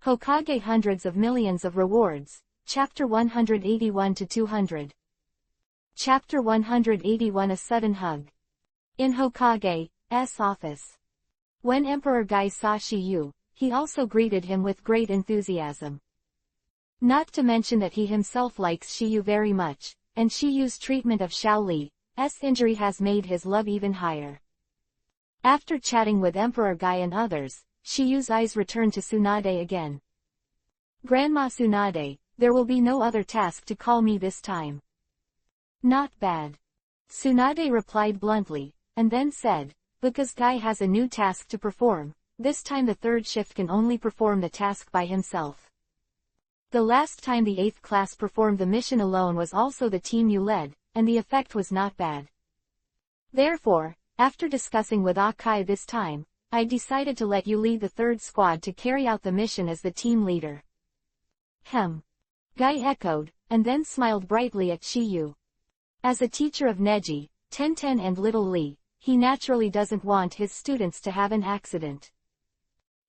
Hokage hundreds of millions of rewards. Chapter 181-200. Chapter 181 A Sudden Hug. In Hokage's office. When Emperor Guy saw Shiyu, he also greeted him with great enthusiasm. Not to mention that he himself likes Shiyu very much, and Shiyu's treatment of Xiao Li's injury has made his love even higher. After chatting with Emperor Guy and others, Shiyu's eyes returned to Tsunade again. Grandma Tsunade, there will be no other task to call me this time. Not bad. Tsunade replied bluntly, and then said, because Guy has a new task to perform, this time the third shift can only perform the task by himself. The last time the 8th class performed the mission alone was also the team you led, and the effect was not bad. Therefore, after discussing with Akai this time, I decided to let you lead the 3rd squad to carry out the mission as the team leader. Guy echoed, and then smiled brightly at Shiyu. As a teacher of Neji, Tenten and Little Lee, he naturally doesn't want his students to have an accident.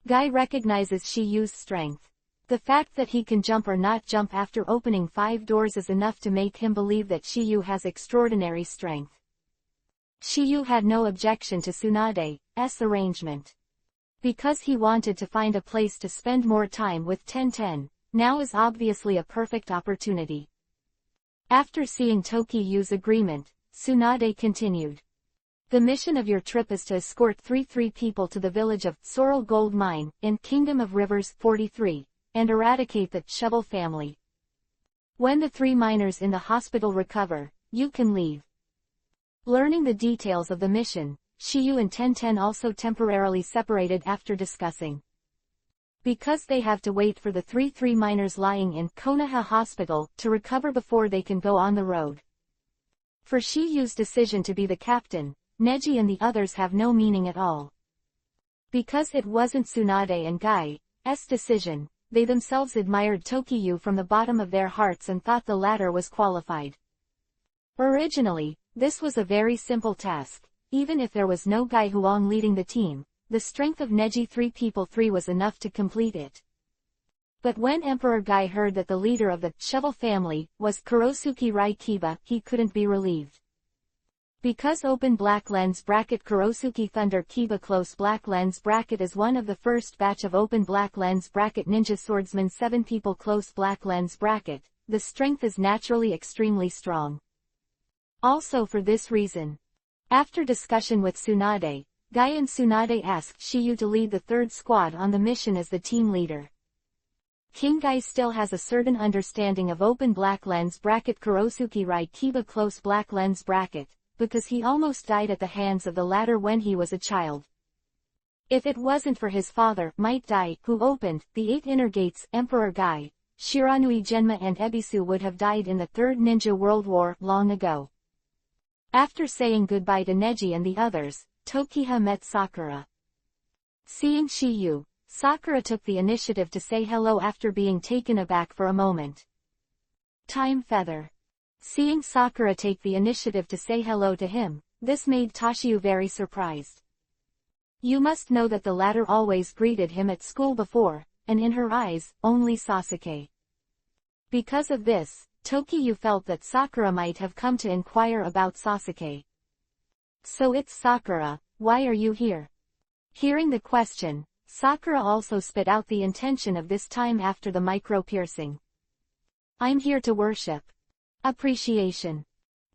Guy recognizes Shiyu's strength. The fact that he can jump or not jump after opening 5 doors is enough to make him believe that Shiyu has extraordinary strength. Shiyu had no objection to Tsunade's arrangement. Because he wanted to find a place to spend more time with Tenten, now is obviously a perfect opportunity. After seeing Tokiyu's agreement, Tsunade continued. The mission of your trip is to escort 3 people to the village of Sorrel Gold Mine in Kingdom of Rivers 43, and eradicate the Shovel family. When the 3 miners in the hospital recover, you can leave. Learning the details of the mission, Shiyu and Tenten also temporarily separated after discussing. Because they have to wait for the 3 miners lying in Konoha Hospital to recover before they can go on the road. For Shiyu's decision to be the captain, Neji and the others have no meaning at all. Because it wasn't Tsunade and Guy's decision, they themselves admired Tokiyu from the bottom of their hearts and thought the latter was qualified. Originally, this was a very simple task. Even if there was no Guy Huang leading the team, the strength of Neji 3 people 3 was enough to complete it. But when Emperor Guy heard that the leader of the Shovel family was Kurosuke Rai Kiba, he couldn't be relieved. Because open black lens bracket Kurosuke Thunder Kiba close black lens bracket is one of the first batch of open black lens bracket ninja swordsman 7 people close black lens bracket, the strength is naturally extremely strong. Also for this reason. After discussion with Tsunade, Guy and Tsunade asked Shiyu to lead the 3rd squad on the mission as the team leader. King Guy still has a certain understanding of open black lens bracket Kurosuke Rai Kiba close black lens bracket, because he almost died at the hands of the latter when he was a child. If it wasn't for his father, Might Dai, who opened the 8 inner gates, Emperor Guy, Shiranui Genma and Ebisu would have died in the 3rd Ninja World War long ago. After saying goodbye to Neji and the others, Tokiha met Sakura. Seeing Shiyu, Sakura took the initiative to say hello after being taken aback for a moment. Time Feather. Seeing Sakura take the initiative to say hello to him, this made Tashiyu very surprised. You must know that the latter always greeted him at school before, and in her eyes, only Sasuke. Because of this, Tokiyu felt that Sakura might have come to inquire about Sasuke. So it's Sakura, why are you here? Hearing the question, Sakura also spit out the intention of this time after the micro-piercing. I'm here to worship. Appreciation.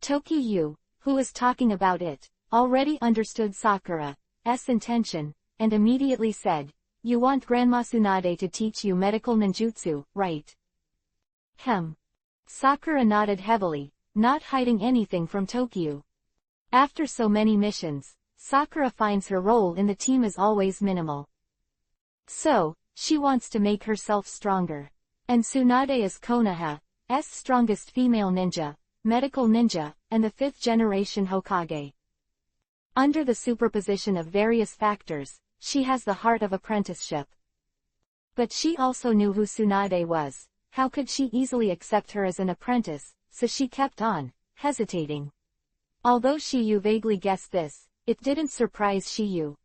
Tokiyu, who was talking about it, already understood Sakura's intention, and immediately said, you want Grandma Tsunade to teach you medical ninjutsu, right? Sakura nodded heavily, not hiding anything from Tokiyu. After so many missions, Sakura finds her role in the team is always minimal. So, she wants to make herself stronger. And Tsunade is Konoha's strongest female ninja, medical ninja, and the 5th generation Hokage. Under the superposition of various factors, she has the heart of apprenticeship. But she also knew who Tsunade was. How could she easily accept her as an apprentice, so she kept on, hesitating. Although Shiyu vaguely guessed this, it didn't surprise Shiyu.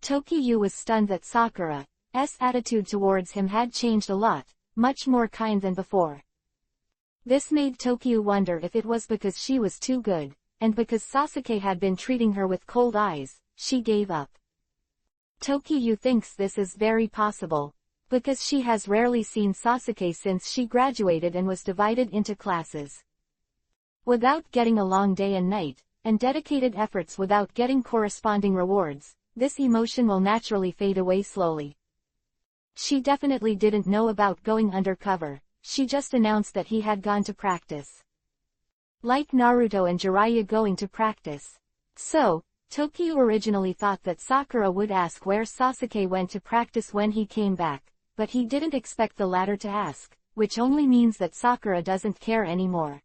Tokiyu was stunned that Sakura, attitude towards him had changed a lot, much more kind than before. This made Tokyo wonder if it was because she was too good, and because Sasuke had been treating her with cold eyes, she gave up. Tokyo thinks this is very possible, because she has rarely seen Sasuke since she graduated and was divided into classes. Without getting a long day and night, and dedicated efforts without getting corresponding rewards, this emotion will naturally fade away slowly. She definitely didn't know about going undercover, she just announced that he had gone to practice. Like Naruto and Jiraiya going to practice. So, Tokyo originally thought that Sakura would ask where Sasuke went to practice when he came back, but he didn't expect the latter to ask, which only means that Sakura doesn't care anymore.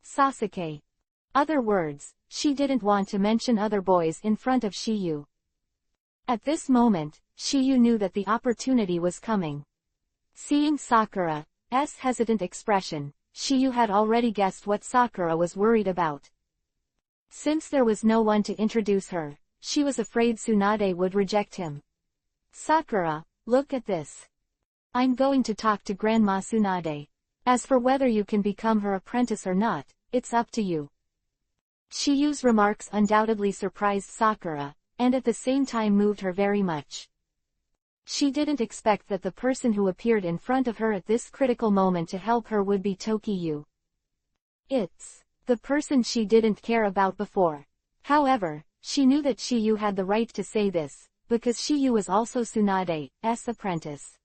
Sasuke. Other words, she didn't want to mention other boys in front of Shiyu. At this moment, Shiyu knew that the opportunity was coming. Seeing Sakura's hesitant expression, Shiyu had already guessed what Sakura was worried about. Since there was no one to introduce her, she was afraid Tsunade would reject him. Sakura, look at this. I'm going to talk to Grandma Tsunade. As for whether you can become her apprentice or not, it's up to you. Shiyu's remarks undoubtedly surprised Sakura, and at the same time moved her very much. She didn't expect that the person who appeared in front of her at this critical moment to help her would be Tokyo. It's the person she didn't care about before. However, she knew that Shiyu had the right to say this, because Shiyu was also Tsunade's apprentice.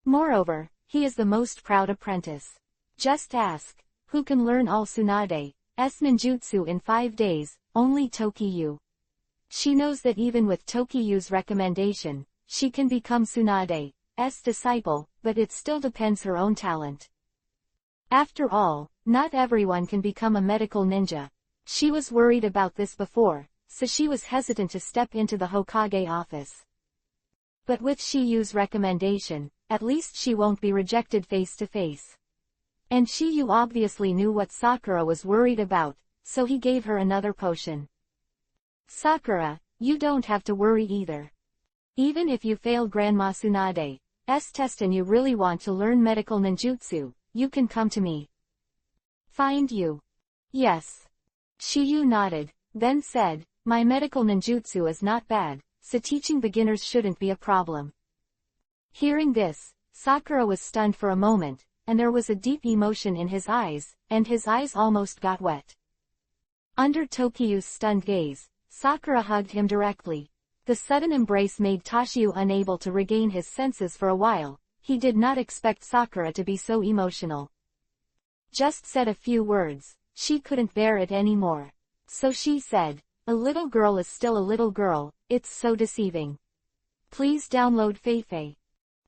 Moreover, he is the most proud apprentice. Just ask, who can learn all Tsunade's ninjutsu in 5 days? Only Tokyo. She knows that even with Tokyo's recommendation, she can become Tsunade's disciple, but it still depends her own talent. After all, not everyone can become a medical ninja. She was worried about this before, so she was hesitant to step into the Hokage office. But with Shiyu's recommendation, at least she won't be rejected face to face. And Shiyu obviously knew what Sakura was worried about, so he gave her another potion. Sakura, you don't have to worry either. Even if you fail Grandma Tsunade's test and you really want to learn medical ninjutsu, you can come to me. Find you? Yes. Shiyu nodded, then said, my medical ninjutsu is not bad, so teaching beginners shouldn't be a problem. Hearing this, Sakura was stunned for a moment, and there was a deep emotion in his eyes, and his eyes almost got wet. Under Tokyo's stunned gaze, Sakura hugged him directly. The sudden embrace made Toshio unable to regain his senses for a while. He did not expect Sakura to be so emotional. Just said a few words, she couldn't bear it anymore. So she said, a little girl is still a little girl, it's so deceiving. Please download Feifei.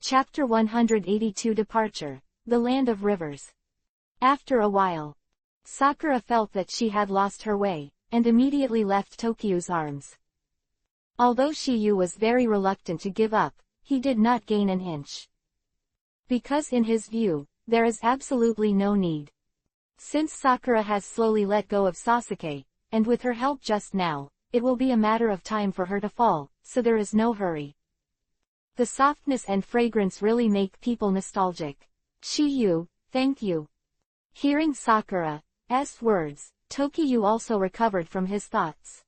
Chapter 182 Departure, the Land of Rivers. After a while, Sakura felt that she had lost her way, and immediately left Tokyo's arms. Although Shiyu was very reluctant to give up, he did not gain an inch. Because in his view, there is absolutely no need. Since Sakura has slowly let go of Sasuke, and with her help just now, it will be a matter of time for her to fall, so there is no hurry. The softness and fragrance really make people nostalgic. Shiyu, thank you. Hearing Sakura's words, Tokyo also recovered from his thoughts.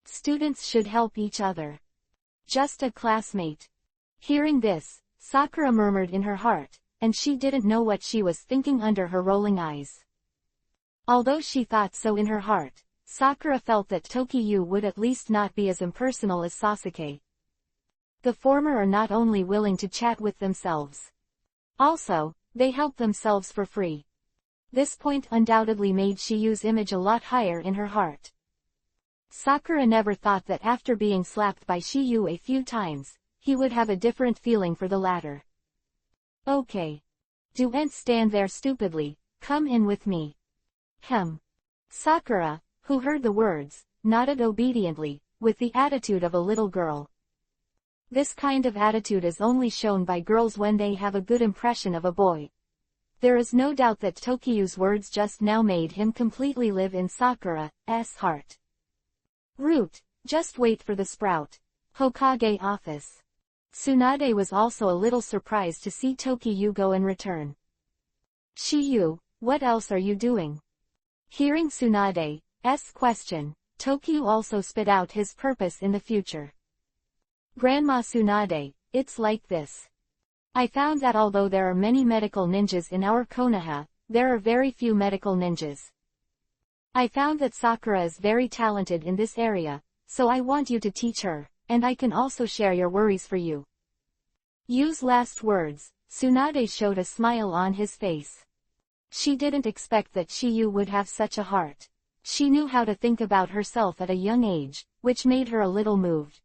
Students should help each other. Just a classmate. Hearing this, Sakura murmured in her heart, and she didn't know what she was thinking under her rolling eyes. Although she thought so in her heart, Sakura felt that Tokyo would at least not be as impersonal as Sasuke. The former are not only willing to chat with themselves. Also, they help themselves for free. This point undoubtedly made Shiyu's image a lot higher in her heart. Sakura never thought that after being slapped by Shiyu a few times, he would have a different feeling for the latter. Okay. Don't stand there stupidly, come in with me. Sakura, who heard the words, nodded obediently, with the attitude of a little girl. This kind of attitude is only shown by girls when they have a good impression of a boy. There is no doubt that Tokyo's words just now made him completely live in Sakura's heart. Root, just wait for the sprout. Hokage office. Tsunade was also a little surprised to see Tokiyu go and return. Shiyu, what else are you doing? Hearing Tsunade's question, Tokiyu also spit out his purpose in the future. Grandma Tsunade, it's like this. I found that although there are many medical ninjas in our Konoha, there are very few medical ninjas. I found that Sakura is very talented in this area, so I want you to teach her, and I can also share your worries for you. Yu's last words, Tsunade showed a smile on his face. She didn't expect that Shiyu would have such a heart. She knew how to think about herself at a young age, which made her a little moved.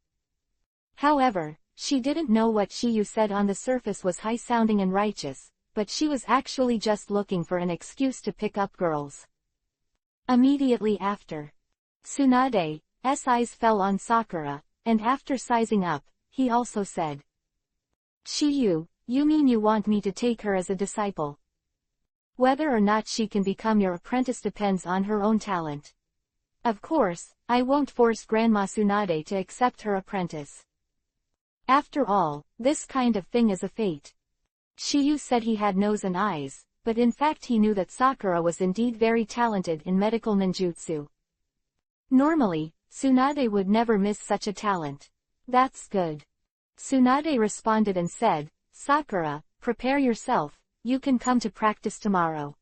However, she didn't know what Shiyu said on the surface was high-sounding and righteous, but she was actually just looking for an excuse to pick up girls. Immediately after, Tsunade's eyes fell on Sakura, and after sizing up, he also said, Shiyu, you mean you want me to take her as a disciple? Whether or not she can become your apprentice depends on her own talent. Of course, I won't force Grandma Tsunade to accept her apprentice. After all, this kind of thing is a fate. Shiyu said he had nose and eyes, but in fact he knew that Sakura was indeed very talented in medical ninjutsu. Normally, Tsunade would never miss such a talent. That's good. Tsunade responded and said, Sakura, prepare yourself, you can come to practice tomorrow.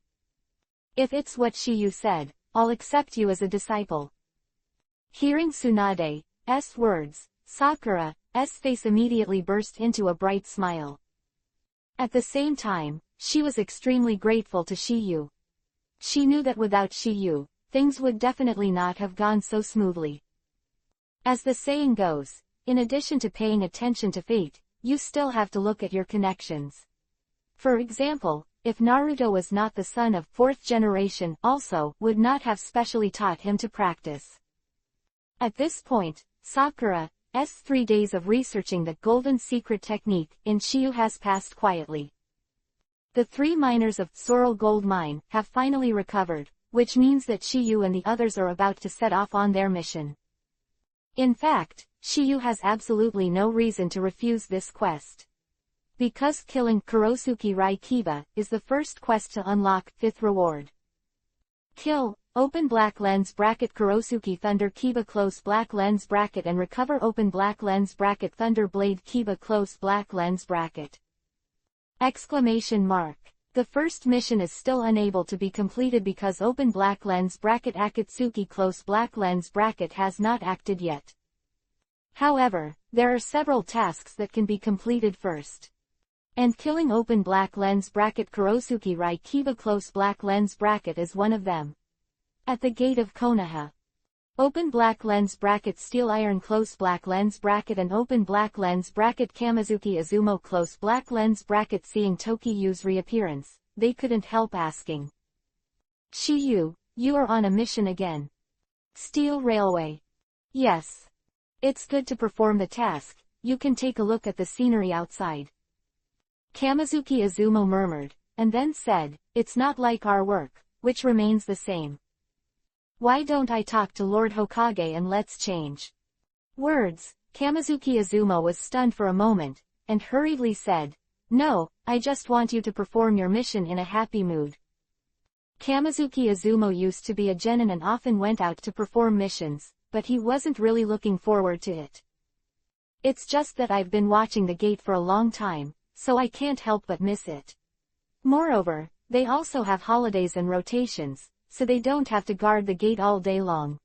If it's what Shiyu said, I'll accept you as a disciple. Hearing Tsunade's words, Sakura's face immediately burst into a bright smile. At the same time, she was extremely grateful to Shiyu. She knew that without Shiyu, things would definitely not have gone so smoothly. As the saying goes, in addition to paying attention to fate, you still have to look at your connections. For example, if Naruto was not the son of fourth generation, also would not have specially taught him to practice. At this point, Sakura's 3 days of researching the golden secret technique in Shiyu has passed quietly. The 3 miners of Sorrel Gold Mine have finally recovered, which means that Shiyu and the others are about to set off on their mission. In fact, Shiyu has absolutely no reason to refuse this quest. Because killing Kurosuke Rai Kiba is the first quest to unlock 5th reward. Kill, open black lens bracket Kurosuke Thunder Kiba close black lens bracket and recover open black lens bracket Thunder Blade Kiba close black lens bracket. Exclamation mark. The first mission is still unable to be completed because open black lens bracket Akatsuki close black lens bracket has not acted yet. However, there are several tasks that can be completed first. And killing open black lens bracket Kurosuke Rai Kiba close black lens bracket is one of them. At the gate of Konoha. Open black lens bracket Steel Iron close black lens bracket and open black lens bracket Kamizuki Izumo close black lens bracket. Seeing Tokiyu's reappearance, they couldn't help asking. Shiyu, you are on a mission again. Steel Railway. Yes. It's good to perform the task, you can take a look at the scenery outside. Kamizuki Izumo murmured, and then said, it's not like our work, which remains the same. Why don't I talk to Lord Hokage and let's change words? Kamizuki Izumo was stunned for a moment, and hurriedly said, no, I just want you to perform your mission in a happy mood. Kamizuki Izumo used to be a genin and often went out to perform missions, but he wasn't really looking forward to it. It's just that I've been watching the gate for a long time, so I can't help but miss it. Moreover, they also have holidays and rotations, so they don't have to guard the gate all day long.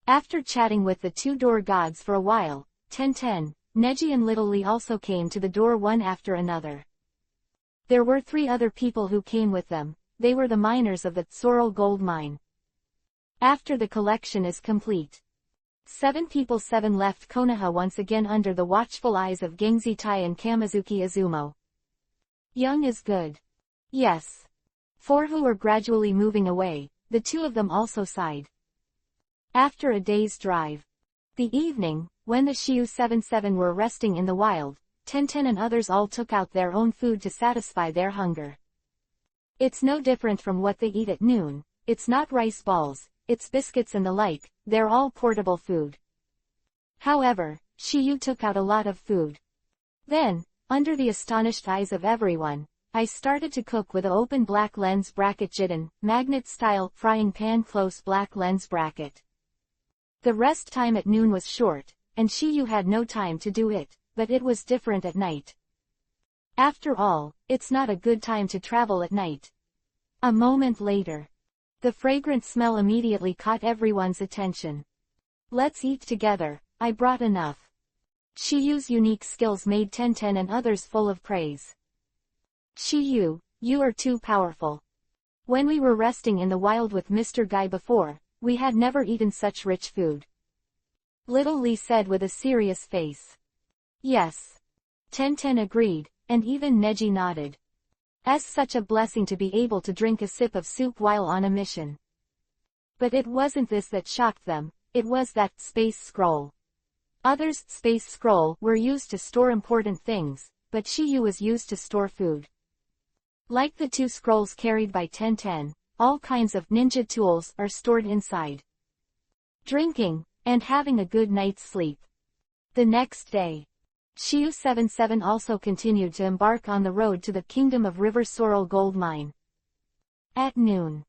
After chatting with the 2 door gods for a while, Tenten, Neji and Little Lee also came to the door one after another. There were 3 other people who came with them, they were the miners of the Sorrel Gold Mine. After the collection is complete, 7 people 7 left Konoha once again under the watchful eyes of Gengzi Tai and Kamizuki Izumo. Young is good. Yes. 4 who were gradually moving away, the 2 of them also sighed. After a day's drive. The evening, when the Shiyu 77 were resting in the wild, Tenten and others all took out their own food to satisfy their hunger. It's no different from what they eat at noon, it's not rice balls, it's biscuits and the like, they're all portable food. However, Shiyu took out a lot of food. Then, under the astonished eyes of everyone, I started to cook with an open black lens bracket jitten, magnet-style frying pan close black lens bracket. The rest time at noon was short, and Shiyu had no time to do it, but it was different at night. After all, it's not a good time to travel at night. A moment later. The fragrant smell immediately caught everyone's attention. Let's eat together, I brought enough. Shiyu's unique skills made Tenten and others full of praise. Shiyu, you are too powerful. When we were resting in the wild with Mr. Guy before, we had never eaten such rich food. Little Lee said with a serious face. Yes. Tenten agreed, and even Neji nodded. It's such a blessing to be able to drink a sip of soup while on a mission. But it wasn't this that shocked them, it was that space scroll. Others' space scroll were used to store important things, but Shiyu was used to store food. Like the two scrolls carried by Tenten, all kinds of ninja tools are stored inside. Drinking, and having a good night's sleep. The next day, Shiyu 77 also continued to embark on the road to the Kingdom of River Sorrel gold mine. At noon,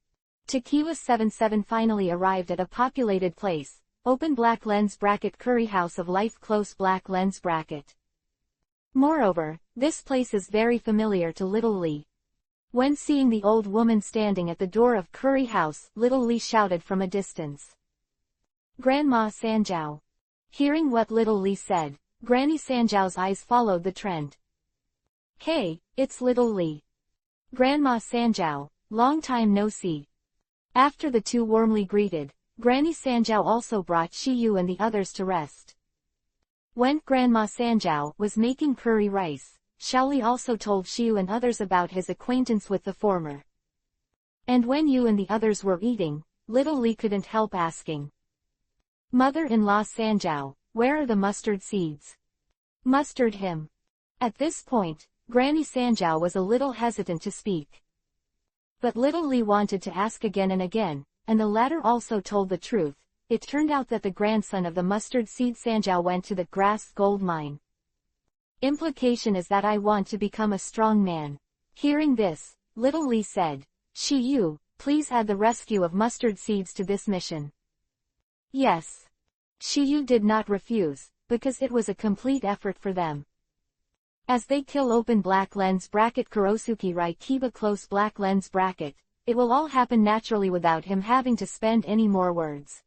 Takiwa 77 finally arrived at a populated place, open black lens bracket curry house of life close black lens bracket. Moreover, this place is very familiar to Little Lee. When seeing the old woman standing at the door of curry house, Little Lee shouted from a distance. Grandma Sanjiao. Hearing what Little Lee said, Granny Sanjiao's eyes followed the trend. Hey, it's Little Lee. Grandma Sanjiao, long time no see. After the two warmly greeted, Granny Sanjiao also brought Shiyu and the others to rest. When Grandma Sanjiao was making curry rice, Xiaoli also told Shiyu and others about his acquaintance with the former. And when you and the others were eating, Little Lee couldn't help asking. Mother-in-law Sanjiao, where are the mustard seeds? Mustard him. At this point, Granny Sanjiao was a little hesitant to speak. But Little Lee wanted to ask again and again, and the latter also told the truth. It turned out that the grandson of the mustard seed Sanjiao went to the grass gold mine. Implication is that I want to become a strong man. Hearing this, Little Lee said, Shiyu, please add the rescue of mustard seeds to this mission. Yes. Shiyu did not refuse, because it was a complete effort for them. As they kill open black lens bracket Kurosuke Rai Kiba close black lens bracket, it will all happen naturally without him having to spend any more words.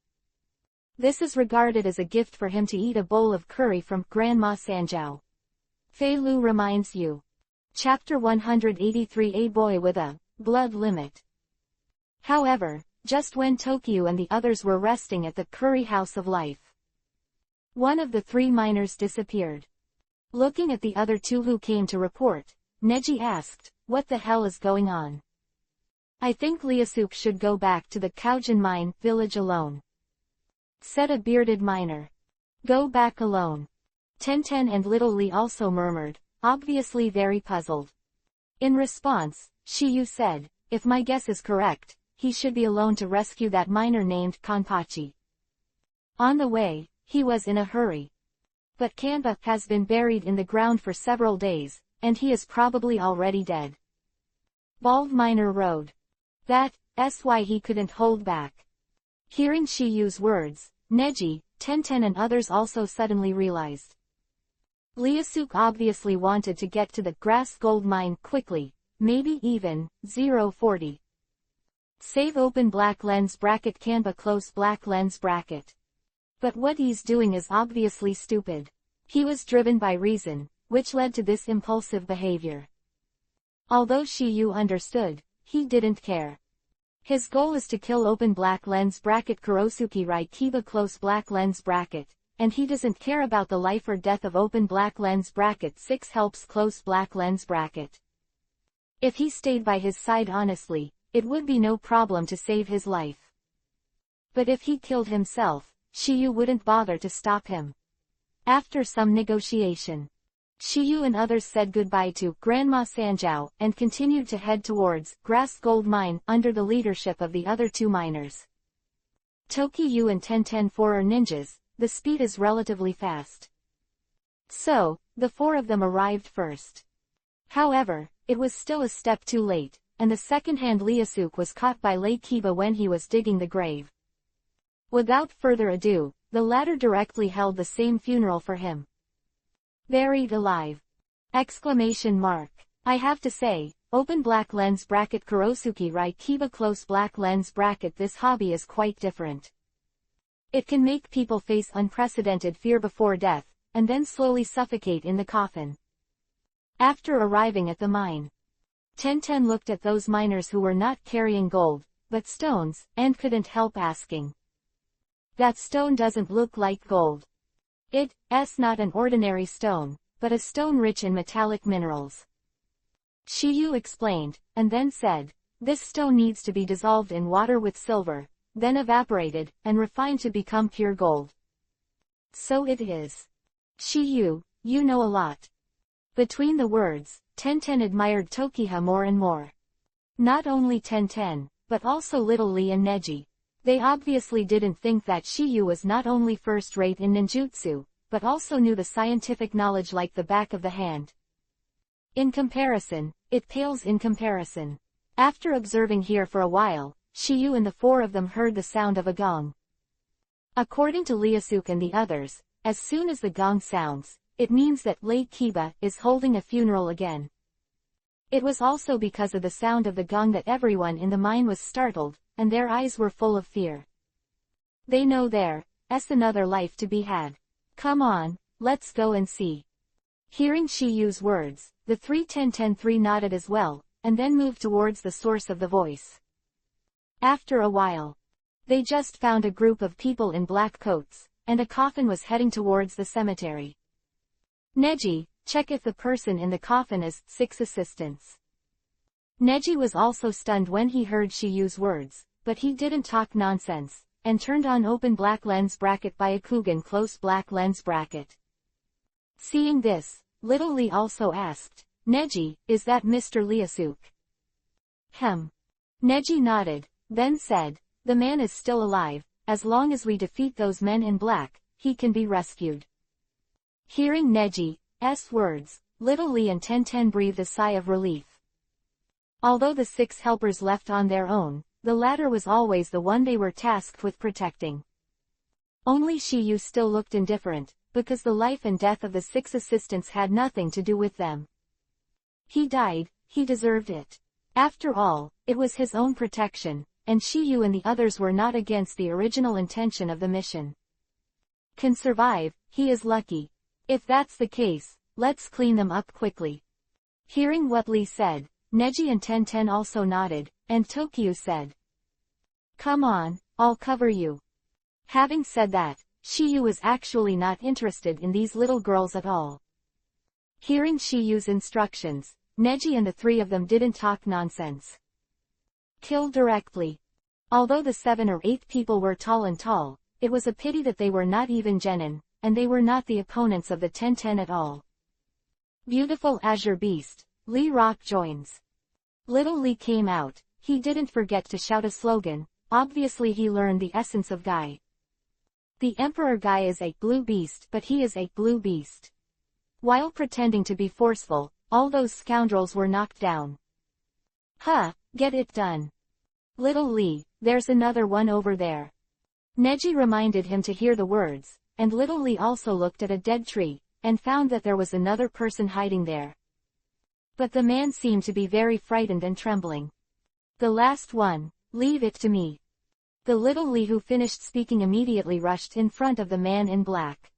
This is regarded as a gift for him to eat a bowl of curry from Grandma Sanjiao. Fei Lu reminds you. Chapter 183 A Boy with a Blood Limit. However, just when Tokyo and the others were resting at the curry house of life, one of the three miners disappeared. Looking at the other two who came to report, Neji asked, what the hell is going on? I think Liasuke should go back to the Kaujin mine village alone, said a bearded miner. Go back alone. Tenten and Little Lee also murmured, obviously very puzzled. In response, Shiyu said, if my guess is correct, he should be alone to rescue that miner named Kanpachi. On the way, he was in a hurry. But Kanpa has been buried in the ground for several days, and he is probably already dead. Bald Miner Road. That's why he couldn't hold back. Hearing Shiyu's words, Neji, Tenten and others also suddenly realized. Liasuke obviously wanted to get to the grass gold mine quickly, maybe even 040. Save open black lens bracket Kanpa close black lens bracket. But what he's doing is obviously stupid. He was driven by reason, which led to this impulsive behavior. Although Shiyu understood, he didn't care. His goal is to kill open black lens bracket Kurosuke Rai Kiba close black lens bracket, and he doesn't care about the life or death of open black lens bracket 6 helps close black lens bracket. If he stayed by his side honestly, it would be no problem to save his life. But if he killed himself, Shiyu wouldn't bother to stop him. After some negotiation, Shiyu and others said goodbye to Grandma Sanjiao and continued to head towards Grass Gold Mine under the leadership of the other two miners. Tokyo and 1010-4 are ninjas, the speed is relatively fast. So, the four of them arrived first. However, it was still a step too late, and the second-hand Ryusuke was caught by Lei Kiba when he was digging the grave. Without further ado, the latter directly held the same funeral for him. Buried alive! Exclamation mark. I have to say, open black lens bracket Kurosuke Rai Kiba close black lens bracket this hobby is quite different. It can make people face unprecedented fear before death, and then slowly suffocate in the coffin. After arriving at the mine, Tenten looked at those miners who were not carrying gold, but stones, and couldn't help asking. That stone doesn't look like gold. It's not an ordinary stone, but a stone rich in metallic minerals. Shiyu explained, and then said, this stone needs to be dissolved in water with silver, then evaporated, and refined to become pure gold. So it is. Shiyu, you know a lot. Between the words, Tenten admired Tokiha more and more. Not only Tenten, but also Little Lee and Neji. They obviously didn't think that Shiyu was not only first-rate in ninjutsu, but also knew the scientific knowledge like the back of the hand. In comparison, it pales in comparison. After observing here for a while, Shiyu and the four of them heard the sound of a gong. According to Ryusuke and the others, as soon as the gong sounds, it means that Lei Kiba is holding a funeral again. It was also because of the sound of the gong that everyone in the mine was startled, and their eyes were full of fear. They know there's another life to be had. Come on, let's go and see. Hearing Shiyu's words, the three Tenten-3 nodded as well, and then moved towards the source of the voice. After a while, they just found a group of people in black coats, and a coffin was heading towards the cemetery. Neji, check if the person in the coffin is 6 assistants. Neji was also stunned when he heard Shiyu's words, but he didn't talk nonsense, and turned on open black lens bracket Byakugan close black lens bracket. Seeing this, Little Lee also asked, Neji, is that Mr. Ryusuke? Neji nodded, then said, the man is still alive, as long as we defeat those men in black, he can be rescued. Hearing Neji's words, Little Lee and Tenten breathed a sigh of relief. Although the 6 helpers left on their own, the latter was always the one they were tasked with protecting. Only Shiyu still looked indifferent, because the life and death of the 6 assistants had nothing to do with them. He died, he deserved it. After all, it was his own protection, and Shiyu and the others were not against the original intention of the mission. Can survive, he is lucky. If that's the case, let's clean them up quickly. Hearing what Lee said, Neji and Tenten also nodded, and Tokyo said, come on, I'll cover you. Having said that, Shiyu was actually not interested in these little girls at all. Hearing Shiyu's instructions, Neji and the 3 of them didn't talk nonsense. Kill directly. Although the 7 or 8 people were tall, it was a pity that they were not even genin, and they were not the opponents of the Tenten at all. Beautiful Azure Beast, Lee Rock joins. Little Lee came out, he didn't forget to shout a slogan, obviously he learned the essence of Guy. The Emperor Guy is a blue beast, but he is a blue beast. While pretending to be forceful, all those scoundrels were knocked down. Get it done. Little Lee, there's another one over there. Neji reminded him to hear the words, and Little Lee also looked at a dead tree, and found that there was another person hiding there. But the man seemed to be very frightened and trembling. The last one, leave it to me. The Little Lee who finished speaking immediately rushed in front of the man in black.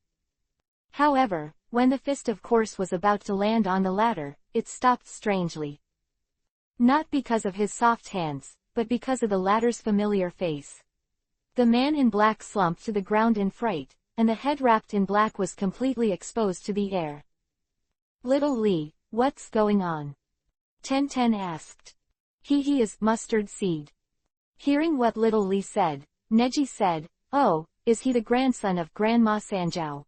However, when the fist of course was about to land on the latter, it stopped strangely. Not because of his soft hands, but because of the latter's familiar face. The man in black slumped to the ground in fright, and the head wrapped in black was completely exposed to the air. Little Lee, what's going on? Tenten asked. He is mustard seed. Hearing what Little Lee said, Neji said, oh, is he the grandson of Grandma Sanjiao?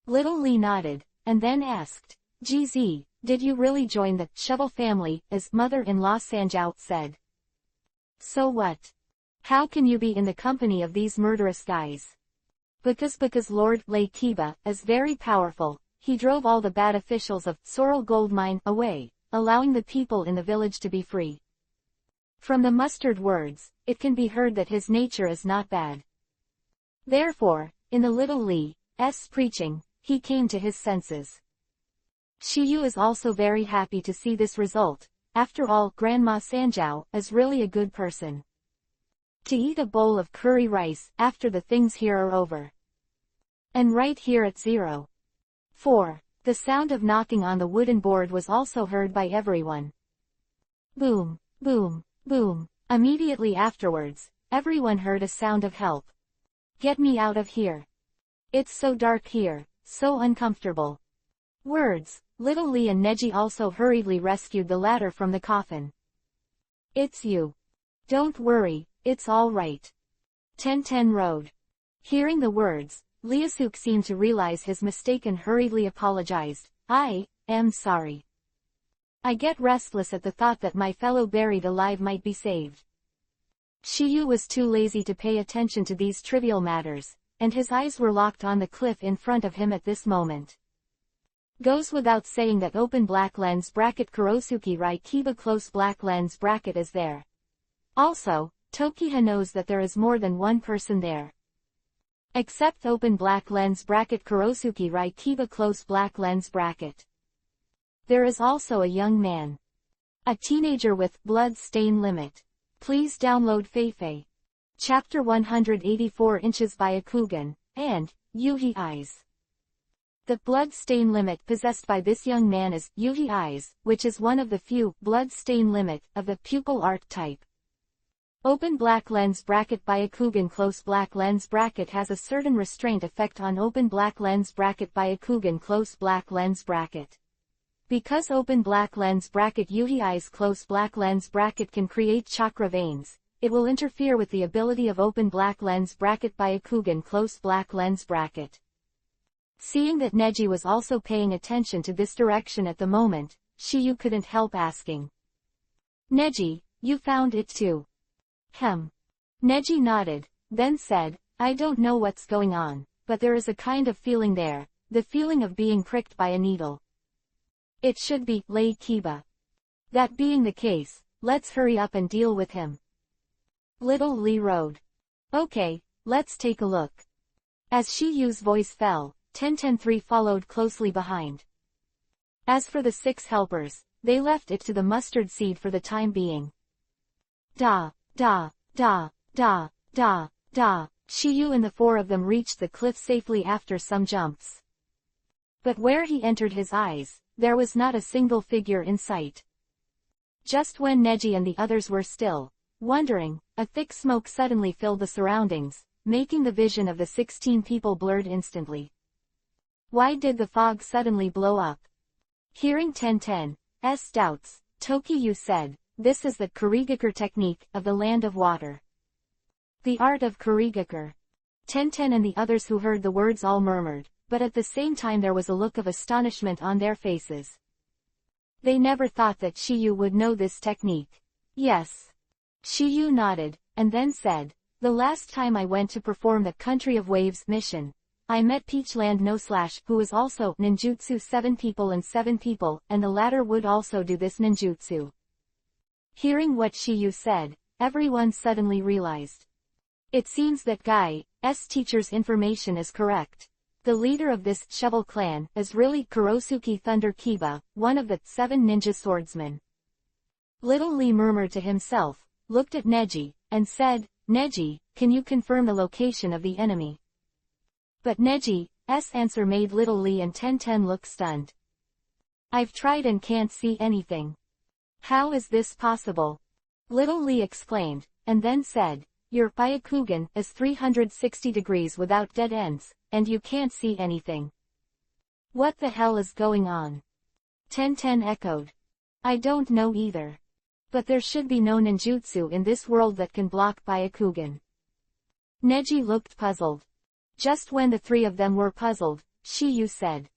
Little Lee nodded, and then asked, GZ, did you really join the shovel family, as mother-in-law Sanjiao said? So what? How can you be in the company of these murderous guys? Because Lord Lei Kiba is very powerful, he drove all the bad officials of Sorrel Gold Mine away, allowing the people in the village to be free. From the mustard words, it can be heard that his nature is not bad. Therefore, in the little Li's preaching, he came to his senses. Shiyu is also very happy to see this result. After all, Grandma Sanjiao is really a good person. To eat a bowl of curry rice after the things here are over. And right here at 04. The sound of knocking on the wooden board was also heard by everyone. Boom, boom, boom. Immediately afterwards, everyone heard a sound of help. Get me out of here. It's so dark here, so uncomfortable. Words. Little Li and Neji also hurriedly rescued the latter from the coffin. It's you. Don't worry, it's all right. Ten Road. Hearing the words, Liasuk seemed to realize his mistake and hurriedly apologized. I am sorry. I get restless at the thought that my fellow buried alive might be saved. Shiyu was too lazy to pay attention to these trivial matters, and his eyes were locked on the cliff in front of him at this moment. Goes without saying that open black lens bracket Kurosuke Rai Kiba close black lens bracket is there. Also, Tokiha knows that there is more than one person there. Except open black lens bracket Kurosuke Rai Kiba close black lens bracket. There is also a young man. A teenager with blood stain limit. Please download Feifei. Chapter 184 inches by Akugan, and Yuhi Eyes. The blood stain limit possessed by this young man is Yuhi Eyes, which is one of the few blood stain limit of the pupil art type. Open black lens bracket Byakugan close black lens bracket has a certain restraint effect on open black lens bracket Byakugan close black lens bracket. Because open black lens bracket Yuhi Eyes close black lens bracket can create chakra veins, it will interfere with the ability of open black lens bracket Byakugan close black lens bracket. Seeing that Neji was also paying attention to this direction at the moment, Shiyu couldn't help asking. Neji, you found it too? Neji nodded, then said, I don't know what's going on, but there is a kind of feeling there, the feeling of being pricked by a needle. It should be Lei Kiba. That being the case, let's hurry up and deal with him. Little Li Road. Okay, let's take a look. As Shiyu's voice fell, 10-3 followed closely behind. As for the 6 helpers, they left it to the mustard seed for the time being. Da, da, da, da, da, da. Shiyu and the 4 of them reached the cliff safely after some jumps. But where he entered his eyes, there was not a single figure in sight. Just when Neji and the others were still wondering, a thick smoke suddenly filled the surroundings, making the vision of the 16 people blurred instantly. Why did the fog suddenly blow up? Hearing 10-10's doubts, Tokiyu said, this is the Kurigakure technique of the land of water. The art of Kurigakure. 10-10 and the others who heard the words all murmured, but at the same time there was a look of astonishment on their faces. They never thought that Shiyu would know this technique. Yes. Shiyu nodded, and then said, the last time I went to perform the Country of Waves mission, I met Peachland No Slash, who was also ninjutsu 7 people and 7 people, and the latter would also do this ninjutsu. Hearing what Shiyu said, everyone suddenly realized. It seems that Guy's teacher's information is correct. The leader of this shovel clan is really Kurosuke Thunder Kiba, one of the 7 ninja swordsmen. Little Lee murmured to himself, looked at Neji, and said, Neji, can you confirm the location of the enemy? But Neji's answer made Little Lee and 10-10 look stunned. I've tried and can't see anything. How is this possible? Little Lee exclaimed, and then said, your Byakugan is 360 degrees without dead ends, and you can't see anything. What the hell is going on? 10-10 echoed. I don't know either. But there should be no ninjutsu in this world that can block Byakugan. Neji looked puzzled. Just when the 3 of them were puzzled, Shiyu said.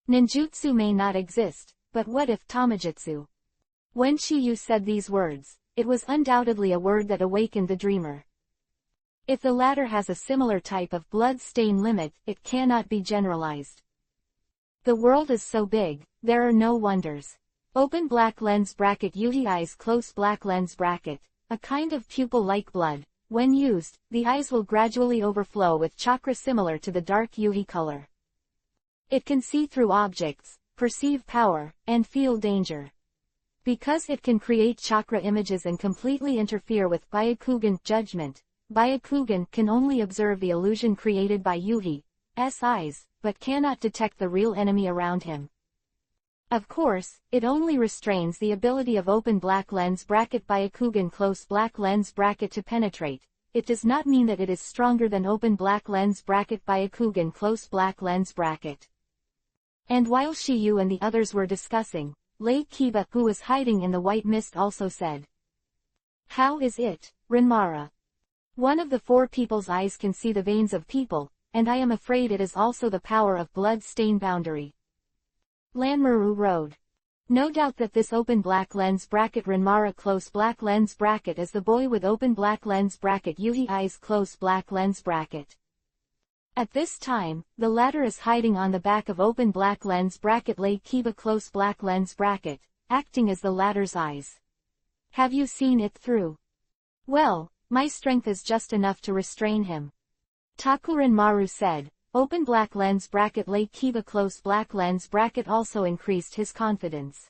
Ninjutsu may not exist, but what if Tamajutsu? When Shiyu said these words, it was undoubtedly a word that awakened the dreamer. If the latter has a similar type of blood stain limit, it cannot be generalized. The world is so big, there are no wonders. Open black lens bracket UTIs close black lens bracket, a kind of pupil-like blood. When used, the eyes will gradually overflow with chakra similar to the dark UTI color. It can see through objects, perceive power, and feel danger. Because it can create chakra images and completely interfere with Byakugan judgment, Byakugan can only observe the illusion created by UTI's eyes, but cannot detect the real enemy around him. Of course, it only restrains the ability of open black lens bracket Byakugan close black lens bracket to penetrate. It does not mean that it is stronger than open black lens bracket Byakugan close black lens bracket. And while Shiyu and the others were discussing, Lei Kiba, who was hiding in the white mist, also said, "How is it, Renmara? One of the four people's eyes can see the veins of people, and I am afraid it is also the power of blood stain boundary." Lanmaru wrote, "No doubt that this open black lens bracket Renmara close black lens bracket is the boy with open black lens bracket UTIs close black lens bracket. At this time, the latter is hiding on the back of open black lens bracket Lei Kiba close black lens bracket, acting as the latter's eyes. Have you seen it through? Well, my strength is just enough to restrain him." Takuren Maru said, open black lens bracket Lei Kiba close black lens bracket also increased his confidence.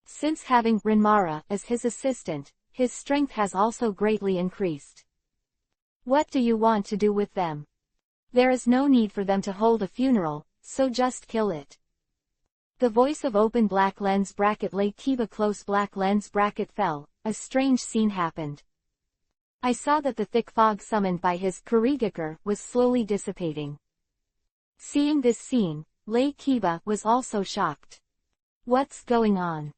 Since having Renmara as his assistant, his strength has also greatly increased. "What do you want to do with them? There is no need for them to hold a funeral, so just kill it." The voice of open black lens bracket Lei Kiba close black lens bracket fell. A strange scene happened. I saw that the thick fog summoned by his Kurigakure was slowly dissipating. Seeing this scene, Lei Kiba was also shocked. What's going on?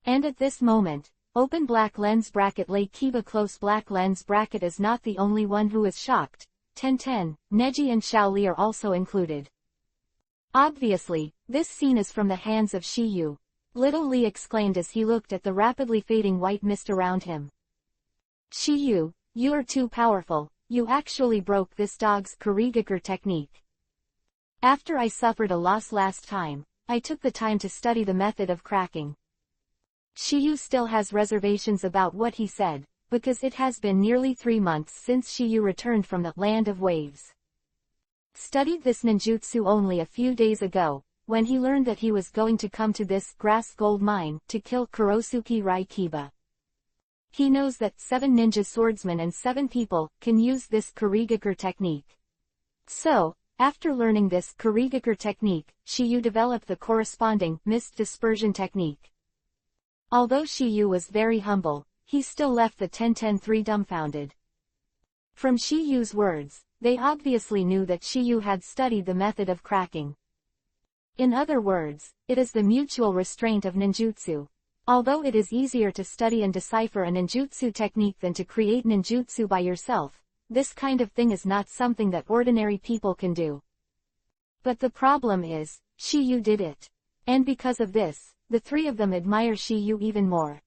And at this moment, open black lens bracket Lei Kiba close black lens bracket is not the only one who is shocked. Tenten, Neji and Xiaoli are also included. Obviously, this scene is from the hands of Shiyu. Little Li exclaimed as he looked at the rapidly fading white mist around him. "Shiyu, you are too powerful, you actually broke this dog's Kurigakure technique. After I suffered a loss last time, I took the time to study the method of cracking." Shiyu still has reservations about what he said, because it has been nearly 3 months since Shiyu returned from the Land of Waves. Studied this ninjutsu only a few days ago, when he learned that he was going to come to this grass gold mine to kill Kurosuke Rai Kiba. He knows that 7 ninja swordsmen and 7 people can use this Kurigakure technique. So, after learning this Kurigakure technique, Shiyu developed the corresponding mist dispersion technique. Although Shiyu was very humble, he still left the Tenten 3 dumbfounded. From Shiyu's words, they obviously knew that Shiyu had studied the method of cracking. In other words, it is the mutual restraint of ninjutsu. Although it is easier to study and decipher a ninjutsu technique than to create ninjutsu by yourself, this kind of thing is not something that ordinary people can do. But the problem is, Shiyu did it. And because of this, the 3 of them admire Shiyu even more.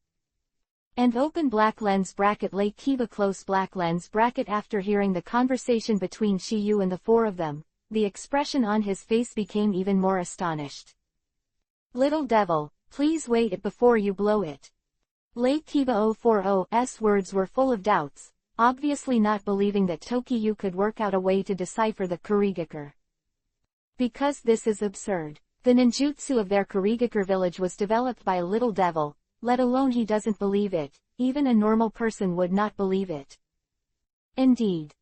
And open black lens bracket Lei Kiba close black lens bracket after hearing the conversation between Shiyu and the 4 of them, the expression on his face became even more astonished. "Little devil, please wait it before you blow it." Lei Kiba 040's words were full of doubts, obviously not believing that Tokiyu could work out a way to decipher the Kurigakure. Because this is absurd. The ninjutsu of their Kurigakure village was developed by a little devil, let alone he doesn't believe it, even a normal person would not believe it. Indeed.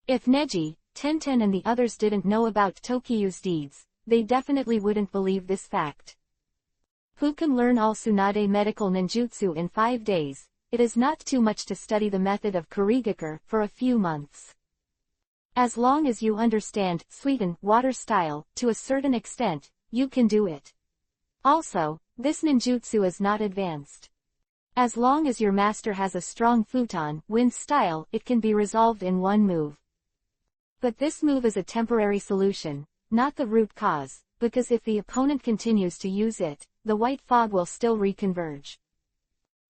If Neji, Tenten and the others didn't know about Tokiyu's deeds, they definitely wouldn't believe this fact. Who can learn all Tsunade medical ninjutsu in 5 days? It is not too much to study the method of Kurigakure for a few months. As long as you understand sweeten water style to a certain extent, you can do it. Also, this ninjutsu is not advanced. As long as your master has a strong futon wind style, it can be resolved in 1 move. But this move is a temporary solution, not the root cause, because if the opponent continues to use it, the white fog will still reconverge.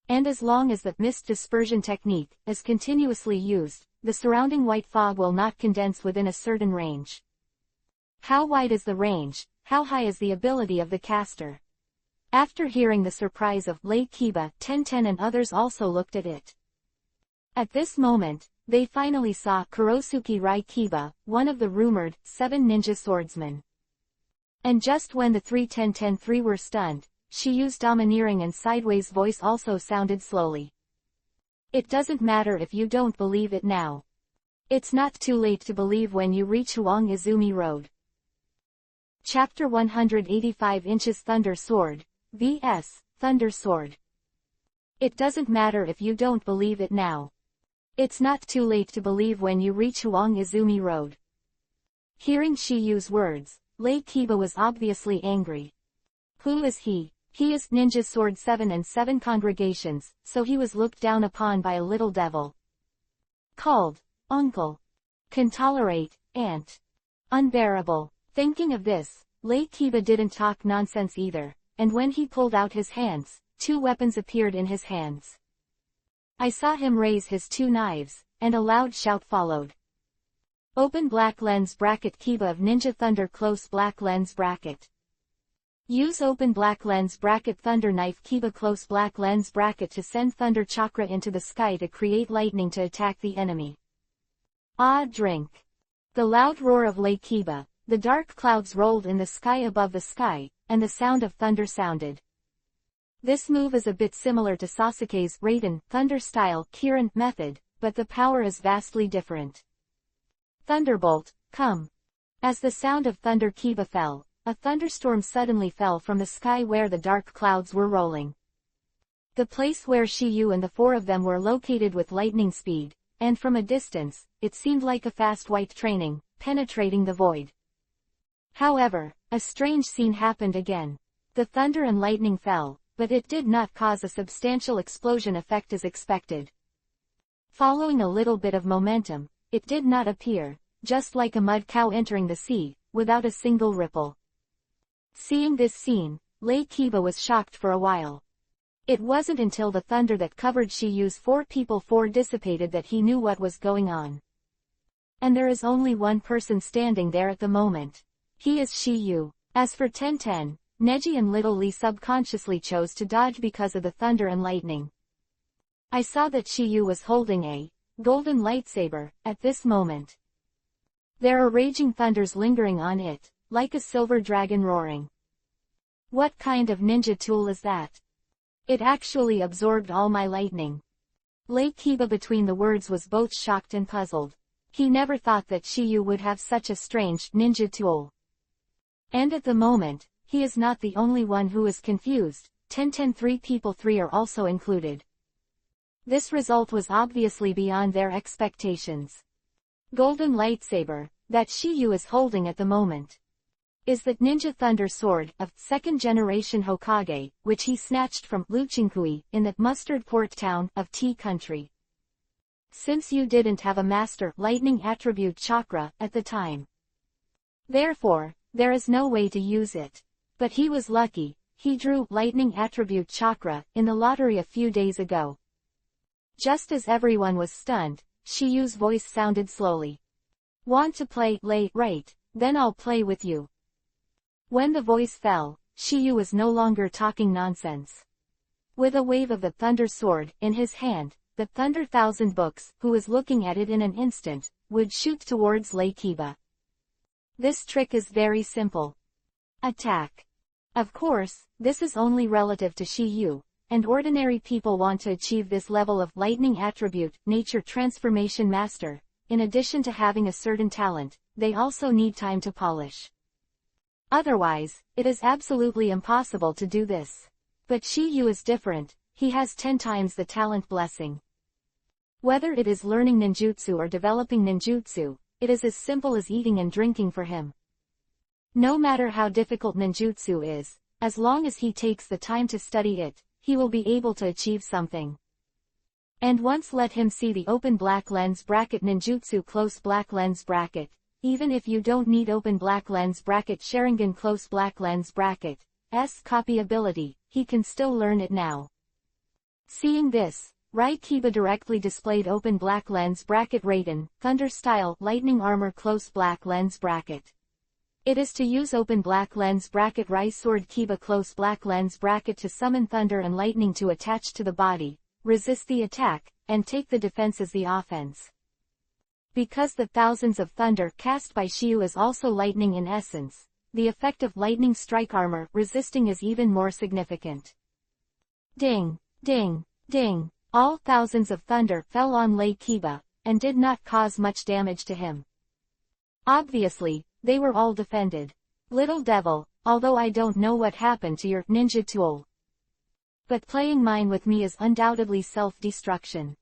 And as long as the mist dispersion technique is continuously used, the surrounding white fog will not condense within a certain range. How wide is the range? How high is the ability of the caster? After hearing the surprise of Lei Kiba, Tenten and others also looked at it. At this moment, they finally saw Kurosuke Rai Kiba, one of the rumored 7 ninja swordsmen. And just when the 3 were stunned, she used domineering and sideways voice also sounded slowly. It doesn't matter if you don't believe it now. It's not too late to believe when you reach Huang Izumi Road. Chapter 185 Inches Thunder Sword, vs. Thunder Sword. It doesn't matter if you don't believe it now. It's not too late to believe when you reach Huang Izumi Road. Hearing Shiyu's words, Lei Kiba was obviously angry. Who is he? He is Ninja Sword 7 and 7 congregations, so he was looked down upon by a little devil. Called uncle. Can tolerate, aunt. Unbearable. Thinking of this, Lei Kiba didn't talk nonsense either, and when he pulled out his hands, 2 weapons appeared in his hands. I saw him raise his 2 knives, and a loud shout followed. Open black lens bracket Kiba of Ninja Thunder close black lens bracket. Use open black lens bracket Thunder Knife Kiba close black lens bracket to send Thunder Chakra into the sky to create lightning to attack the enemy. Ah, drink. The loud roar of Lei Kiba, the dark clouds rolled in the sky above the sky, and the sound of thunder sounded. This move is a bit similar to Sasuke's Raiden Thunder style Kirin method, but the power is vastly different. Thunderbolt, come. As the sound of Thunder Kiba fell, a thunderstorm suddenly fell from the sky where the dark clouds were rolling. The place where Shiyu and the 4 of them were located with lightning speed, and from a distance, it seemed like a fast white train penetrating the void. However, a strange scene happened again. The thunder and lightning fell, but it did not cause a substantial explosion effect as expected. Following a little bit of momentum, it did not appear, just like a mud cow entering the sea, without a single ripple. Seeing this scene, Lei Kiba was shocked for a while. It wasn't until the thunder that covered Shiyu's 4 people dissipated that he knew what was going on. And there is only one person standing there at the moment. He is Shiyu. As for Tenten, Neji and Little Lee subconsciously chose to dodge because of the thunder and lightning. I saw that Shiyu was holding a golden lightsaber at this moment. There are raging thunders lingering on it, like a silver dragon roaring. What kind of ninja tool is that? It actually absorbed all my lightning. Lei Kiba between the words was both shocked and puzzled. He never thought that Shiyu would have such a strange ninja tool. And at the moment, he is not the only one who is confused. 3 people 3 are also included. This result was obviously beyond their expectations. Golden lightsaber, that Shiyu is holding at the moment, is the Ninja Thunder Sword of 2nd generation Hokage, which he snatched from Luchinkui in the mustard port town of Tea Country. Since you didn't have a master lightning attribute chakra at the time, therefore, there is no way to use it. But he was lucky, he drew lightning attribute chakra in the lottery a few days ago. Just as everyone was stunned, Shiyu's voice sounded slowly. Want to play, Lei? Right, then I'll play with you. When the voice fell, Shiyu was no longer talking nonsense. With a wave of the thunder sword in his hand, the Thunder Thousand Books, who was looking at it in an instant, would shoot towards Lei Kiba. This trick is very simple. Attack. Of course, this is only relative to Shiyu, and ordinary people want to achieve this level of lightning attribute, nature transformation master. In addition to having a certain talent, they also need time to polish. Otherwise, it is absolutely impossible to do this. But Shiyu is different, he has 10 times the talent blessing. Whether it is learning ninjutsu or developing ninjutsu, it is as simple as eating and drinking for him. No matter how difficult ninjutsu is, as long as he takes the time to study it, he will be able to achieve something. And once let him see the open black lens bracket ninjutsu close black lens bracket, even if you don't need open black lens bracket Sharingan close black lens bracket, copy ability, he can still learn it now. Seeing this, Kiba directly displayed open black lens bracket Raiden, Thunder Style Lightning Armor Close Black Lens Bracket. It is to use open black lens bracket Sword Kiba Close Black Lens Bracket to summon thunder and lightning to attach to the body, resist the attack, and take the defense as the offense. Because the thousands of thunder cast by Shiyu is also lightning in essence, the effect of lightning strike armor resisting is even more significant. Ding, ding, ding, all thousands of thunder fell on Kiba, and did not cause much damage to him. Obviously, they were all defended. Little devil, although I don't know what happened to your ninja tool, but playing mine with me is undoubtedly self-destruction.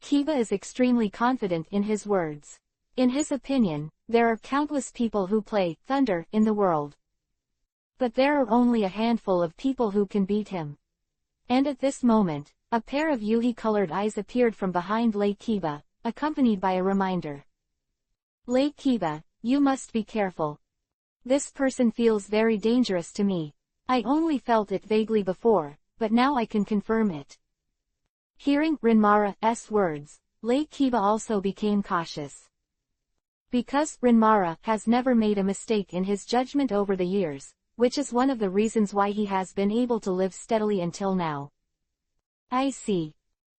Kiba is extremely confident in his words. In his opinion, there are countless people who play thunder in the world, but there are only a handful of people who can beat him. And at this moment, a pair of Yuhi-colored eyes appeared from behind Kiba, accompanied by a reminder. Kiba, you must be careful. This person feels very dangerous to me. I only felt it vaguely before, but now I can confirm it. Hearing Rinmara's words, Kiba also became cautious. Because Rinmara has never made a mistake in his judgment over the years, which is one of the reasons why he has been able to live steadily until now. I see.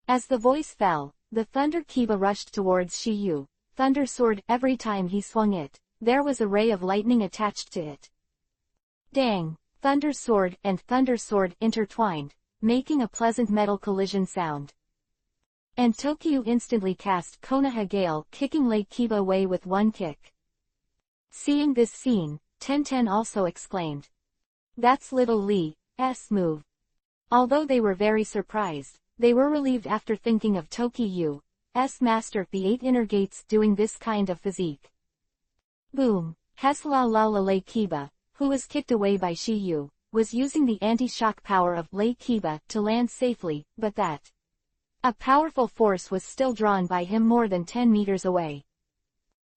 As the voice fell, the Thunder Kiba rushed towards Shiyu. Thunder Sword. Every time he swung it, there was a ray of lightning attached to it. Dang! Thunder Sword and Thunder Sword intertwined, making a pleasant metal collision sound. And Tokyo instantly cast Konoha Gale, kicking Kiba away with one kick. Seeing this scene, Tenten also exclaimed, "That's little Lee's move." Although they were very surprised, they were relieved after thinking of Tokyo's master the 8 inner gates doing this kind of physique. Boom! Heslalalala Kiba, who was kicked away by Shiyu, was using the anti-shock power of Kiba to land safely, but that a powerful force was still drawn by him more than 10 meters away.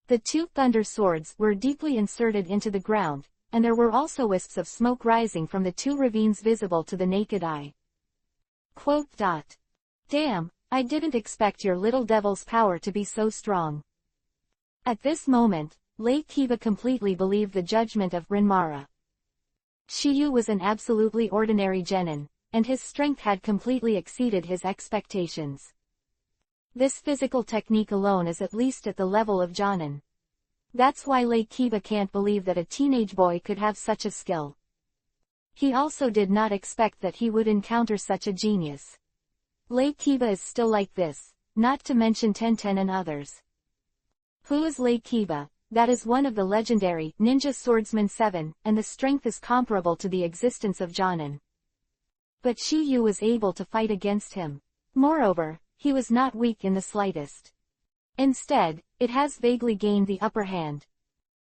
The two thunder swords were deeply inserted into the ground, and there were also wisps of smoke rising from the two ravines visible to the naked eye. Quote. Damn, I didn't expect your little devil's power to be so strong. At this moment, Kiba completely believed the judgment of Rinmara. Shiyu was an absolutely ordinary genin, and his strength had completely exceeded his expectations. This physical technique alone is at least at the level of Jonin. That's why Kiba can't believe that a teenage boy could have such a skill. He also did not expect that he would encounter such a genius. Kiba is still like this, not to mention Tenten and others. Who is Kiba? That is one of the legendary Ninja Swordsman 7, and the strength is comparable to the existence of Jonin. But Shiyu was able to fight against him. Moreover, he was not weak in the slightest. Instead, it has vaguely gained the upper hand.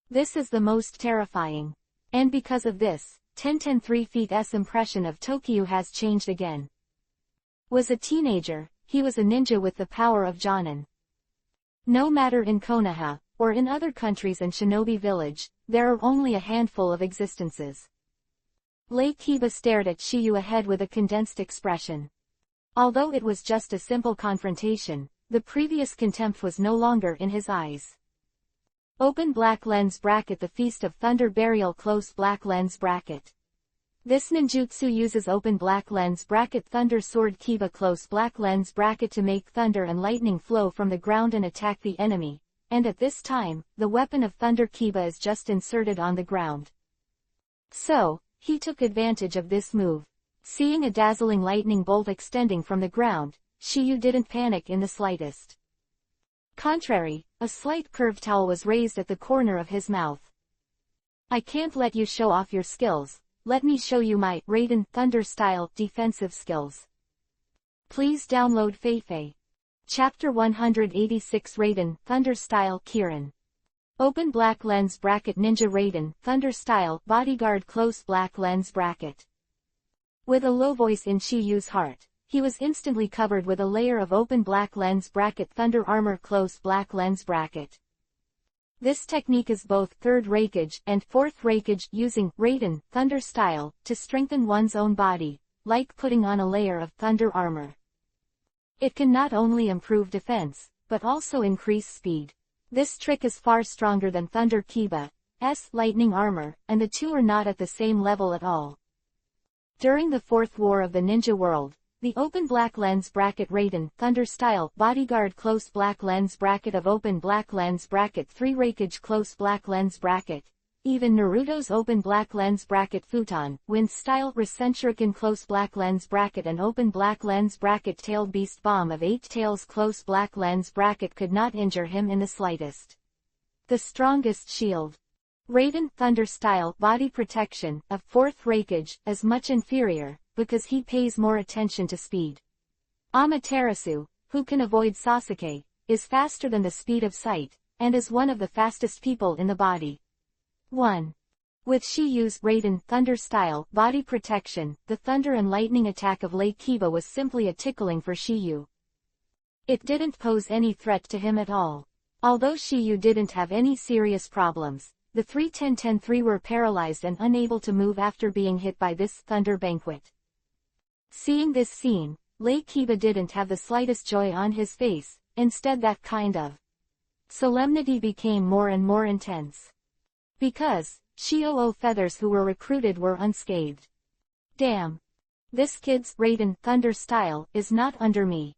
This is the most terrifying. And because of this, Tenten 3 Feet's impression of Tokyo has changed again. Was a teenager, he was a ninja with the power of Jonin. No matter in Konoha, or in other countries and Shinobi Village, there are only a handful of existences. Kiba stared at Shiyu ahead with a condensed expression. Although it was just a simple confrontation, the previous contempt was no longer in his eyes. Open black lens bracket. The Feast of Thunder Burial Close black lens bracket. This ninjutsu uses open black lens bracket Thunder Sword Kiba Close black lens bracket to make thunder and lightning flow from the ground and attack the enemy, and at this time, the weapon of Thunder Kiba is just inserted on the ground. So, he took advantage of this move. Seeing a dazzling lightning bolt extending from the ground, Shiyu didn't panic in the slightest. Contrary, a slight curved towel was raised at the corner of his mouth. I can't let you show off your skills, let me show you my Raiden Thunder Style defensive skills. Please download Feifei. Chapter 186 Raiden Thunder Style Kirin. Open black lens bracket Ninja Raiden Thunder Style Bodyguard Close black lens bracket. With a low voice in Shiyu's heart, he was instantly covered with a layer of open black lens bracket Thunder Armor Close black lens bracket. This technique is both third Raikage and fourth Raikage, using Raiden Thunder Style to strengthen one's own body, like putting on a layer of thunder armor. It can not only improve defense, but also increase speed. This trick is far stronger than Thunder Kiba's lightning armor, and the two are not at the same level at all. During the Fourth War of the Ninja World, the open black lens bracket Raiden Thunder style bodyguard close black lens bracket of open black lens bracket 3 Raikage close black lens bracket, even Naruto's open black lens bracket futon wind style Rasenshuriken close black lens bracket and open black lens bracket tailed beast bomb of 8 tails close black lens bracket could not injure him in the slightest. The strongest shield Raiden Thunder style body protection of 4th Raikage is much inferior, because he pays more attention to speed. Amaterasu, who can avoid Sasuke, is faster than the speed of sight, and is one of the fastest people in the body. 1. With Shiyu's Raiden Thunder style body protection, the thunder and lightning attack of Lei Kiba was simply a tickling for Shiyu. It didn't pose any threat to him at all. Although Shiyu didn't have any serious problems, the 3-10-10-3 were paralyzed and unable to move after being hit by this thunder banquet. Seeing this scene, Lei Kiba didn't have the slightest joy on his face, instead that kind of solemnity became more and more intense. Because, Shiou feathers who were recruited were unscathed. Damn. This kid's Raiden Thunder style is not under me.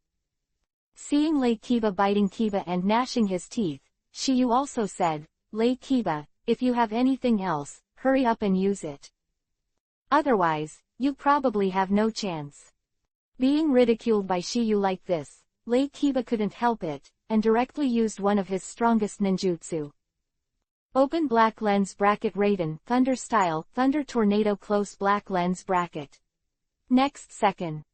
Seeing Lei Kiba biting Kiba and gnashing his teeth, Shiyu also said, Lei Kiba, if you have anything else, hurry up and use it. Otherwise, you probably have no chance. Being ridiculed by Shiyu like this, Lei Kiba couldn't help it, and directly used one of his strongest ninjutsu. Open black lens bracket Raiden Thunder style Thunder Tornado close black lens bracket. Next second,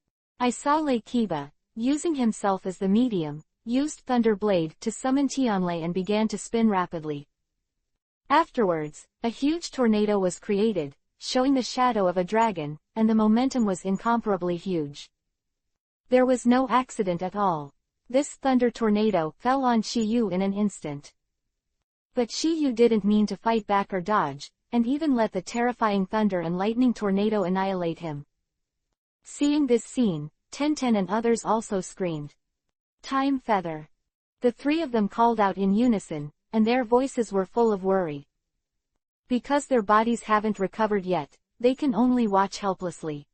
I saw Lei Kiba, using himself as the medium, used Thunder Blade to summon Tianlei and began to spin rapidly. Afterwards, a huge tornado was created, showing the shadow of a dragon, and the momentum was incomparably huge. There was no accident at all. This thunder tornado fell on Shiyu in an instant. But Shiyu didn't mean to fight back or dodge, and even let the terrifying thunder and lightning tornado annihilate him. Seeing this scene, Tenten and others also screamed. Time Feather. The three of them called out in unison, and their voices were full of worry. Because their bodies haven't recovered yet, they can only watch helplessly.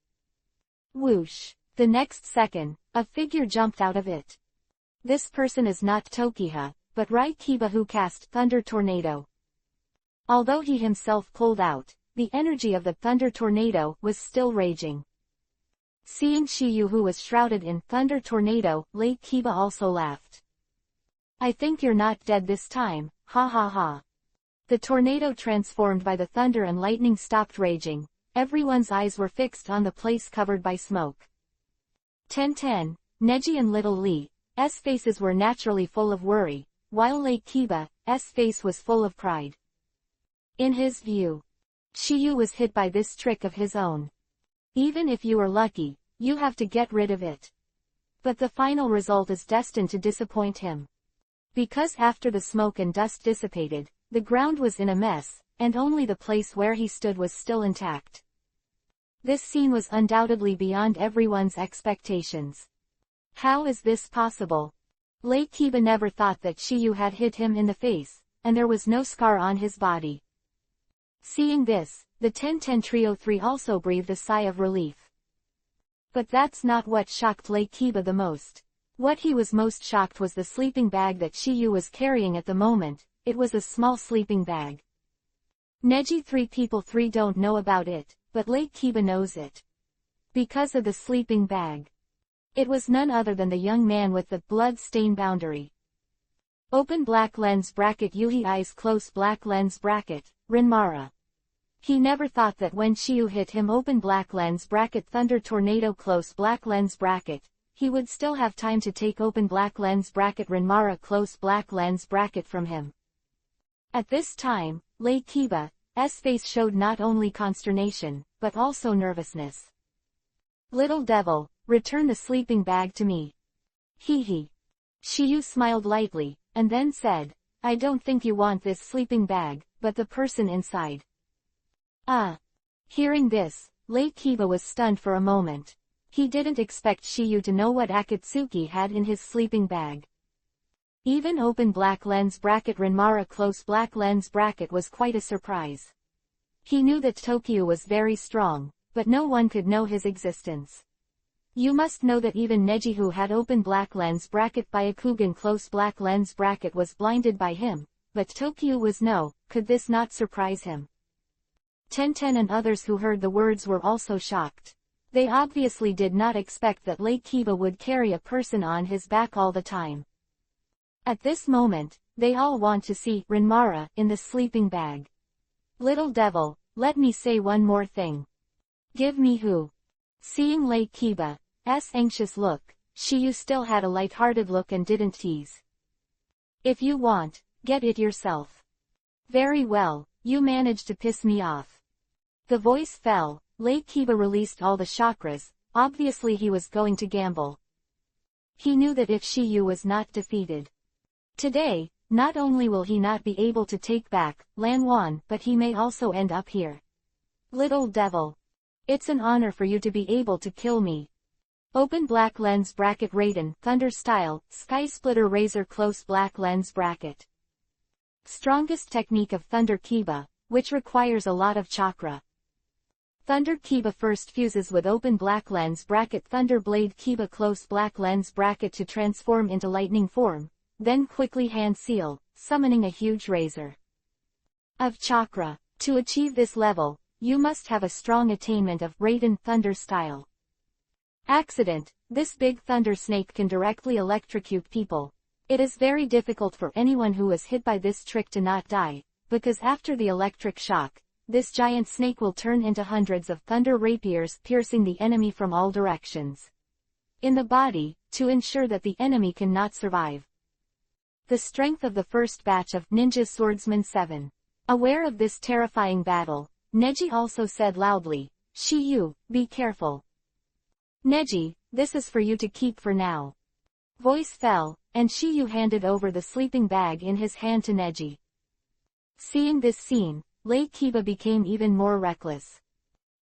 Whoosh. The next second, a figure jumped out of it. This person is not Tokiha, but Rai Kiba who cast Thunder Tornado. Although he himself pulled out, the energy of the Thunder Tornado was still raging. Seeing Shiyu who was shrouded in Thunder Tornado, Lei Kiba also laughed. I think you're not dead this time, ha ha ha. The tornado transformed by the thunder and lightning stopped raging. Everyone's eyes were fixed on the place covered by smoke. Tenten, Neji and Little Lee's faces were naturally full of worry, while Lei Kiba's face was full of pride. In his view, Shiyu was hit by this trick of his own. Even if you are lucky, you have to get rid of it. But the final result is destined to disappoint him. Because after the smoke and dust dissipated, the ground was in a mess, and only the place where he stood was still intact. This scene was undoubtedly beyond everyone's expectations. How is this possible? Lei Kiba never thought that Shiyu had hit him in the face, and there was no scar on his body. Seeing this, the Tenten Trio 3 also breathed a sigh of relief. But that's not what shocked Lei Kiba the most. What he was most shocked was the sleeping bag that Shiyu was carrying at the moment. It was a small sleeping bag. Neji 3 people 3 don't know about it, but Lei Kiba knows it. Because of the sleeping bag. It was none other than the young man with the blood stain boundary. Open black lens bracket Yuhi eyes close black lens bracket, Rinmara. He never thought that when Shiyu hit him open black lens bracket thunder tornado close black lens bracket, he would still have time to take open black lens bracket Rinmara close black lens bracket from him. At this time, Lei Kiba's face showed not only consternation, but also nervousness. Little devil, return the sleeping bag to me. Hee hee. Shiyu smiled lightly, and then said, I don't think you want this sleeping bag, but the person inside. Hearing this, Lei Kiba was stunned for a moment. He didn't expect Shiyu to know what Akatsuki had in his sleeping bag. Even open black lens bracket Renmara close black lens bracket was quite a surprise. He knew that Tokyo was very strong, but no one could know his existence. You must know that even Neji, who had open black lens bracket Byakugan close black lens bracket, was blinded by him, but Tokyo was no. Could this not surprise him? Tenten and others who heard the words were also shocked. They obviously did not expect that Lake Kiba would carry a person on his back all the time. At this moment, they all want to see Renmara in the sleeping bag. Little devil, let me say one more thing. Give me who? Seeing Lake Kiba's anxious look, Shiyu still had a light-hearted look and didn't tease. If you want, get it yourself. Very well, you managed to piss me off. The voice fell. Lake Kiba released all the chakras. Obviously he was going to gamble. He knew that if Shiyu was not defeated today, not only will he not be able to take back Lanwan, but he may also end up here. Little devil. It's an honor for you to be able to kill me. Open black lens bracket Raiden, Thunder Style, Sky Splitter Razor close black lens bracket. Strongest technique of Thunder Kiba, which requires a lot of chakra. Thunder Kiba first fuses with open black lens bracket Thunder Blade Kiba close black lens bracket to transform into lightning form, then quickly hand seal, summoning a huge razor of chakra. To achieve this level, you must have a strong attainment of Raiden Thunder Style. Accident. This big thunder snake can directly electrocute people. It is very difficult for anyone who is hit by this trick to not die, because after the electric shock, this giant snake will turn into hundreds of thunder rapiers piercing the enemy from all directions in the body, to ensure that the enemy cannot survive. The strength of the first batch of Ninja Swordsman 7. Aware of this terrifying battle, Neji also said loudly, Shiyu, be careful. Neji, this is for you to keep for now. Voice fell, and Shiyu handed over the sleeping bag in his hand to Neji. Seeing this scene, Lake Kiba became even more reckless.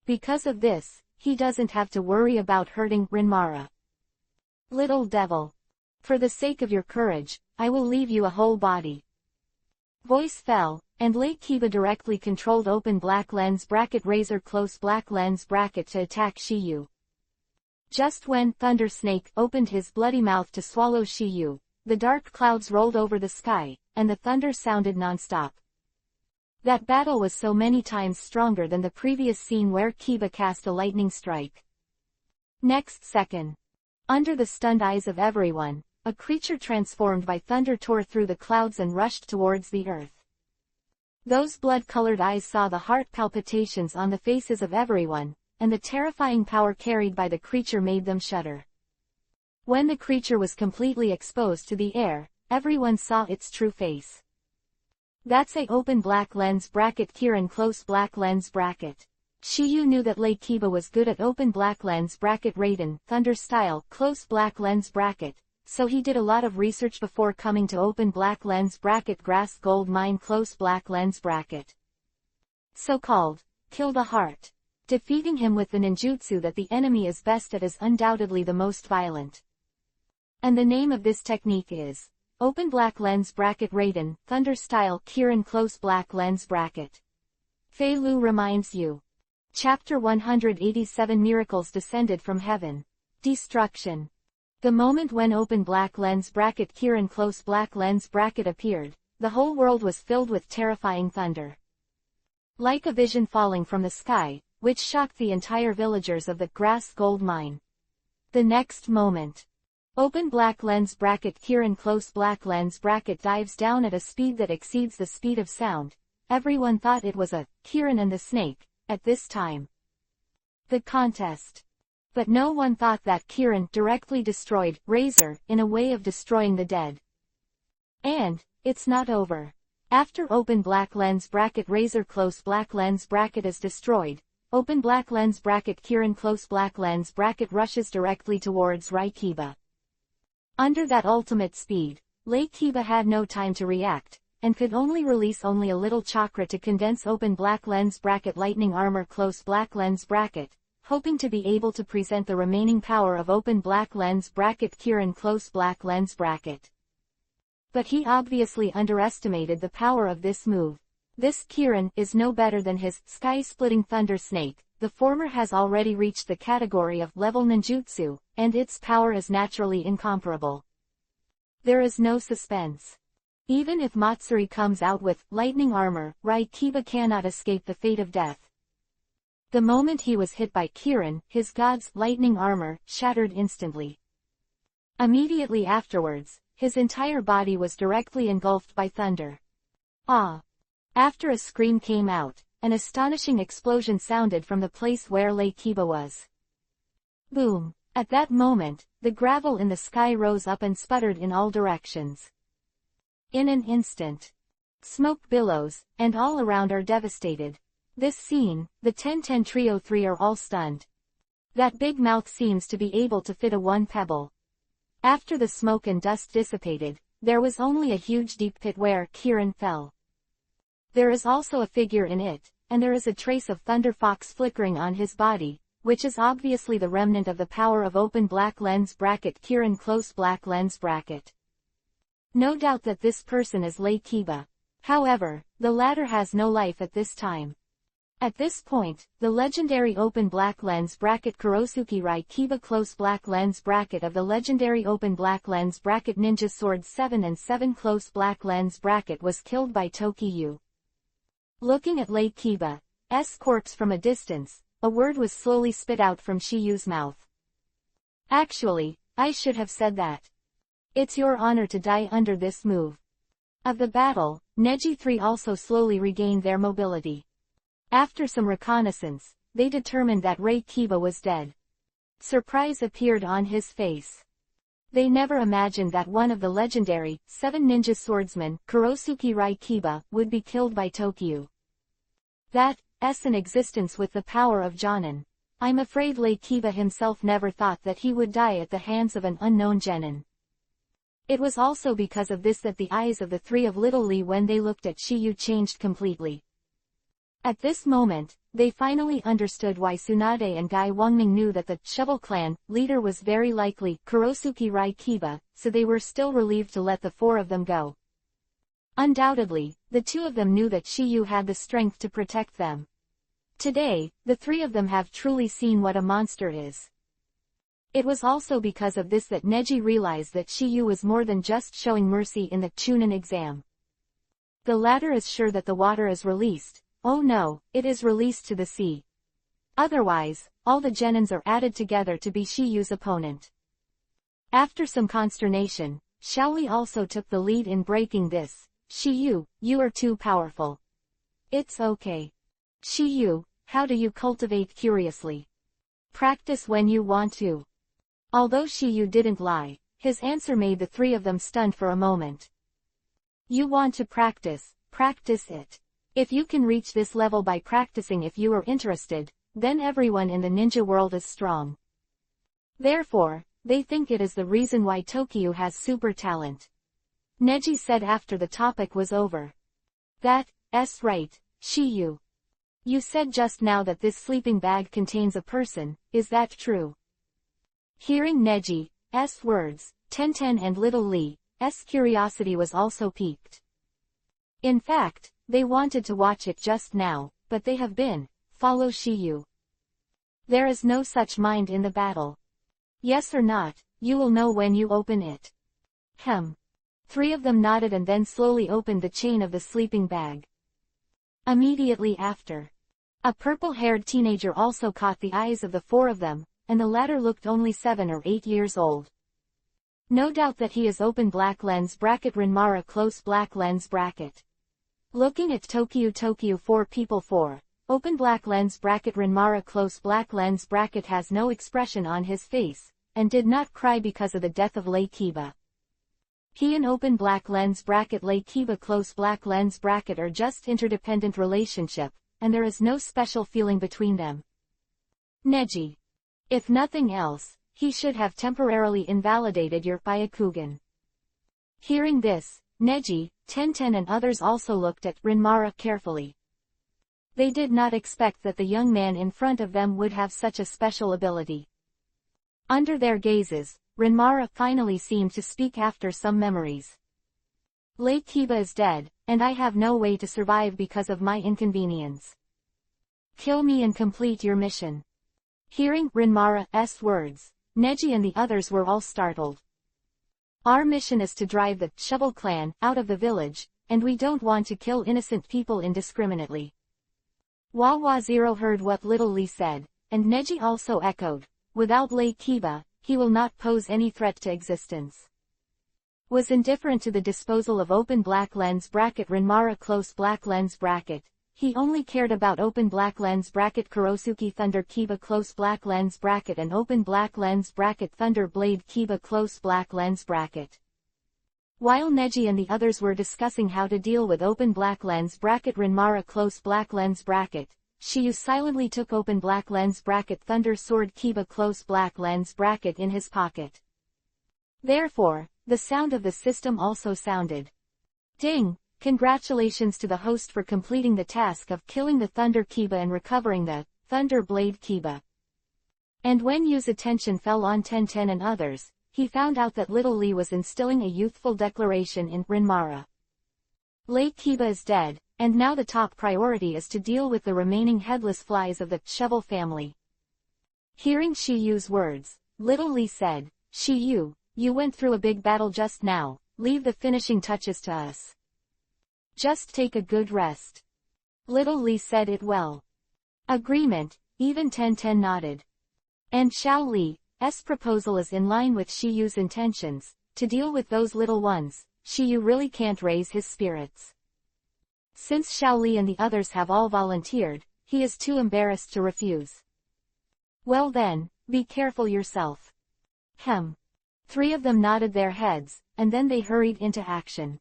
Because of this, he doesn't have to worry about hurting Renmara. Little devil. For the sake of your courage, I will leave you a whole body. Voice fell, and Lake Kiba directly controlled open black lens bracket razor close black lens bracket to attack Shiyu. Just when Thunder Snake opened his bloody mouth to swallow Shiyu, the dark clouds rolled over the sky, and the thunder sounded non-stop. That battle was so many times stronger than the previous scene where Kiba cast a lightning strike. Next second, under the stunned eyes of everyone, a creature transformed by thunder tore through the clouds and rushed towards the earth. Those blood-colored eyes saw the heart palpitations on the faces of everyone, and the terrifying power carried by the creature made them shudder. When the creature was completely exposed to the air, everyone saw its true face. That's a open black lens bracket Kirin close black lens bracket. Shiyu knew that Lake Kiba was good at open black lens bracket Raiden, Thunder Style, close black lens bracket, so he did a lot of research before coming to open black lens bracket Grass Gold Mine close black lens bracket. So-called, kill the heart. Defeating him with the ninjutsu that the enemy is best at is undoubtedly the most violent. And the name of this technique is open black lens bracket Raiden, Thunder Style Kirin close black lens bracket. Fei Lu reminds you. Chapter 187 Miracles descended from heaven. Destruction. The moment when open black lens bracket Kirin close black lens bracket appeared, the whole world was filled with terrifying thunder. Like a vision falling from the sky, which shocked the entire villagers of the Grass Gold Mine. The next moment, open black lens bracket Kirin close black lens bracket dives down at a speed that exceeds the speed of sound. Everyone thought it was a Kirin and the snake at this time. The contest. But no one thought that Kirin directly destroyed Razor in a way of destroying the dead. And it's not over. After open black lens bracket Razor close black lens bracket is destroyed, open black lens bracket Kirin close black lens bracket rushes directly towards Kiba. Under that ultimate speed, Lake Kiba had no time to react, and could only release a little chakra to condense open black lens bracket lightning armor close black lens bracket, hoping to be able to present the remaining power of open black lens bracket Kirin close black lens bracket. But he obviously underestimated the power of this move. This Kirin is no better than his sky-splitting Thunder Snake. The former has already reached the category of level ninjutsu, and its power is naturally incomparable. There is no suspense. Even if Matsuri comes out with lightning armor, Kiba cannot escape the fate of death. The moment he was hit by Kirin, his god's lightning armor shattered instantly. Immediately afterwards, his entire body was directly engulfed by thunder. Ah! After a scream came out, an astonishing explosion sounded from the place where Kiba was. Boom! At that moment, the gravel in the sky rose up and sputtered in all directions. In an instant, smoke billows, and all around are devastated. This scene, the 10-10 Trio 3 are all stunned. That big mouth seems to be able to fit a one pebble. After the smoke and dust dissipated, there was only a huge deep pit where Kirin fell. There is also a figure in it, and there is a trace of Thunder Fox flickering on his body, which is obviously the remnant of the power of open black lens bracket Kirin close black lens bracket. No doubt that this person is Kiba. However, the latter has no life at this time. At this point, the legendary open black lens bracket Kurosuke Kiba close black lens bracket of the legendary open black lens bracket Ninja Sword 7 and 7 close black lens bracket was killed by Tokiyu. Looking at Kiba's corpse from a distance, a word was slowly spit out from Shiyu's mouth. Actually, I should have said that. It's your honor to die under this move. Of the battle, Neji 3 also slowly regained their mobility. After some reconnaissance, they determined that Kiba was dead. Surprise appeared on his face. They never imagined that one of the legendary 7 ninja swordsmen, Kurosuke Kiba, would be killed by Tokiyu. That's an existence with the power of Jonin. I'm afraid Kiba himself never thought that he would die at the hands of an unknown genin. It was also because of this that the eyes of the three of Little Lee when they looked at Shiyu changed completely. At this moment, they finally understood why Tsunade and Gai Wangming knew that the Shovel Clan leader was very likely Kurosuke Kiba, so they were still relieved to let the four of them go. Undoubtedly, the two of them knew that Shiyu had the strength to protect them. Today, the three of them have truly seen what a monster is. It was also because of this that Neji realized that Shiyu was more than just showing mercy in the Chunin exam. The latter is sure that the water is released. Oh no, it is released to the sea. Otherwise, all the genins are added together to be Shiyu's opponent. After some consternation, Shaoli also took the lead in breaking this. Shiyu, you are too powerful. It's okay. Shiyu, how do you cultivate curiously? Practice when you want to. Although Shiyu didn't lie, his answer made the three of them stunned for a moment. You want to practice it. If you can reach this level by practicing if you are interested, then everyone in the ninja world is strong. Therefore, they think it is the reason why Tokiyu has super talent. Neji said after the topic was over. That's right, Shiyu. You said just now that this sleeping bag contains a person, is that true? Hearing Neji's words, Tenten and Little Lee's curiosity was also piqued. In fact, they wanted to watch it just now, but they have been, follow Shiyu. There is no such mind in the battle. Yes or not, you will know when you open it. Three of them nodded and then slowly opened the chain of the sleeping bag. Immediately after, a purple-haired teenager also caught the eyes of the four of them, and the latter looked only 7 or 8 years old. No doubt that he is open black lens bracket Rinmara close black lens bracket. Looking at Tokiyu 4 people 4, open black lens bracket Rinmara close black lens bracket has no expression on his face, and did not cry because of the death of Kiba. He and open black lens bracket Kiba close black lens bracket are just interdependent relationship, and there is no special feeling between them. Neji. If nothing else, he should have temporarily invalidated your Byakugan. Hearing this, Neji, Tenten and others also looked at Rinmara carefully. They did not expect that the young man in front of them would have such a special ability. Under their gazes, Rinmara finally seemed to speak after some memories. Late Kiba is dead, and I have no way to survive because of my inconvenience. Kill me and complete your mission. Hearing Rinmara's words, Neji and the others were all startled. Our mission is to drive the Shovel clan out of the village, and we don't want to kill innocent people indiscriminately. Wawa Zero heard what Little Lee said, and Neji also echoed, without Late Kiba, he will not pose any threat to existence. Was indifferent to the disposal of open black lens bracket Rinmara close black lens bracket. He only cared about open black lens bracket Kurosuke Thunder Kiba close black lens bracket and open black lens bracket Thunder Blade Kiba close black lens bracket. While Neji and the others were discussing how to deal with open black lens bracket Rinmara close black lens bracket, Shiyu silently took open black lens bracket Thunder Sword Kiba close black lens bracket in his pocket. Therefore, the sound of the system also sounded. Ding! Congratulations to the host for completing the task of killing the Thunder Kiba and recovering the Thunder Blade Kiba. And when Yu's attention fell on Tenten and others, he found out that Little Lee was instilling a youthful declaration in Rinmara. Late Kiba is dead, and now the top priority is to deal with the remaining headless flies of the Shovel family. Hearing Shiyu's words, Little Lee said, Shiyu, you went through a big battle just now, leave the finishing touches to us. Just take a good rest. Little Lee said it well. Agreement, even Tenten nodded. And Xiao Li's proposal is in line with Shiyu's intentions, to deal with those little ones. Shiyu really can't raise his spirits. Since Xiao Li and the others have all volunteered, he is too embarrassed to refuse. Well then, be careful yourself. Three of them nodded their heads, and then they hurried into action.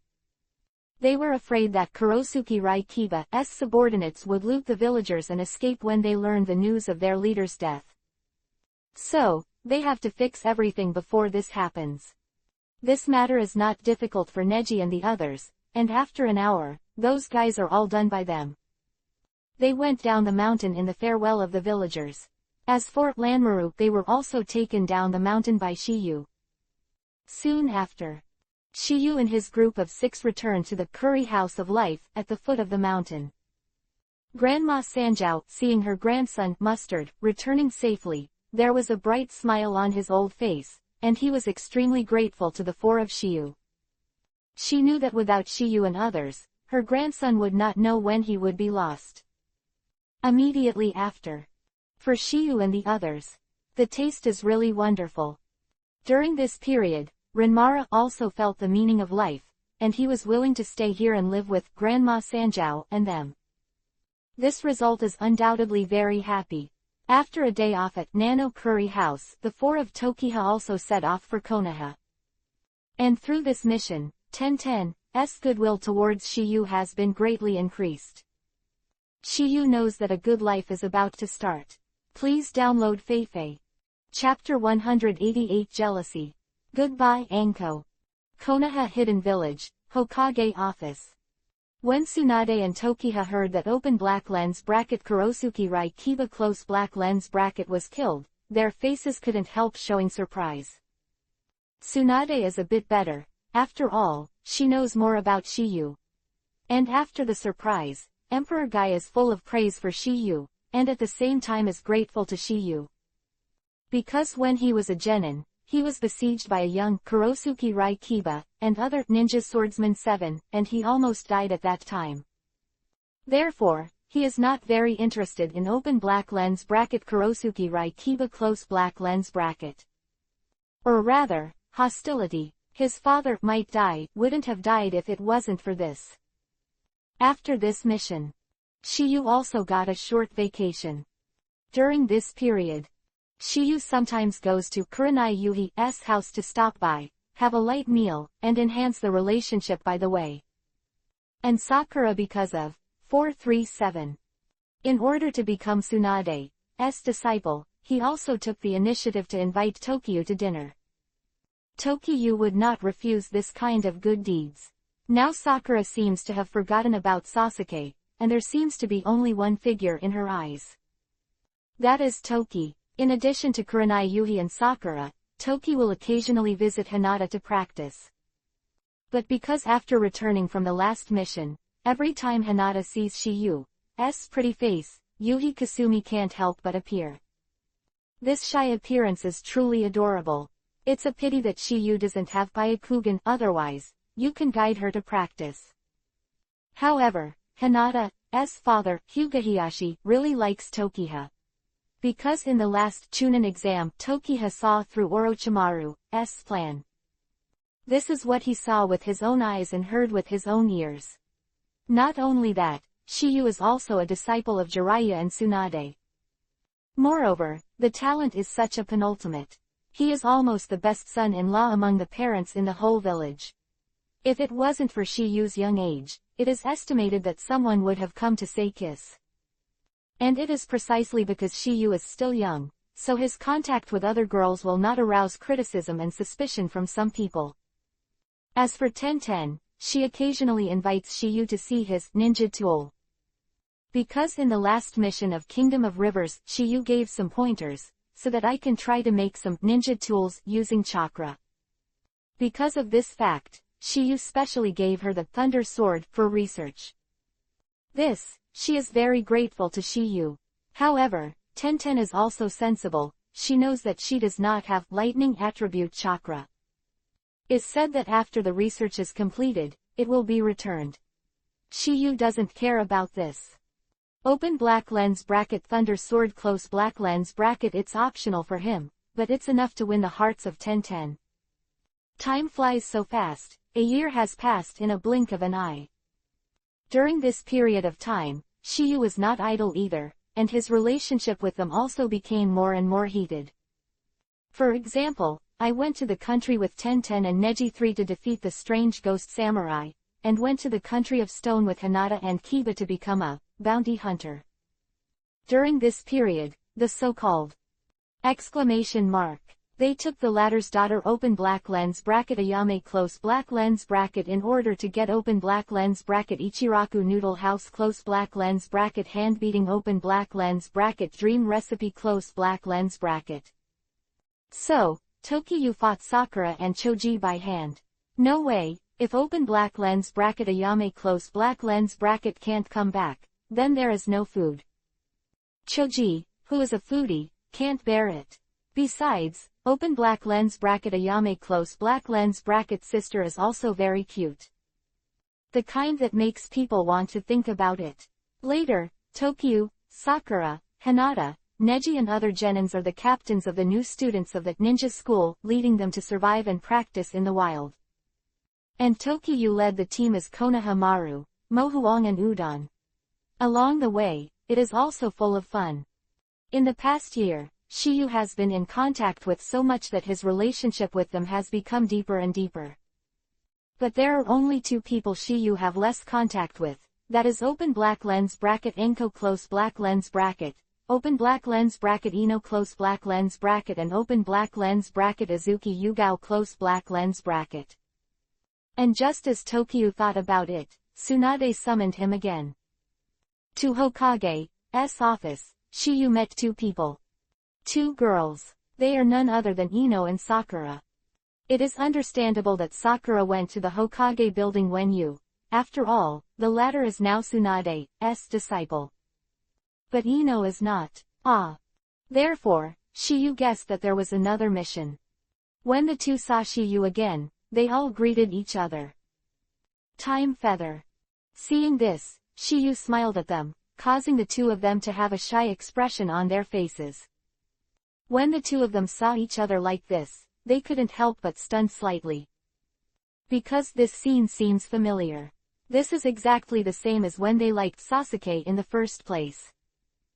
They were afraid that Kurosuke Rai Kiba's subordinates would loot the villagers and escape when they learned the news of their leader's death. So, they have to fix everything before this happens. This matter is not difficult for Neji and the others, and after an hour, those guys are all done by them. They went down the mountain in the farewell of the villagers. As for Lanmaru, they were also taken down the mountain by Shiyu. Soon after, Shiyu and his group of 6 returned to the Curry House of Life at the foot of the mountain. Grandma Sanjiao, seeing her grandson, Mustard, returning safely, there was a bright smile on his old face, and he was extremely grateful to the 4 of Shiyu. She knew that without Shiyu and others, her grandson would not know when he would be lost. Immediately after. For Shiyu and the others. The taste is really wonderful. During this period, Rinmara also felt the meaning of life, and he was willing to stay here and live with Grandma Sanjiao and them. This result is undoubtedly very happy. After a day off at Nano Curry House, the 4 of Tokiha also set off for Konoha. And through this mission, Tenten's goodwill towards Shiyu has been greatly increased. Shiyu knows that a good life is about to start. Please download Feifei. Chapter 188 Jealousy. Goodbye Anko. Konoha Hidden Village, Hokage Office. When Tsunade and Tokiha heard that open black lens bracket Kurosuke Rai Kiba close black lens bracket was killed, their faces couldn't help showing surprise. Tsunade is a bit better, after all, she knows more about Shiyu. And after the surprise, Emperor Guy is full of praise for Shiyu, and at the same time is grateful to Shiyu. Because when he was a genin, he was besieged by a young Kurosuke Rai Kiba and other ninja swordsman 7, and he almost died at that time. Therefore, he is not very interested in open black lens bracket Kurosuke Rai Kiba close black lens bracket. Or rather, hostility. His father might die, wouldn't have died if it wasn't for this. After this mission, Shiyu also got a short vacation. During this period, Shiyu sometimes goes to Kurenai Yuhi's house to stop by, have a light meal, and enhance the relationship by the way. And Sakura because of 437. In order to become Tsunade's disciple, he also took the initiative to invite Tokyo to dinner. Tokyo would not refuse this kind of good deeds. Now Sakura seems to have forgotten about Sasuke, and there seems to be only one figure in her eyes. That is Toki. In addition to Kurenai Yuhi and Sakura, Toki will occasionally visit Hinata to practice. But because after returning from the last mission, every time Hinata sees Shiyu's pretty face, Yuhi Kasumi can't help but appear. This shy appearance is truly adorable. It's a pity that Shiyu doesn't have Byakugan, otherwise, you can guide her to practice. However, Hinata's father, Hyuga really likes Tokiha. Because in the last Chunin exam Tokiha saw through Orochimaru's plan. This is what he saw with his own eyes and heard with his own ears. Not only that, Shiyu is also a disciple of Jiraiya and Tsunade. Moreover, the talent is such a penultimate. He is almost the best son-in-law among the parents in the whole village. If it wasn't for Shiyu's young age, it is estimated that someone would have come to say kiss. And it is precisely because Shiyu is still young, so his contact with other girls will not arouse criticism and suspicion from some people. As for Tenten, she occasionally invites Shiyu to see his ninja tool. Because in the last mission of Kingdom of Rivers, Shiyu gave some pointers, so that I can try to make some ninja tools using chakra. Because of this fact, Shiyu specially gave her the Thunder Sword for research. She is very grateful to Shiyu. However, Tenten is also sensible, she knows that she does not have lightning attribute chakra. It's said that after the research is completed, it will be returned. Shiyu doesn't care about this. Open black lens bracket Thunder Sword close black lens bracket it's optional for him, but it's enough to win the hearts of Tenten. Time flies so fast, a year has passed in a blink of an eye. During this period of time, Shiyu was not idle either, and his relationship with them also became more and more heated. For example, I went to the country with Tenten and Neji 3 to defeat the strange ghost samurai, and went to the country of stone with Hinata and Kiba to become a bounty hunter. During this period, the so-called they took the latter's daughter open black lens bracket Ayame close black lens bracket in order to get open black lens bracket Ichiraku noodle house close black lens bracket hand beating open black lens bracket dream recipe close black lens bracket. So, Tokiyu fought Sakura and Choji by hand. No way, if open black lens bracket Ayame close black lens bracket can't come back, then there is no food. Choji, who is a foodie, can't bear it. Besides, open black lens bracket Ayame close black lens bracket sister is also very cute. The kind that makes people want to think about it. Later, Tokiyu, Sakura, Hinata, Neji and other genins are the captains of the new students of the ninja school, leading them to survive and practice in the wild. And Tokiyu led the team as Konoha Maru, Mohuang and Udon. Along the way, it is also full of fun. In the past year, Shiyu has been in contact with so much that his relationship with them has become deeper and deeper. But there are only two people Shiyu have less contact with, that is open black lens bracket Enko close black lens bracket, open black lens bracket Ino close black lens bracket and open black lens bracket Azuki Yugao close black lens bracket. And just as Tokiyu thought about it, Tsunade summoned him again. To Hokage's office, Shiyu met two people. Two girls. They are none other than Ino and Sakura. It is understandable that Sakura went to the Hokage building when after all, the latter is now Tsunade's disciple. But Ino is not. Therefore, Shiyu guessed that there was another mission. When the two saw Shiyu again, they all greeted each other. Time Feather. Seeing this, Shiyu smiled at them, causing the two of them to have a shy expression on their faces. When the two of them saw each other like this, they couldn't help but stun slightly. Because this scene seems familiar. This is exactly the same as when they liked Sasuke in the first place.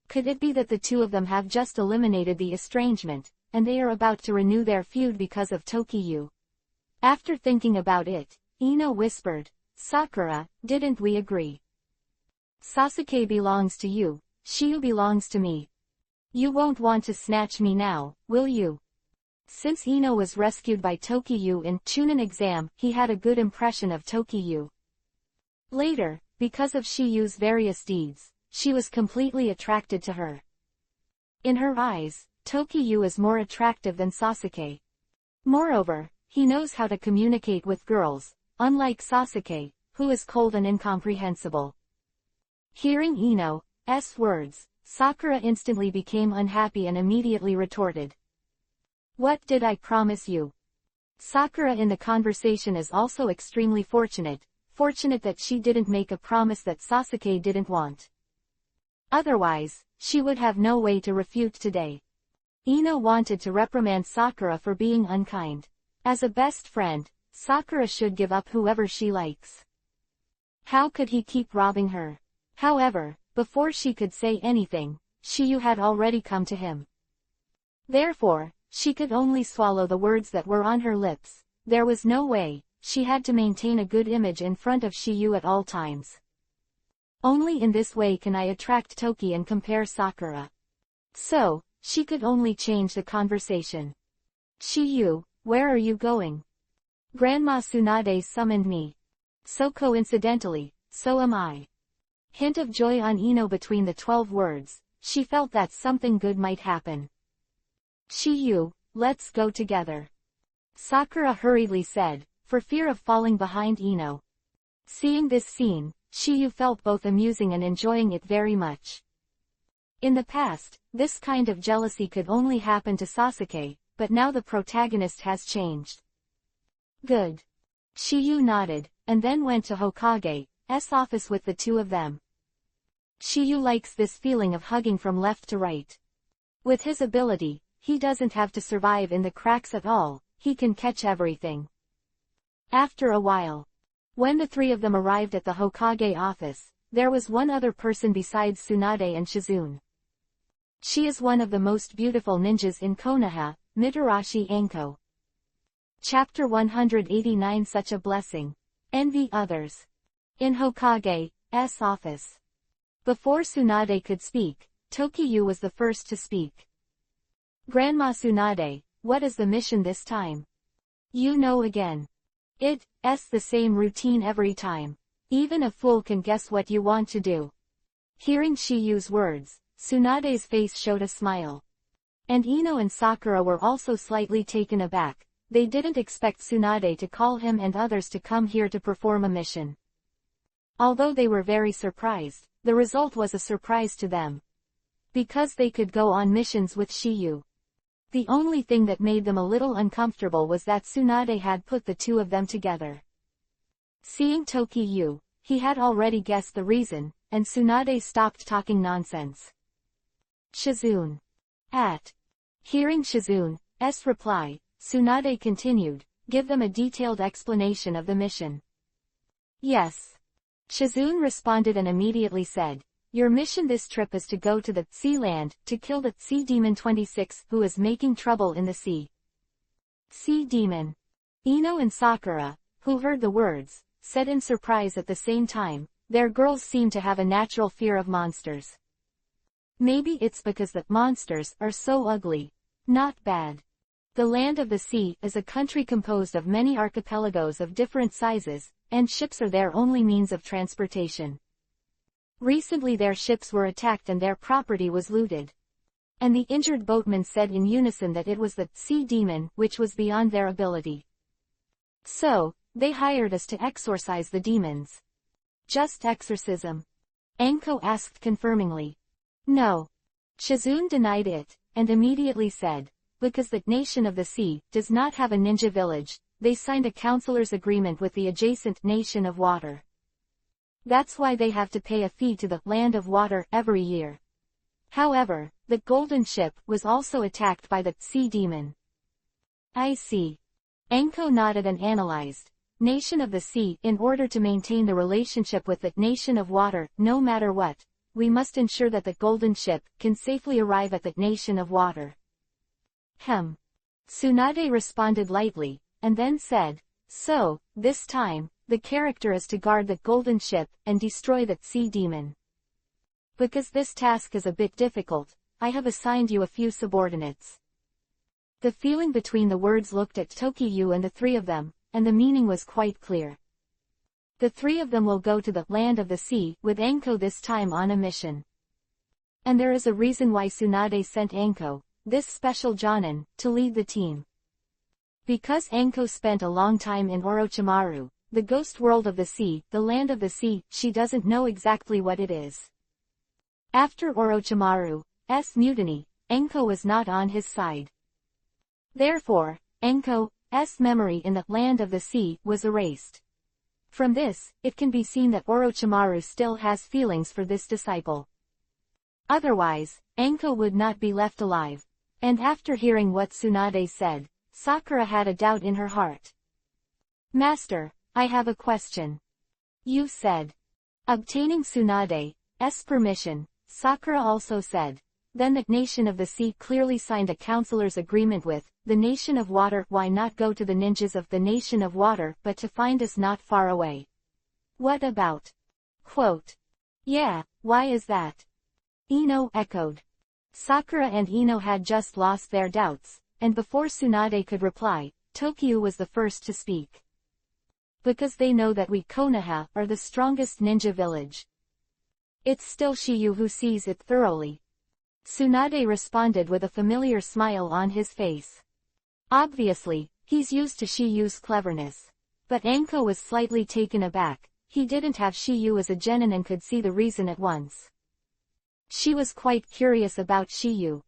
Could it be that the two of them have just eliminated the estrangement, and they are about to renew their feud because of Tokiyu? After thinking about it, Ino whispered, Sakura, didn't we agree? Sasuke belongs to you, Shiyu belongs to me. You won't want to snatch me now, will you? Since Ino was rescued by Tokiyu in Chunin exam, he had a good impression of Tokiyu. Later, because of Shiyu's various deeds, she was completely attracted to her. In her eyes, Tokiyu is more attractive than Sasuke. Moreover, he knows how to communicate with girls, unlike Sasuke, who is cold and incomprehensible. Hearing Ino's words, Sakura instantly became unhappy and immediately retorted. "What did I promise you?" Sakura in the conversation is also extremely fortunate that she didn't make a promise that Sasuke didn't want. Otherwise, she would have no way to refute today. Ino wanted to reprimand Sakura for being unkind. As a best friend, Sakura should give up whoever she likes. How could he keep robbing her? However, before she could say anything, Shiyu had already come to him. Therefore, she could only swallow the words that were on her lips. There was no way, she had to maintain a good image in front of Shiyu at all times. Only in this way can I attract Toki and compare Sakura. So, she could only change the conversation. "Shiyu, where are you going?" "Grandma Tsunade summoned me." "So coincidentally, so am I." Hint of joy on Ino between the 12 words, she felt that something good might happen. "Shiyu, let's go together," Sakura hurriedly said, for fear of falling behind Ino. Seeing this scene, Shiyu felt both amusing and enjoying it very much. In the past, this kind of jealousy could only happen to Sasuke, but now the protagonist has changed. Good. Shiyu nodded, and then went to Hokage's office with the two of them. Shiyu likes this feeling of hugging from left to right. With his ability, he doesn't have to survive in the cracks at all, he can catch everything. After a while, when the three of them arrived at the Hokage office, there was one other person besides Tsunade and Shizune. She is one of the most beautiful ninjas in Konoha, Mitarashi Anko. Chapter 189 Such a Blessing. Envy Others. In Hokage's office. Before Tsunade could speak, Tokiyu was the first to speak. "Grandma Tsunade, what is the mission this time?" "You know again. It's the same routine every time. Even a fool can guess what you want to do." Hearing Shiyu's words, Tsunade's face showed a smile. And Ino and Sakura were also slightly taken aback. They didn't expect Tsunade to call him and others to come here to perform a mission. Although they were very surprised, the result was a surprise to them. Because they could go on missions with Shiyu. The only thing that made them a little uncomfortable was that Tsunade had put the two of them together. Seeing Tokiyu, he had already guessed the reason, and Tsunade stopped talking nonsense. Shizune. Hearing Shizune's reply, Tsunade continued, "Give them a detailed explanation of the mission." "Yes." Shizune responded and immediately said, "Your mission this trip is to go to the sea land to kill the sea demon 26 who is making trouble in the sea." Sea demon. Ino and Sakura, who heard the words, said in surprise at the same time. Their girls seem to have a natural fear of monsters. Maybe it's because the monsters are so ugly. Not bad. The land of the sea is a country composed of many archipelagos of different sizes, and ships are their only means of transportation. Recently their ships were attacked and their property was looted. And the injured boatmen said in unison that it was the sea demon which was beyond their ability. So, they hired us to exorcise the demons. Just exorcism? Anko asked confirmingly. No. Shizune denied it, and immediately said, because the nation of the sea does not have a ninja village, they signed a counselor's agreement with the adjacent nation of water. That's why they have to pay a fee to the land of water every year. However, the golden ship was also attacked by the sea demon. I see. Anko nodded and analyzed. Nation of the sea. In order to maintain the relationship with the nation of water, no matter what, we must ensure that the golden ship can safely arrive at the nation of water. Tsunade responded lightly, and then said, so, this time, the character is to guard the golden ship and destroy the sea demon. Because this task is a bit difficult, I have assigned you a few subordinates. The feeling between the words looked at Tokiyu and the three of them, and the meaning was quite clear. The three of them will go to the land of the sea, with Anko this time on a mission. And there is a reason why Tsunade sent Anko, this special Jonin, to lead the team. Because Anko spent a long time in Orochimaru, the ghost world of the sea, the land of the sea. She doesn't know exactly what it is. After Orochimaru's mutiny, Anko was not on his side. Therefore, Anko's memory in the land of the sea was erased. From this, it can be seen that Orochimaru still has feelings for this disciple. Otherwise, Anko would not be left alive. And after hearing what Tsunade said, Sakura had a doubt in her heart. Master, I have a question. You said. Obtaining Tsunade's permission, Sakura also said. Then the nation of the sea clearly signed a counselor's agreement with the nation of water. Why not go to the ninjas of the nation of water but to find us not far away? What about? Quote. Yeah, why is that? Ino echoed. Sakura and Ino had just lost their doubts, and before Tsunade could reply, Tokyo was the first to speak. Because they know that we Konoha are the strongest ninja village. It's still Shiyu who sees it thoroughly. Tsunade responded with a familiar smile on his face. Obviously, he's used to Shiyu's cleverness. But Anko was slightly taken aback. He didn't have Shiyu as a genin and could see the reason at once. She was quite curious about Shiyu.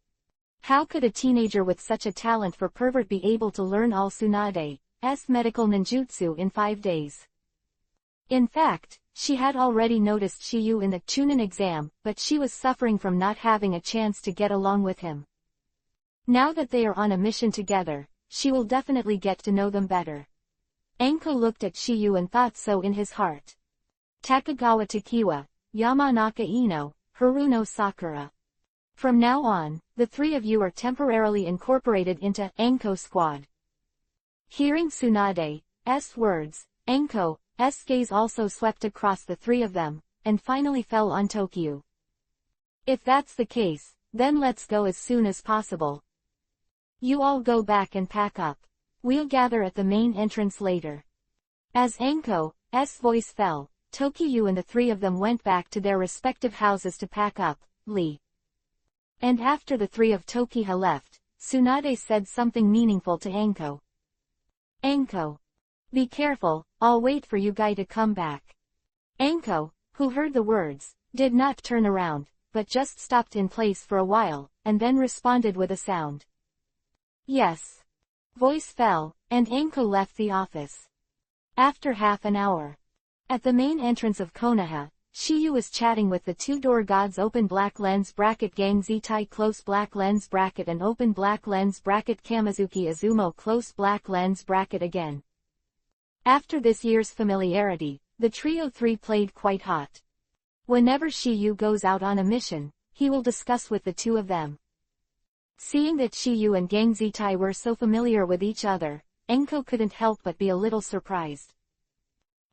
How could a teenager with such a talent for pervert be able to learn all Tsunade's medical ninjutsu in 5 days? In fact, she had already noticed Shiyu in the Chunin exam, but she was suffering from not having a chance to get along with him. Now that they are on a mission together, she will definitely get to know them better. Anko looked at Shiyu and thought so in his heart. Takagawa Takiwa, Yamanaka Ino, Haruno Sakura. From now on, the three of you are temporarily incorporated into Anko Squad. Hearing Tsunade's words, Anko's gaze also swept across the three of them, and finally fell on Tokyo. If that's the case, then let's go as soon as possible. You all go back and pack up. We'll gather at the main entrance later. As Anko's voice fell, Tokyo and the three of them went back to their respective houses to pack up. And after the three of Tokiha left, Tsunade said something meaningful to Anko. Anko. Be careful, I'll wait for you guy to come back. Anko, who heard the words, did not turn around, but just stopped in place for a while, and then responded with a sound. Yes. Voice fell, and Anko left the office. After half an hour. At the main entrance of Konoha, Shiyu was chatting with the two-door gods open black lens bracket Gang Zitai close black lens bracket and open black lens bracket Kamizuki Izumo close black lens bracket again. After this year's familiarity, the trio 3 played quite hot. Whenever Shiyu goes out on a mission, he will discuss with the two of them. Seeing that Shiyu and Gang Zitai were so familiar with each other, Anko couldn't help but be a little surprised.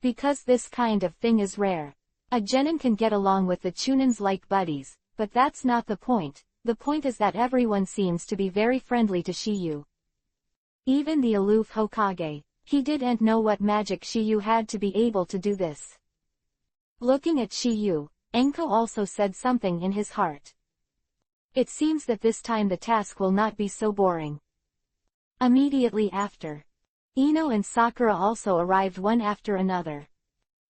Because this kind of thing is rare. A genin can get along with the Chunins like buddies, but that's not the point. The point is that everyone seems to be very friendly to Shiyu. Even the aloof Hokage. He didn't know what magic Shiyu had to be able to do this. Looking at Shiyu, Anko also said something in his heart. It seems that this time the task will not be so boring. Immediately after, Ino and Sakura also arrived one after another.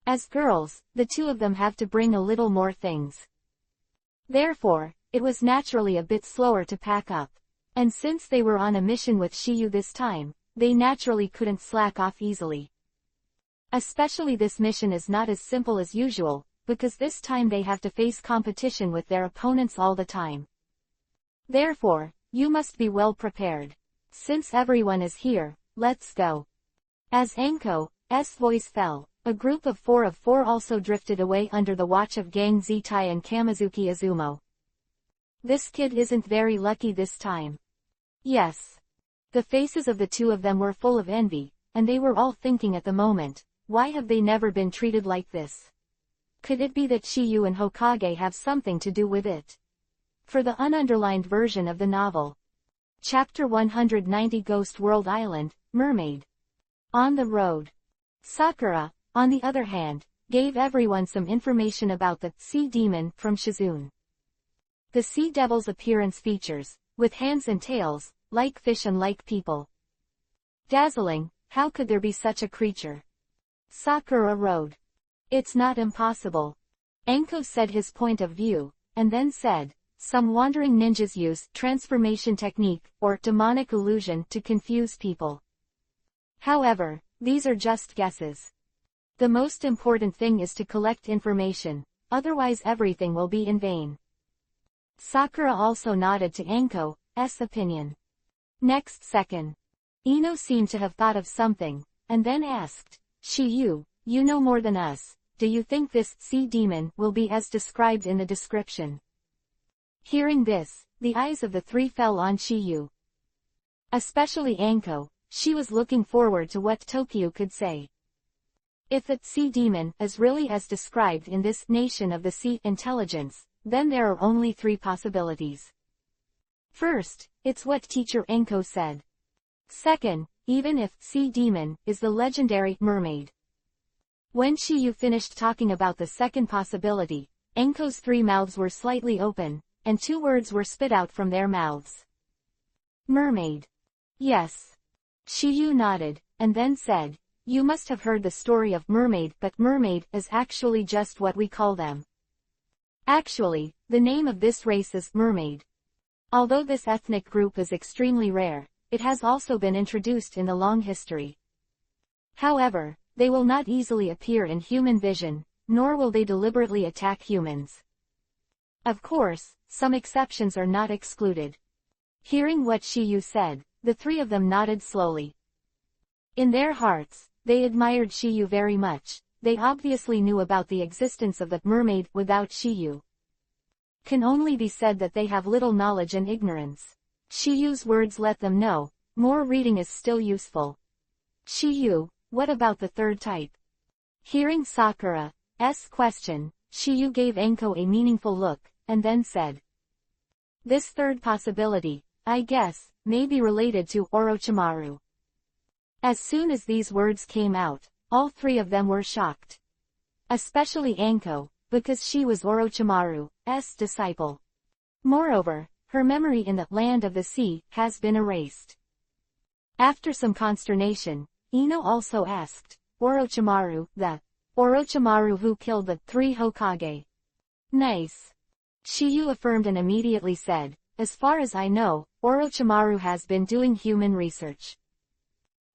As girls, the two of them have to bring a little more things. Therefore, it was naturally a bit slower to pack up. And since they were on a mission with Shiyu this time, they naturally couldn't slack off easily. Especially this mission is not as simple as usual, because this time they have to face competition with their opponents all the time. Therefore, you must be well prepared. Since everyone is here, let's go. As Anko's voice fell, a group of 4 also drifted away under the watch of Gang Zitai and Kamizuki Izumo. This kid isn't very lucky this time. Yes. The faces of the two of them were full of envy, and they were all thinking at the moment, why have they never been treated like this? Could it be that Shiyu and Hokage have something to do with it? For the ununderlined version of the novel. Chapter 190 Ghost World Island, Mermaid. On the road. Sakura, on the other hand, gave everyone some information about the sea demon from Shizune. The sea devil's appearance features, with hands and tails, like fish and like people. Dazzling, how could there be such a creature? Sakura wrote. It's not impossible. Anko said his point of view, and then said, some wandering ninjas use transformation technique or demonic illusion to confuse people. However, these are just guesses. The most important thing is to collect information, otherwise everything will be in vain. Sakura also nodded to Anko's opinion. Next second, Ino seemed to have thought of something, and then asked, Shiyu, you know more than us, do you think this sea demon will be as described in the description? Hearing this, the eyes of the three fell on Shiyu. Especially Anko, she was looking forward to what Tokyo could say. If the sea demon is really as described in this Nation of the Sea intelligence, then there are only three possibilities. First, it's what teacher Anko said. Second, even if sea demon is the legendary mermaid. When Shiyu finished talking about the second possibility, Anko's three mouths were slightly open, and two words were spit out from their mouths. Mermaid. Yes. Shiyu nodded, and then said, you must have heard the story of mermaid, but mermaid is actually just what we call them. Actually, the name of this race is mermaid. Although this ethnic group is extremely rare, it has also been introduced in the long history. However, they will not easily appear in human vision, nor will they deliberately attack humans. Of course, some exceptions are not excluded. Hearing what Shiyu said, the three of them nodded slowly. In their hearts, they admired Shiyu very much. They obviously knew about the existence of the mermaid without Shiyu. Can only be said that they have little knowledge and ignorance. Shiyu's words let them know, more reading is still useful. Shiyu, what about the third type? Hearing Sakura's question, Shiyu gave Anko a meaningful look, and then said. This third possibility, I guess, may be related to Orochimaru. As soon as these words came out, all three of them were shocked. Especially Anko, because she was Orochimaru's disciple. Moreover, her memory in the land of the sea has been erased. After some consternation, Ino also asked, Orochimaru, the Orochimaru who killed the three Hokage. Nice. Shiyu affirmed and immediately said, as far as I know, Orochimaru has been doing human research.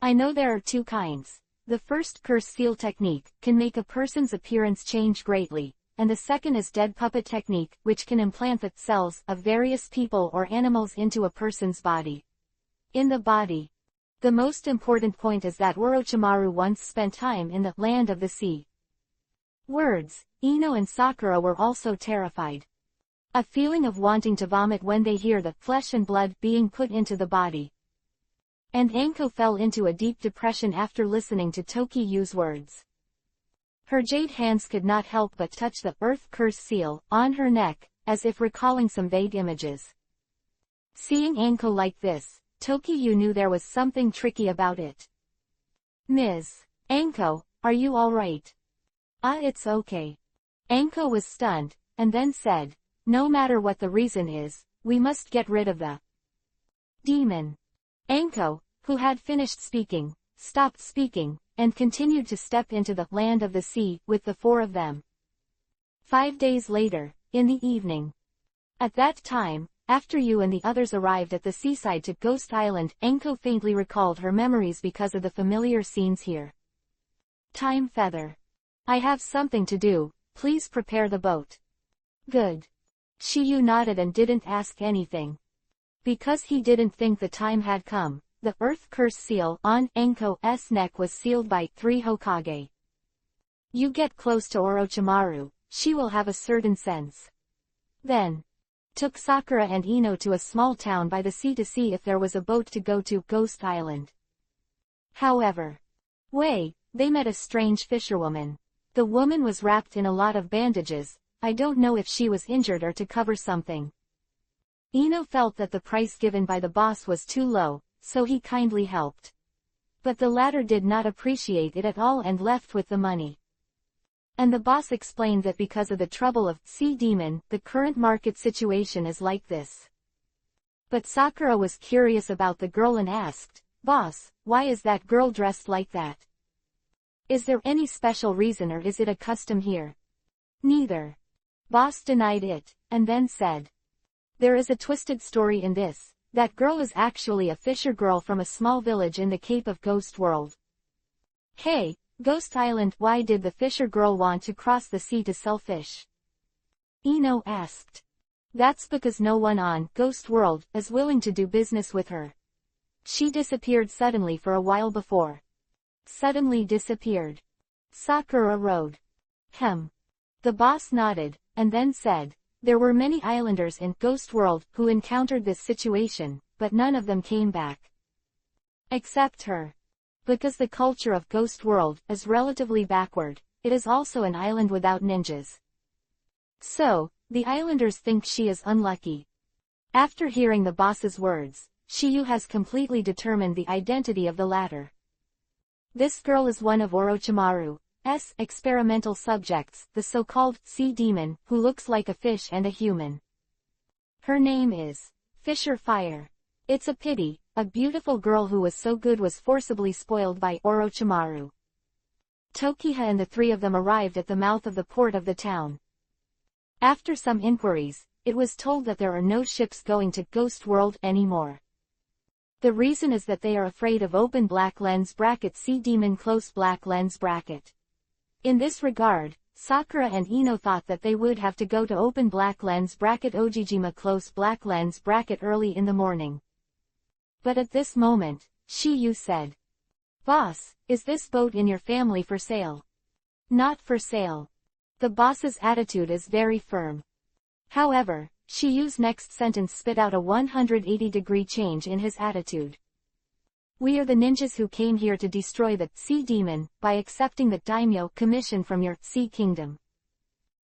I know there are two kinds. The first curse seal technique can make a person's appearance change greatly, and the second is dead puppet technique which can implant the cells of various people or animals into a person's body. In the body. The most important point is that Orochimaru once spent time in the land of the sea. Words, Ino and Sakura were also terrified. A feeling of wanting to vomit when they hear the flesh and blood being put into the body. And Anko fell into a deep depression after listening to Tokiyu's words. Her jade hands could not help but touch the earth curse seal on her neck, as if recalling some vague images. Seeing Anko like this, Tokiyu knew there was something tricky about it. Ms. Anko, are you alright? It's okay. Anko was stunned, and then said, no matter what the reason is, we must get rid of the demon. Anko, who had finished speaking, stopped speaking, and continued to step into the land of the sea with the four of them. 5 days later, in the evening. At that time, after you and the others arrived at the seaside to Ghost Island, Anko faintly recalled her memories because of the familiar scenes here. Time Feather. I have something to do, please prepare the boat. Good. Shiyu nodded and didn't ask anything. Because he didn't think the time had come, the earth curse seal on Anko's neck was sealed by 3 Hokage. You get close to Orochimaru, she will have a certain sense. Then, took Sakura and Ino to a small town by the sea to see if there was a boat to go to Ghost Island. However, they met a strange fisherwoman. The woman was wrapped in a lot of bandages. I don't know if she was injured or to cover something. Ino felt that the price given by the boss was too low, so he kindly helped. But the latter did not appreciate it at all and left with the money. And the boss explained that because of the trouble of sea demon, the current market situation is like this. But Sakura was curious about the girl and asked, "Boss, why is that girl dressed like that? Is there any special reason or is it a custom here?" "Neither." Boss denied it, and then said, "There is a twisted story in this. That girl is actually a fisher girl from a small village in the Cape of Ghost World." "Hey, Ghost Island, why did the fisher girl want to cross the sea to sell fish?" Ino asked. "That's because no one on Ghost World is willing to do business with her. She disappeared suddenly for a while before." "Suddenly disappeared?" Sakura wrote. The boss nodded, and then said, "There were many islanders in Ghost World who encountered this situation, but none of them came back. Except her. Because the culture of Ghost World is relatively backward, it is also an island without ninjas. So, the islanders think she is unlucky." After hearing the boss's words, Shiyu has completely determined the identity of the latter. This girl is one of Orochimaru's experimental subjects, the so-called sea demon, who looks like a fish and a human. Her name is Fisher Fire. It's a pity, a beautiful girl who was so good was forcibly spoiled by Orochimaru. Tokiha and the three of them arrived at the mouth of the port of the town. After some inquiries, it was told that there are no ships going to Ghost World anymore. The reason is that they are afraid of open black lens bracket sea demon close black lens bracket. In this regard, Sakura and Ino thought that they would have to go to open black lens bracket Ojijima close black lens bracket early in the morning. But at this moment, Shiyu said, "Boss, is this boat in your family for sale?" "Not for sale." The boss's attitude is very firm. However, Shiyu's next sentence spit out a 180-degree change in his attitude. "We are the ninjas who came here to destroy the sea demon by accepting the daimyo commission from your sea kingdom."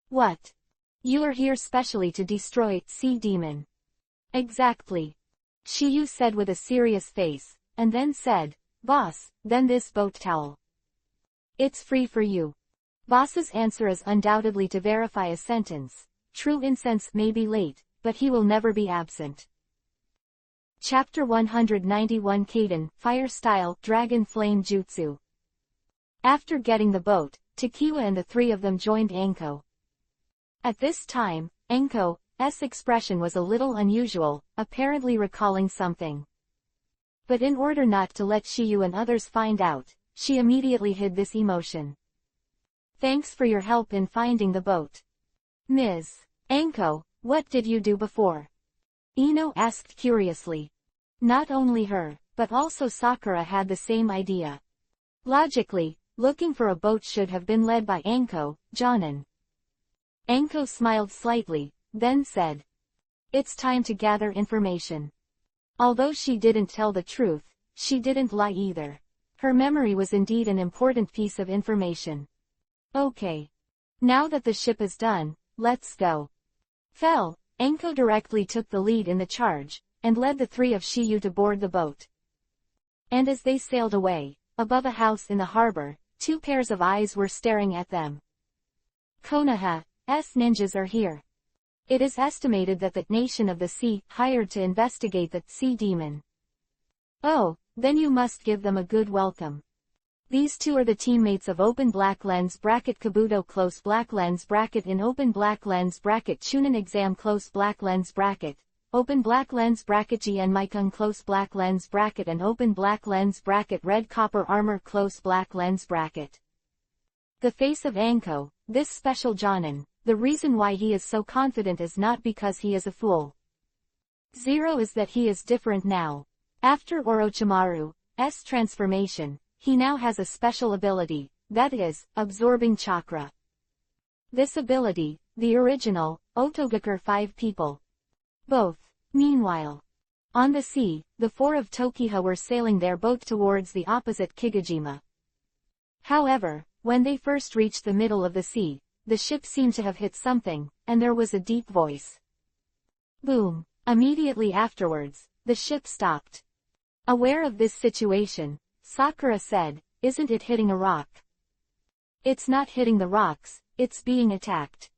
"What? You are here specially to destroy sea demon?" "Exactly," Shiyu said with a serious face, and then said, "Boss, then this boat towel. It's free for you." Boss's answer is undoubtedly to verify a sentence. True incense may be late, but he will never be absent. Chapter 191 Kaden, Fire Style, Dragon Flame Jutsu. After getting the boat, Takiwa and the three of them joined Anko. At this time, Anko's expression was a little unusual, apparently recalling something. But in order not to let Shiyu and others find out, she immediately hid this emotion. "Thanks for your help in finding the boat." "Ms. Anko, what did you do before?" Ino asked curiously. Not only her, but also Sakura had the same idea. Logically, looking for a boat should have been led by Anko, Jonin. Anko smiled slightly, then said, "It's time to gather information." Although she didn't tell the truth, she didn't lie either. Her memory was indeed an important piece of information. "Okay. Now that the ship is done, let's go." Anko directly took the lead in the charge, and led the three of Shiyu to board the boat. And as they sailed away, above a house in the harbor, two pairs of eyes were staring at them. "Konoha's ninjas are here. It is estimated that the Nation of the Sea hired to investigate the sea demon." "Oh, then you must give them a good welcome. These two are the teammates of open black lens bracket Kabuto close black lens bracket in open black lens bracket Chunin exam close black lens bracket, open black lens bracket GN Maikung close black lens bracket and open black lens bracket red copper armor close black lens bracket." The face of Anko, this special Jonin, the reason why he is so confident is not because he is a fool. Zero is that he is different now. After Orochimaru's transformation, he now has a special ability, that is, absorbing chakra. This ability, the original, Otogakure 5 people. Both. Meanwhile, on the sea, the four of Tokiha were sailing their boat towards the opposite Kigajima. However, when they first reached the middle of the sea, the ship seemed to have hit something, and there was a deep voice. Boom! Immediately afterwards, the ship stopped. Aware of this situation, Sakura said, "Isn't it hitting a rock?" "It's not hitting the rocks, it's being attacked."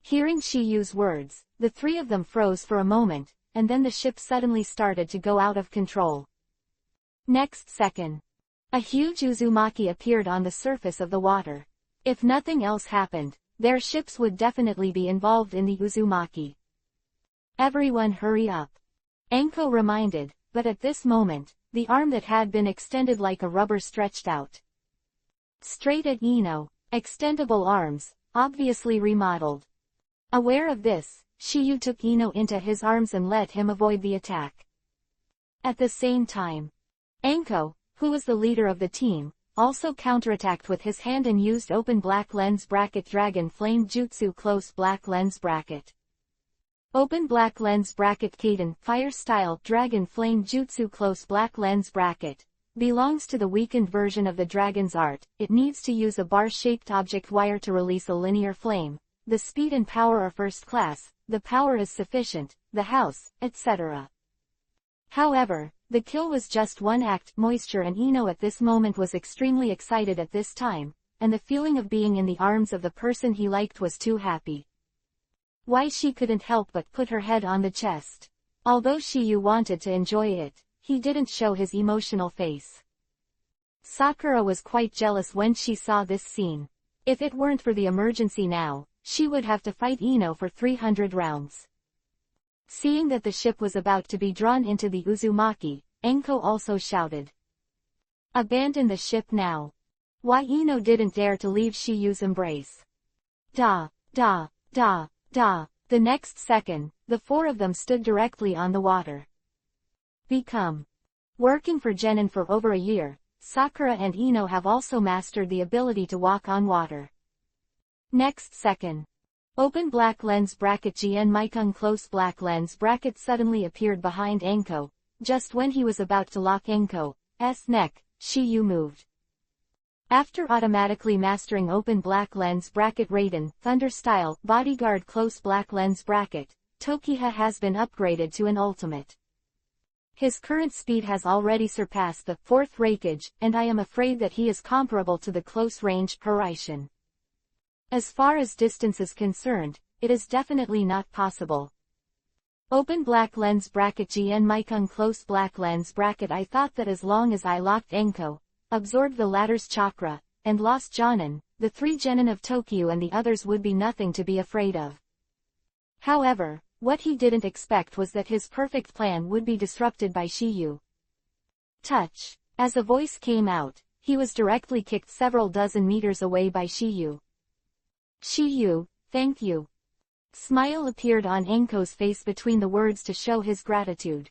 Hearing Shiyu's words, the three of them froze for a moment, and then the ship suddenly started to go out of control. Next second, a huge Uzumaki appeared on the surface of the water. If nothing else happened, their ships would definitely be involved in the Uzumaki. "Everyone hurry up," Anko reminded, but at this moment, the arm that had been extended like a rubber stretched out. Straight at Ino, extendable arms, obviously remodeled. Aware of this, Shiyu took Ino into his arms and let him avoid the attack. At the same time, Anko, who was the leader of the team, also counterattacked with his hand and used open black lens bracket dragon flame jutsu close black lens bracket. Open black lens bracket Kaden fire style dragon flame jutsu close black lens bracket. Belongs to the weakened version of the dragon's art. It needs to use a bar-shaped object wire to release a linear flame. The speed and power are first class, the power is sufficient, the house, etc. However, the kill was just one act. Moisture and Ino at this moment was extremely excited at this time, and the feeling of being in the arms of the person he liked was too happy. Why she couldn't help but put her head on the chest. Although Shiyu wanted to enjoy it, he didn't show his emotional face. Sakura was quite jealous when she saw this scene. If it weren't for the emergency now, she would have to fight Ino for 300 rounds. Seeing that the ship was about to be drawn into the Uzumaki, Anko also shouted, "Abandon the ship now." Why Ino didn't dare to leave Shiyu's embrace. Da, da, da, da. The next second, the four of them stood directly on the water. Working for Genin for over a year, Sakura and Ino have also mastered the ability to walk on water. Next second, open black lens bracket GN Maikung close black lens bracket suddenly appeared behind Anko. Just when he was about to lock Anko's neck, Shiyu moved. After automatically mastering open black lens bracket Raiden Thunder style bodyguard close black lens bracket, Tokiha has been upgraded to an ultimate. His current speed has already surpassed the 4th Raikage, and I am afraid that he is comparable to the close-range Hiraishin. As far as distance is concerned, it is definitely not possible. Open black lens bracket GN Maikung close black lens bracket. I thought that as long as I locked Anko, absorbed the latter's chakra, and lost Jonin, the 3 genin of Tokyo and the others would be nothing to be afraid of. However, what he didn't expect was that his perfect plan would be disrupted by Shiyu. Touch. As a voice came out, he was directly kicked several dozen meters away by Shiyu. "Shiyu, thank you." Smile appeared on Anko's face between the words to show his gratitude.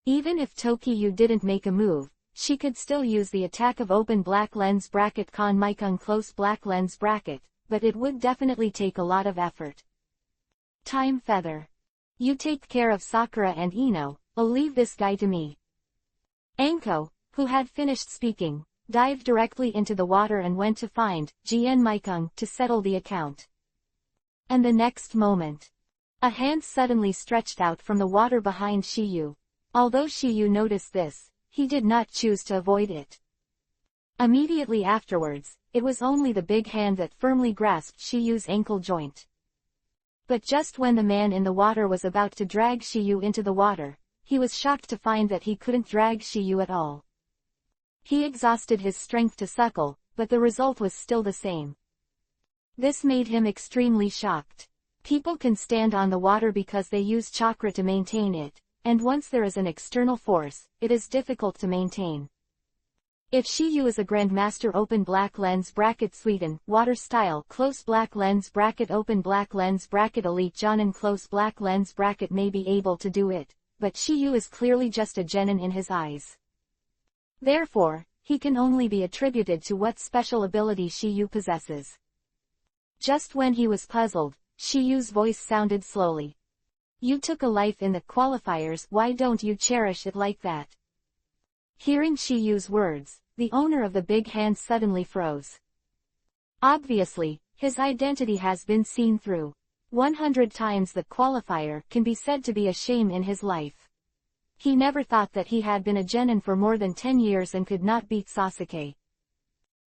Even if Tokyo didn't make a move, she could still use the attack of open black lens bracket Kon Maikung close black lens bracket, but it would definitely take a lot of effort. Time Feather. You take care of Sakura and Ino, I'll leave this guy to me. Anko, who had finished speaking, dived directly into the water and went to find GN Maikung to settle the account. And the next moment, a hand suddenly stretched out from the water behind Shiyu. Although Shiyu noticed this, he did not choose to avoid it. Immediately afterwards, it was only the big hand that firmly grasped Shiyu's ankle joint. But just when the man in the water was about to drag Shiyu into the water, he was shocked to find that he couldn't drag Shiyu at all. He exhausted his strength to suckle, but the result was still the same. This made him extremely shocked. People can stand on the water because they use chakra to maintain it, and once there is an external force, it is difficult to maintain. If Shiyu is a Grandmaster open black lens bracket Sweden, water style close black lens bracket open black lens bracket elite Jonin close black lens bracket may be able to do it, but Shiyu is clearly just a genin in his eyes. Therefore, he can only be attributed to what special ability Shiyu possesses. Just when he was puzzled, Shiyu's voice sounded slowly. You took a life in the qualifiers, why don't you cherish it like that? Hearing Shiyu's words, the owner of the big hand suddenly froze. Obviously, his identity has been seen through 100 times the qualifier can be said to be a shame in his life. He never thought that he had been a genin for more than 10 years and could not beat Sasuke.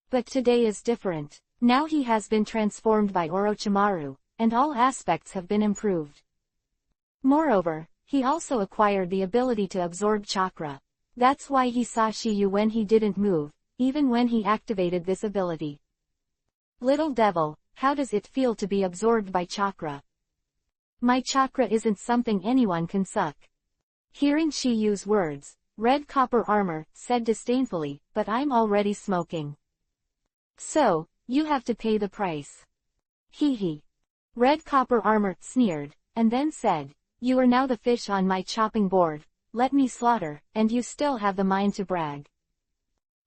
But today is different. Now he has been transformed by Orochimaru, and all aspects have been improved. Moreover, he also acquired the ability to absorb chakra. That's why he saw Shiyu when he didn't move, even when he activated this ability. Little devil, how does it feel to be absorbed by chakra? My chakra isn't something anyone can suck. Hearing Shiyu's words, Red Copper Armor said disdainfully, but I'm already smoking. So, you have to pay the price. Hee hee. Red Copper Armor sneered, and then said, you are now the fish on my chopping board, let me slaughter, and you still have the mind to brag.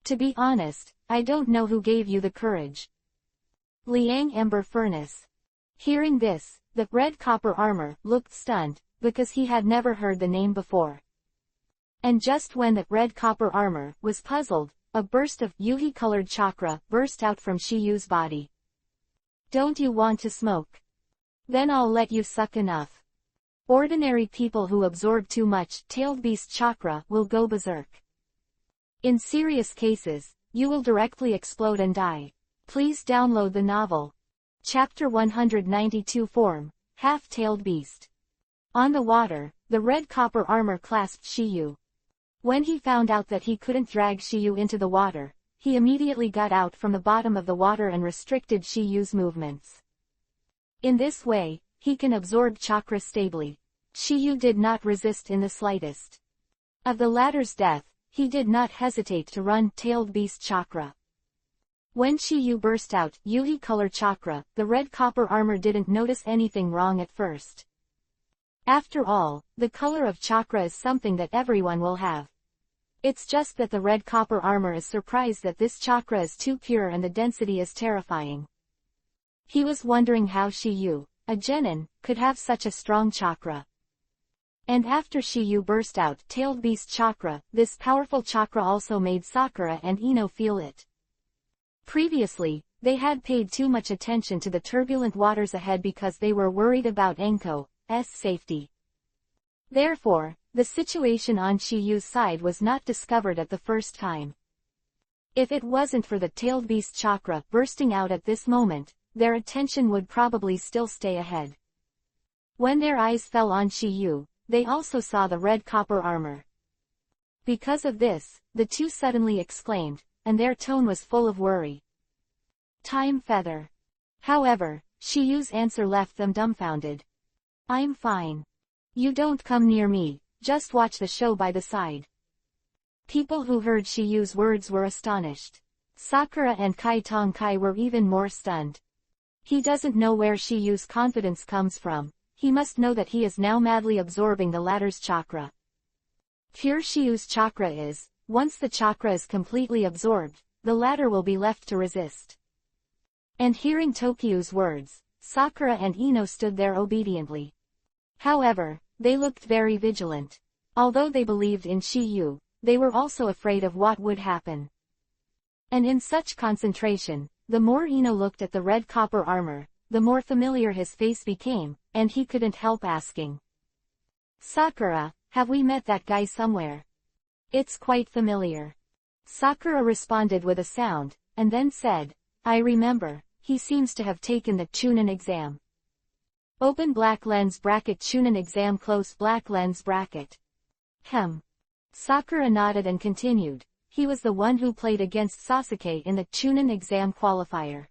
To be honest, I don't know who gave you the courage. Liang Ember Furnace. Hearing this, the Red Copper Armor looked stunned, because he had never heard the name before. And just when the Red Copper Armor was puzzled, a burst of Yuhi-colored chakra burst out from Shiyu's body. Don't you want to smoke? Then I'll let you suck enough. Ordinary people who absorb too much tailed beast chakra will go berserk. In serious cases, you will directly explode and die. Please download the novel. Chapter 192 Form, Half-Tailed Beast. On the water, the Red Copper Armor clasped Shiyu. When he found out that he couldn't drag Shiyu into the water, he immediately got out from the bottom of the water and restricted Shiyu's movements. In this way, he can absorb chakra stably. Shiyu did not resist in the slightest. Of the latter's death, he did not hesitate to run tailed beast chakra. When Shiyu burst out Yuhi color chakra, the Red Copper Armor didn't notice anything wrong at first. After all, the color of chakra is something that everyone will have. It's just that the Red Copper Armor is surprised that this chakra is too pure and the density is terrifying. He was wondering how Shiyu, a genin, could have such a strong chakra. And after Shiyu burst out tailed beast chakra, this powerful chakra also made Sakura and Ino feel it. Previously, they had paid too much attention to the turbulent waters ahead because they were worried about Enko's safety. Therefore, the situation on Shiyu's side was not discovered at the first time. If it wasn't for the tailed beast chakra bursting out at this moment, their attention would probably still stay ahead. When their eyes fell on Shiyu, they also saw the Red Copper Armor. Because of this, the two suddenly exclaimed, and their tone was full of worry. Time Feather. However, Shiyu's answer left them dumbfounded. I'm fine. You don't come near me, just watch the show by the side. People who heard Shiyu's words were astonished. Sakura and Kai Tongkai were even more stunned. He doesn't know where Shiyu's confidence comes from, he must know that he is now madly absorbing the latter's chakra. Pure Shiyu's chakra is, once the chakra is completely absorbed, the latter will be left to resist. And hearing Tokyu's words, Sakura and Ino stood there obediently. However, they looked very vigilant. Although they believed in Shiyu, they were also afraid of what would happen. And in such concentration, the more Ino looked at the Red Copper Armor, the more familiar his face became, and he couldn't help asking. Sakura, have we met that guy somewhere? It's quite familiar. Sakura responded with a sound, and then said, I remember, he seems to have taken the Chunin exam. Open black lens bracket Chunin exam close black lens bracket. Sakura nodded and continued, he was the one who played against Sasuke in the Chunin exam qualifier.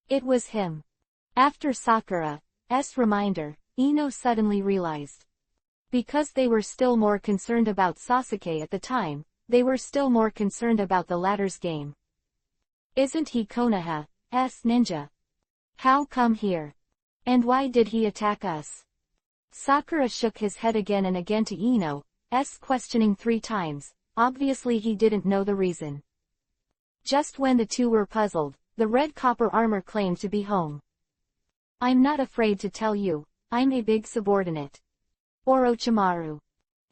It was him. After Sakura's reminder, Ino suddenly realized. Because they were still more concerned about Sasuke at the time, they were still more concerned about the latter's game. Isn't he Konoha's ninja? How come here? And why did he attack us? Sakura shook his head again and again to Ino's questioning 3 times, obviously he didn't know the reason. Just when the two were puzzled, the Red Copper Armor claimed to be home. I'm not afraid to tell you, I'm a big subordinate. Orochimaru.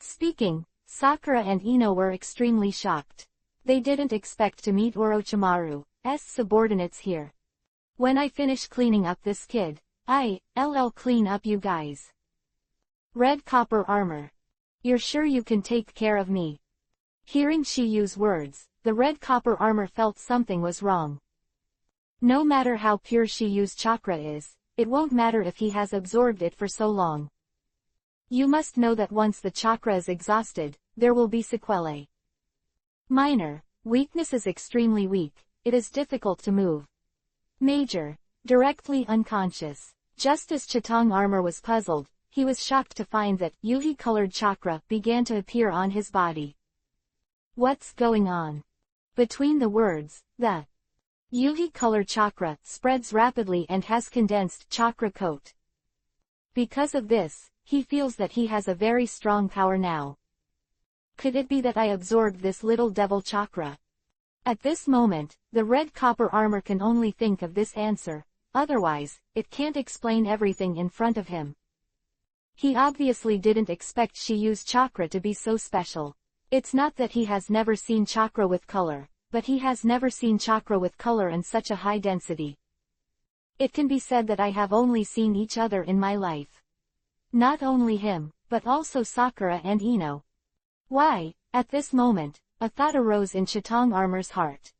Speaking, Sakura and Ino were extremely shocked. They didn't expect to meet Orochimaru's subordinates here. When I finish cleaning up this kid, I'll clean up you guys. Red Copper Armor. You're sure you can take care of me? Hearing Shiyu's words, the red copper armor felt something was wrong. No matter how pure Shiyu's chakra is, it won't matter if he has absorbed it for so long. You must know that once the chakra is exhausted, there will be sequelae. Minor, weakness is extremely weak, it is difficult to move. Major, directly unconscious. Just as Chitong armor was puzzled, he was shocked to find that Yuhi-colored chakra began to appear on his body. What's going on? Between the words, the Yuhi-colored chakra spreads rapidly and has condensed chakra coat. Because of this, he feels that he has a very strong power now. Could it be that I absorbed this little devil chakra? At this moment, the red copper armor can only think of this answer, otherwise, it can't explain everything in front of him. He obviously didn't expect Shiyu's chakra to be so special. It's not that he has never seen chakra with color, but he has never seen chakra with color in such a high density. It can be said that I have only seen each other in my life. Not only him, but also Sakura and Ino. Why, at this moment, a thought arose in Chitong Armor's heart.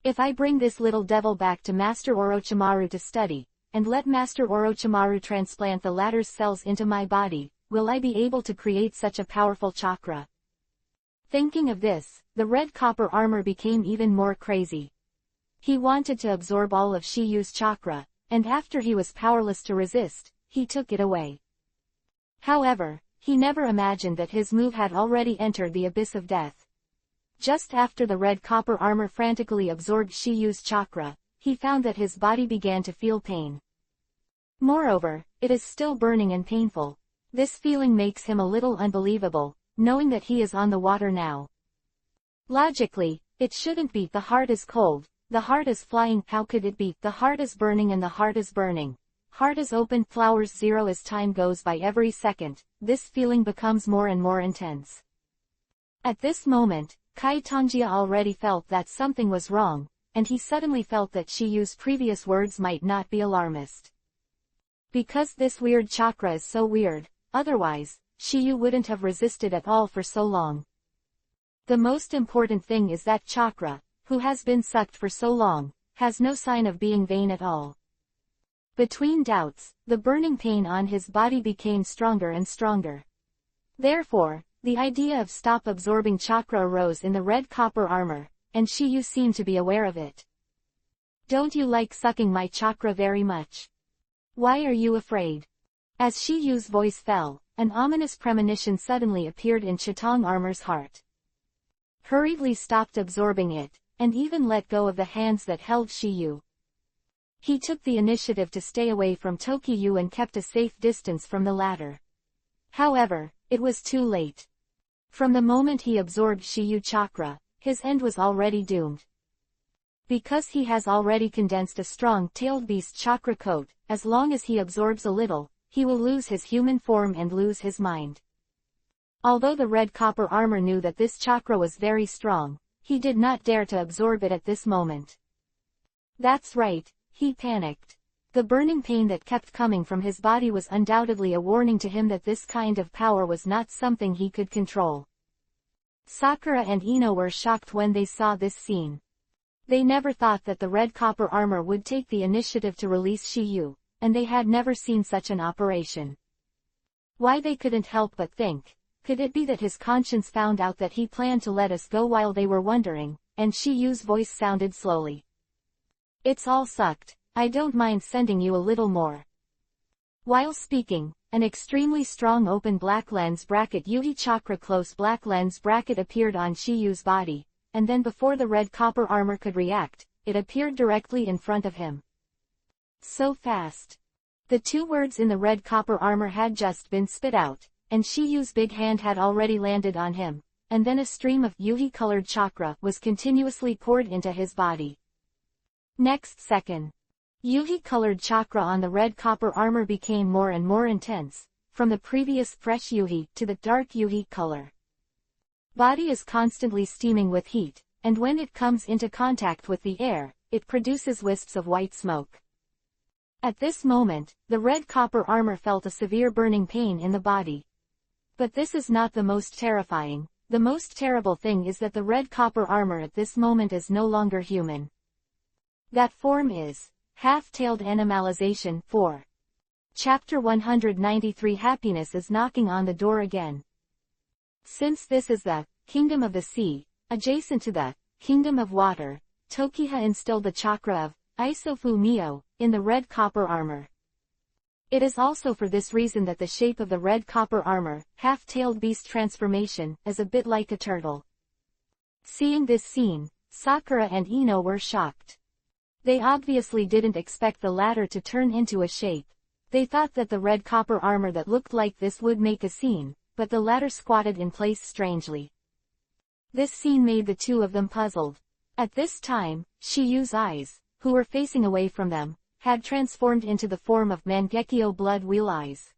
If I bring this little devil back to Master Orochimaru to study, and let Master Orochimaru transplant the latter's cells into my body, will I be able to create such a powerful chakra? Thinking of this, the red copper armor became even more crazy. He wanted to absorb all of Shiyu's chakra, and after he was powerless to resist, he took it away. However, he never imagined that his move had already entered the abyss of death. Just after the red copper armor frantically absorbed Shiyu's chakra, he found that his body began to feel pain. Moreover, it is still burning and painful. This feeling makes him a little unbelievable, knowing that he is on the water now. Logically, it shouldn't be. The heart is cold, the heart is flying. How could it be? The heart is burning and the heart is burning. Heart is open, flowers zero. As time goes by every second, this feeling becomes more and more intense. At this moment, Kai Tongjia already felt that something was wrong, and he suddenly felt that Shiyu's previous words might not be alarmist. Because this weird chakra is so weird, otherwise, Shiyu wouldn't have resisted at all for so long. The most important thing is that chakra, who has been sucked for so long, has no sign of being vain at all. Between doubts, the burning pain on his body became stronger and stronger. Therefore, the idea of stop absorbing chakra arose in the red copper armor, and Shiyu seemed to be aware of it. Don't you like sucking my chakra very much? Why are you afraid? As Shiyu's voice fell, an ominous premonition suddenly appeared in Chitong Armor's heart. Hurriedly stopped absorbing it, and even let go of the hands that held Shiyu. He took the initiative to stay away from Tokiyu and kept a safe distance from the latter. However, it was too late. From the moment he absorbed Shiyu chakra, his end was already doomed. Because he has already condensed a strong-tailed beast chakra coat, as long as he absorbs a little, he will lose his human form and lose his mind. Although the red copper armor knew that this chakra was very strong, he did not dare to absorb it at this moment. That's right, he panicked. The burning pain that kept coming from his body was undoubtedly a warning to him that this kind of power was not something he could control. Sakura and Ino were shocked when they saw this scene. They never thought that the red copper armor would take the initiative to release Shiyu, and they had never seen such an operation. Why, they couldn't help but think, could it be that his conscience found out that he planned to let us go while they were wondering, and Shiyu's voice sounded slowly. It's all sucked, I don't mind sending you a little more. While speaking, an extremely strong open black lens bracket Yuhi chakra close black lens bracket appeared on Shiyu's body, and then before the red copper armor could react, it appeared directly in front of him. So fast. The two words in the red copper armor had just been spit out, and Shiyu's big hand had already landed on him, and then a stream of Yuhi-colored chakra was continuously poured into his body. Next second, Yuhi-colored chakra on the red copper armor became more and more intense, from the previous fresh Yuhi to the dark Yuhi color. Body is constantly steaming with heat, and when it comes into contact with the air, it produces wisps of white smoke. At this moment, the red copper armor felt a severe burning pain in the body. But this is not the most terrifying. The most terrible thing is that the red copper armor at this moment is no longer human. That form is half-tailed animalization. 4. Chapter 193 Happiness is knocking on the door again. Since this is the kingdom of the sea, adjacent to the kingdom of water, Tokiha instilled the chakra of Isofu Mio in the red copper armor. It is also for this reason that the shape of the red copper armor, half-tailed beast transformation, is a bit like a turtle. Seeing this scene, Sakura and Ino were shocked. They obviously didn't expect the latter to turn into a shape. They thought that the red copper armor that looked like this would make a scene, but the latter squatted in place strangely. This scene made the two of them puzzled. At this time, Shiyu's eyes, who were facing away from them, had transformed into the form of Mangekyo blood wheel eyes.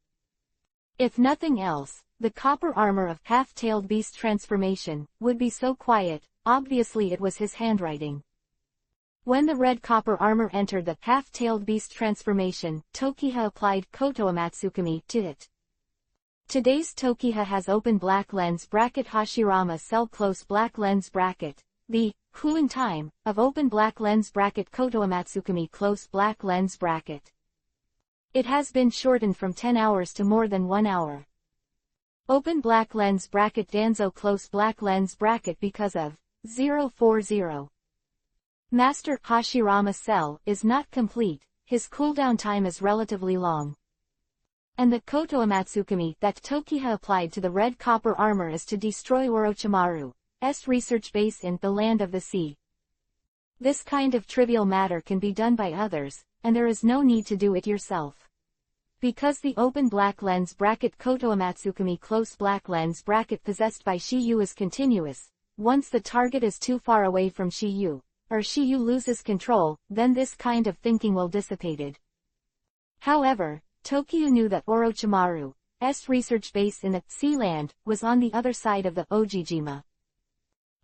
If nothing else, the copper armor of half-tailed beast transformation would be so quiet. Obviously it was his handwriting. When the red copper armor entered the half-tailed beast transformation, Tokiha applied Koto Amatsukami to it. Today's Tokiha has open black lens bracket Hashirama cell close black lens bracket. The cooling time of open black lens bracket Koto Amatsukami close black lens bracket. It has been shortened from 10 hours to more than 1 hour. Open black lens bracket Danzo close black lens bracket because of 040. Master Hashirama cell is not complete, his cooldown time is relatively long. And the Koto Amatsukami that Tokiha applied to the red copper armor is to destroy Orochimaru's research base in the Land of the Sea. This kind of trivial matter can be done by others, and there is no need to do it yourself. Because the open black lens bracket Koto Amatsukami close black lens bracket possessed by Shiyu is continuous, once the target is too far away from Shiyu, or Shiyu loses control, then this kind of thinking will dissipate. However, Tokiha knew that Orochimaru's research base in the sea land was on the other side of the Ojijima.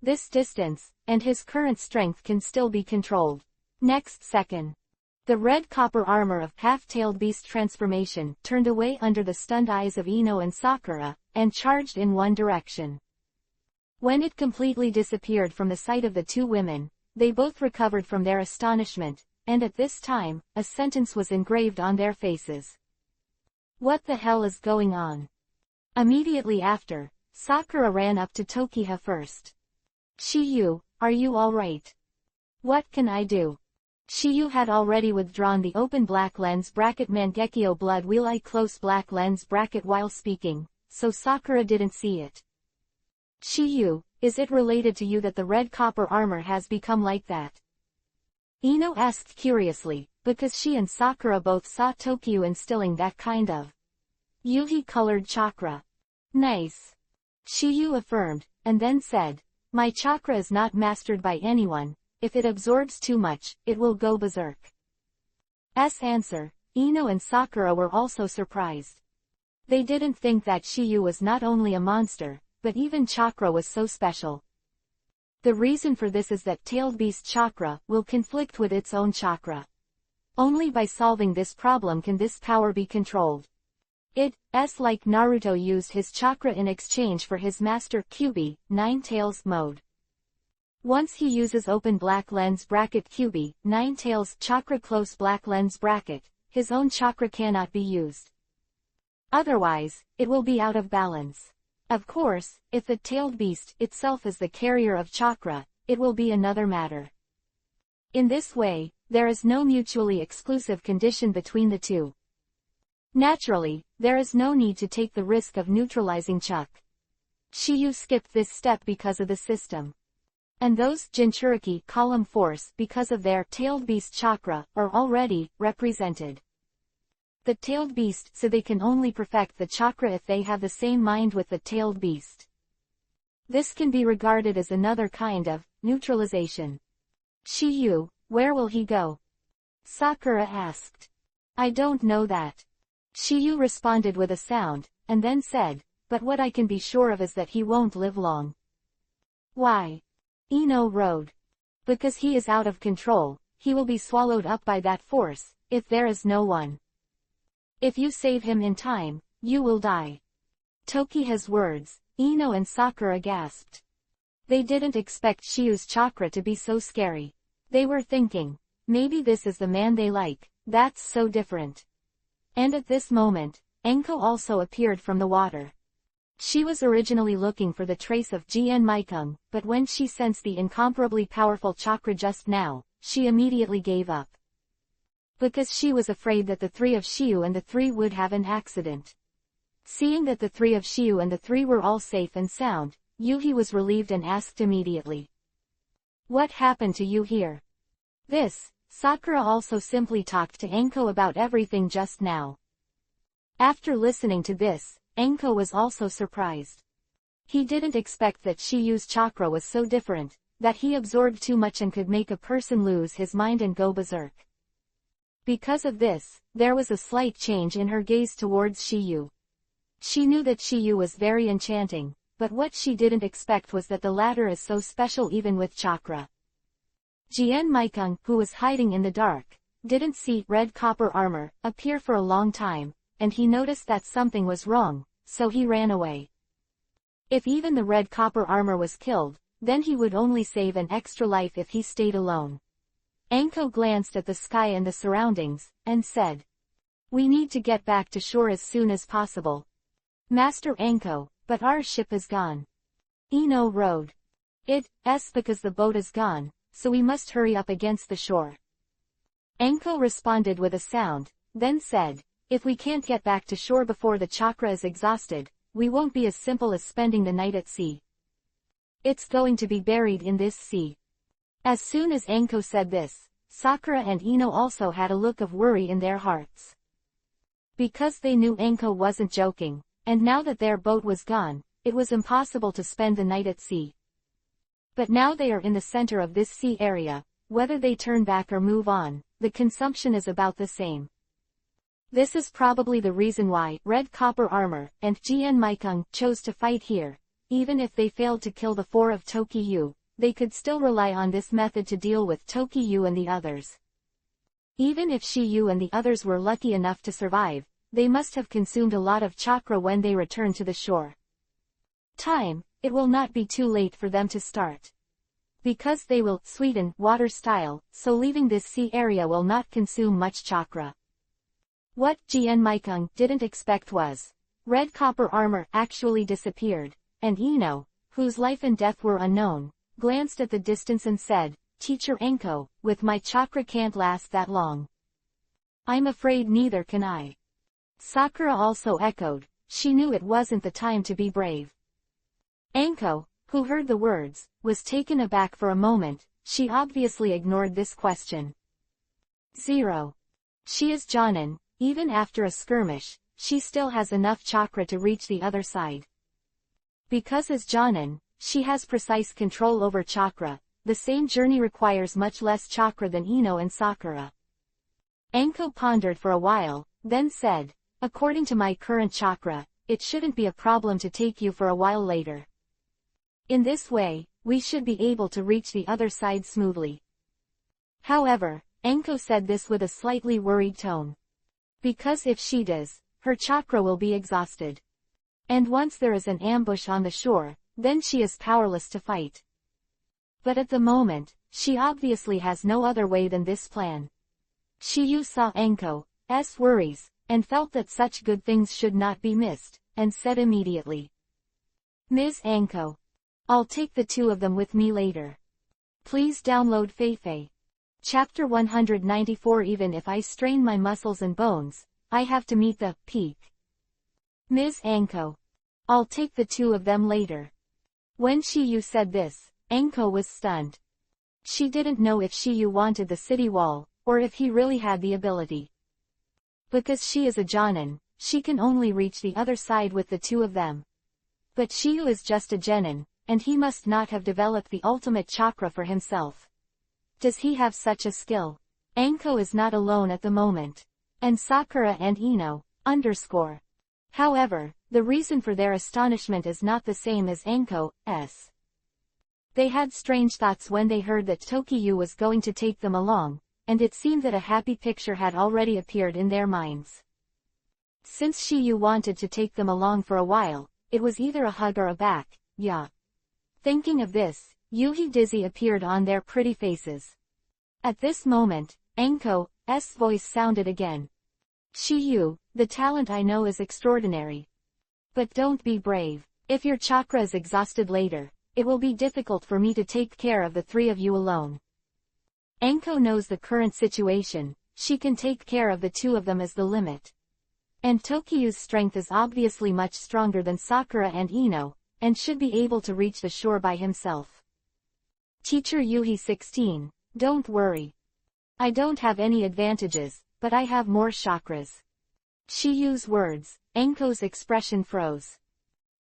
This distance, and his current strength can still be controlled. Next second, the red copper armor of half-tailed beast transformation turned away under the stunned eyes of Ino and Sakura, and charged in one direction. When it completely disappeared from the sight of the two women, they both recovered from their astonishment, and at this time, a sentence was engraved on their faces. What the hell is going on? Immediately after, Sakura ran up to Tokiha first. Shiyu, are you alright? What can I do? Shiyu had already withdrawn the open black lens bracket Mangekyo blood wheel eye close black lens bracket while speaking, so Sakura didn't see it. Shiyu, is it related to you that the red copper armor has become like that? Ino asked curiously, because she and Sakura both saw Tokiha instilling that kind of Yuhi-colored chakra. Nice. Shiyu affirmed, and then said, my chakra is not mastered by anyone. If it absorbs too much, it will go berserk. Answer, Ino and Sakura were also surprised. They didn't think that Shiyu was not only a monster, but even chakra was so special. The reason for this is that tailed beast chakra will conflict with its own chakra. Only by solving this problem can this power be controlled. It's like Naruto used his chakra in exchange for his master Kyuubi, Nine Tails mode. Once he uses open black lens bracket Kyuubi, Nine Tails chakra close black lens bracket, his own chakra cannot be used. Otherwise, it will be out of balance. Of course, if the tailed beast itself is the carrier of chakra, it will be another matter. In this way, there is no mutually exclusive condition between the two. Naturally, there is no need to take the risk of neutralizing Chuck. Shiyu skipped this step because of the system. And those Jinchuriki column force because of their tailed beast chakra are already represented. The tailed beast so they can only perfect the chakra if they have the same mind with the tailed beast. This can be regarded as another kind of neutralization. Shiyu, where will he go? Sakura asked. I don't know that. Shiyu responded with a sound, and then said, but what I can be sure of is that he won't live long. Why? Ino rode. Because he is out of control, he will be swallowed up by that force, if there is no one. If you save him in time, you will die. Tokiha's words, Ino and Sakura gasped. They didn't expect Shiyu's chakra to be so scary. They were thinking, maybe this is the man they like, that's so different. And at this moment, Enko also appeared from the water. She was originally looking for the trace of Jien Maikung, but when she sensed the incomparably powerful chakra just now, she immediately gave up. Because she was afraid that the three of Shiyu and the three would have an accident. Seeing that the three of Shiyu and the three were all safe and sound, Yuhi was relieved and asked immediately. What happened to you here? This, Sakura also simply talked to Enko about everything just now. After listening to this, Enko was also surprised. He didn't expect that Shiyu's chakra was so different, that he absorbed too much and could make a person lose his mind and go berserk. Because of this, there was a slight change in her gaze towards Shiyu. She knew that Shiyu was very enchanting, but what she didn't expect was that the latter is so special even with chakra. Jien Maikung, who was hiding in the dark, didn't see red copper armor appear for a long time, and he noticed that something was wrong, so he ran away. If even the red copper armor was killed, then he would only save an extra life if he stayed alone. Enko glanced at the sky and the surroundings, and said, "We need to get back to shore as soon as possible." "Master Enko, but our ship is gone." Ino rowed. "It's because the boat is gone, so we must hurry up against the shore." Enko responded with a sound, then said, "If we can't get back to shore before the chakra is exhausted, we won't be as simple as spending the night at sea. It's going to be buried in this sea." As soon as Enko said this, Sakura and Ino also had a look of worry in their hearts. Because they knew Enko wasn't joking, and now that their boat was gone, it was impossible to spend the night at sea. But now they are in the center of this sea area, whether they turn back or move on, the consumption is about the same. This is probably the reason why Red Copper Armor and Jien Maikung chose to fight here. Even if they failed to kill the four of Tokiyu, they could still rely on this method to deal with Tokiyu and the others. Even if Shiyu and the others were lucky enough to survive, they must have consumed a lot of chakra when they returned to the shore. It will not be too late for them to start. Because they will sweeten water style, so leaving this sea area will not consume much chakra. What Jien Maikung didn't expect was, Red Copper Armor actually disappeared, and Ino, whose life and death were unknown, glanced at the distance and said, "Teacher Enko, with my chakra can't last that long." "I'm afraid neither can I." Sakura also echoed, she knew it wasn't the time to be brave. Enko, who heard the words, was taken aback for a moment. She obviously ignored this question. 0. She is Jonin. Even after a skirmish, she still has enough chakra to reach the other side. Because as Jonin, she has precise control over chakra. The same journey requires much less chakra than Ino and Sakura. Enko pondered for a while, then said, "According to my current chakra, it shouldn't be a problem to take you for a while later. In this way, we should be able to reach the other side smoothly." However, Enko said this with a slightly worried tone. Because if she does, her chakra will be exhausted. And once there is an ambush on the shore, then she is powerless to fight. But at the moment, she obviously has no other way than this plan. Shiyu saw Enko's worries, and felt that such good things should not be missed, and said immediately, "Ms. Enko, I'll take the two of them with me later. Please download Feifei. Chapter 194. Even if I strain my muscles and bones, I have to meet the peak. Ms. Enko, I'll take the two of them later." When Shiyu said this, Enko was stunned. She didn't know if Shiyu wanted the city wall, or if he really had the ability. Because she is a Jonin, she can only reach the other side with the two of them. But Shiyu is just a genin, and he must not have developed the ultimate chakra for himself. Does he have such a skill? Enko is not alone at the moment. And Sakura and Ino. However, the reason for their astonishment is not the same as Enko's. They had strange thoughts when they heard that Tokiyu was going to take them along, and it seemed that a happy picture had already appeared in their minds. Since Shiyu wanted to take them along for a while, it was either a hug or a back, yeah. Thinking of this, Yuhi dizzy appeared on their pretty faces. At this moment, Enko's voice sounded again. Shiyu, the talent I know is extraordinary. But don't be brave. If your chakra is exhausted later, it will be difficult for me to take care of the three of you alone. Enko knows the current situation, she can take care of the two of them as the limit. And Tokiyu's strength is obviously much stronger than Sakura and Ino, and should be able to reach the shore by himself. Teacher Yuhi 16, don't worry. I don't have any advantages, but I have more chakras. Shiyu's words, Enko's expression froze.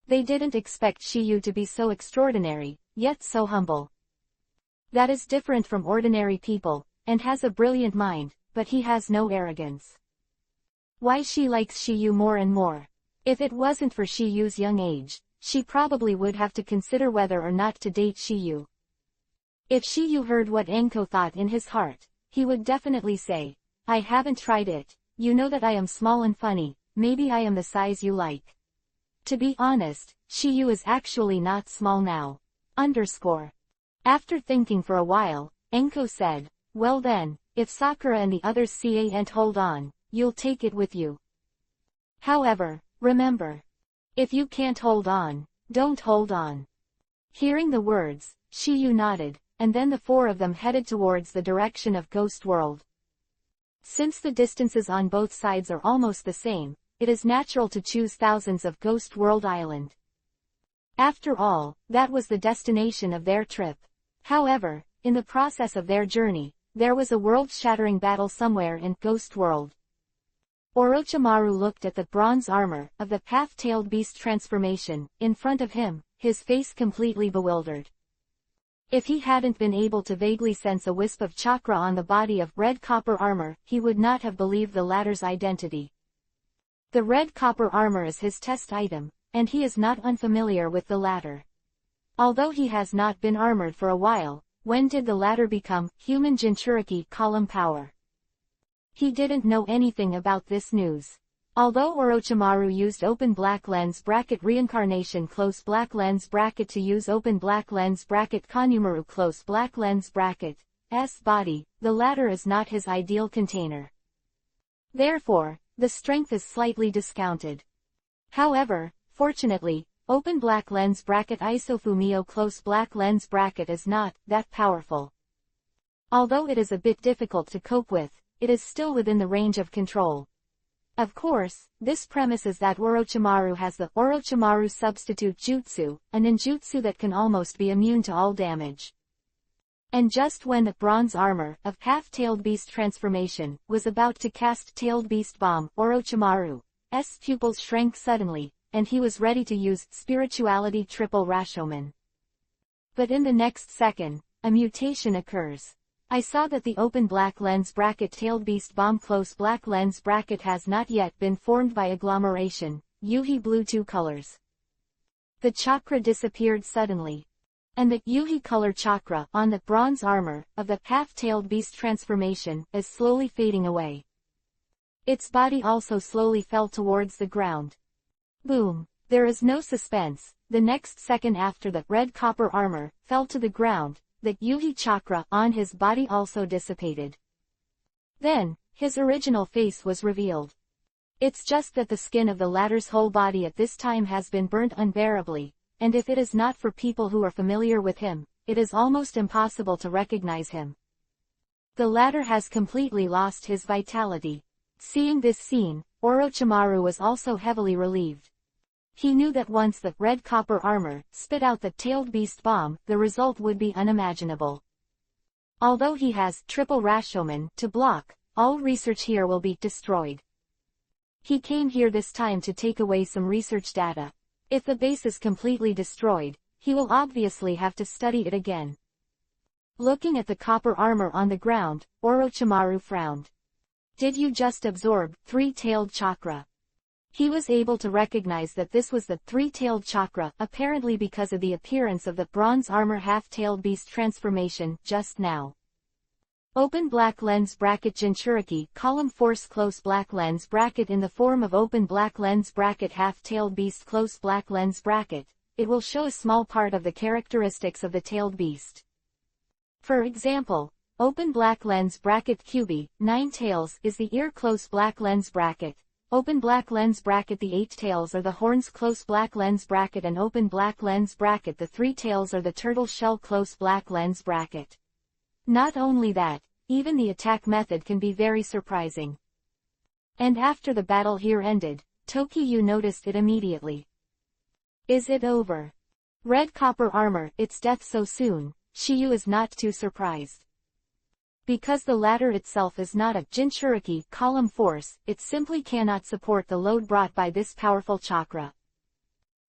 They didn't expect Shiyu to be so extraordinary, yet so humble. That is different from ordinary people, and has a brilliant mind, but he has no arrogance. Why she likes Shiyu more and more. If it wasn't for Shiyu's young age, she probably would have to consider whether or not to date Shiyu. If Shiyu heard what Enko thought in his heart, he would definitely say, I haven't tried it, you know that I am small and funny, maybe I am the size you like. To be honest, Shiyu is actually not small now. After thinking for a while, Enko said, well then, if Sakura and the others can't hold on, you'll take it with you. However, remember. If you can't hold on, don't hold on. Hearing the words, Shiyu nodded, and then the four of them headed towards the direction of Ghost World. Since the distances on both sides are almost the same, it is natural to choose thousands of Ghost World Island. After all, that was the destination of their trip. However, in the process of their journey, there was a world-shattering battle somewhere in Ghost World. Orochimaru looked at the bronze armor of the half-tailed beast transformation in front of him, his face completely bewildered. If he hadn't been able to vaguely sense a wisp of chakra on the body of red copper armor, he would not have believed the latter's identity. The red copper armor is his test item, and he is not unfamiliar with the latter. Although he has not been armored for a while, when did the latter become human Jinchuriki column power? He didn't know anything about this news. Although Orochimaru used open black lens bracket reincarnation close black lens bracket to use open black lens bracket Konumaru close black lens bracket S body, the latter is not his ideal container. Therefore, the strength is slightly discounted. However, fortunately, open black lens bracket Isofumio close black lens bracket is not that powerful. Although it is a bit difficult to cope with, it is still within the range of control. Of course, this premise is that Orochimaru has the Orochimaru Substitute Jutsu, a ninjutsu that can almost be immune to all damage. And just when the bronze armor of half-tailed beast transformation was about to cast tailed beast bomb, Orochimaru's pupils shrank suddenly, and he was ready to use spirituality triple Rashomon. But in the next second, a mutation occurs. I saw that the open black lens bracket tailed beast bomb close black lens bracket has not yet been formed by agglomeration. Yuhi blew two colors. The chakra disappeared suddenly. And the Yuhi color chakra on the bronze armor of the half-tailed beast transformation is slowly fading away. Its body also slowly fell towards the ground. Boom! There is no suspense. The next second after the red copper armor fell to the ground, the Yuhi chakra on his body also dissipated. Then, his original face was revealed. It's just that the skin of the latter's whole body at this time has been burnt unbearably, and if it is not for people who are familiar with him, it is almost impossible to recognize him. The latter has completely lost his vitality. Seeing this scene, Orochimaru was also heavily relieved. He knew that once the red copper armor spit out the tailed beast bomb, the result would be unimaginable. Although he has triple Rashomon to block, all research here will be destroyed. He came here this time to take away some research data. If the base is completely destroyed, he will obviously have to study it again. Looking at the copper armor on the ground, Orochimaru frowned. Did you just absorb three-tailed chakra? He was able to recognize that this was the three-tailed chakra, apparently because of the appearance of the bronze armor half-tailed beast transformation just now. Open black lens bracket Jinchuriki column force close black lens bracket in the form of open black lens bracket half-tailed beast close black lens bracket. It will show a small part of the characteristics of the tailed beast. For example, open black lens bracket QB, 9 tails is the ear close black lens bracket. Open black lens bracket the 8 tails are the horns close black lens bracket and open black lens bracket the 3 tails are the turtle shell close black lens bracket. Not only that, even the attack method can be very surprising. And after the battle here ended, Tokiyu noticed it immediately. Is it over? Red copper armor, its death so soon, Shiyu is not too surprised. Because the ladder itself is not a Jinchuriki column force, it simply cannot support the load brought by this powerful chakra.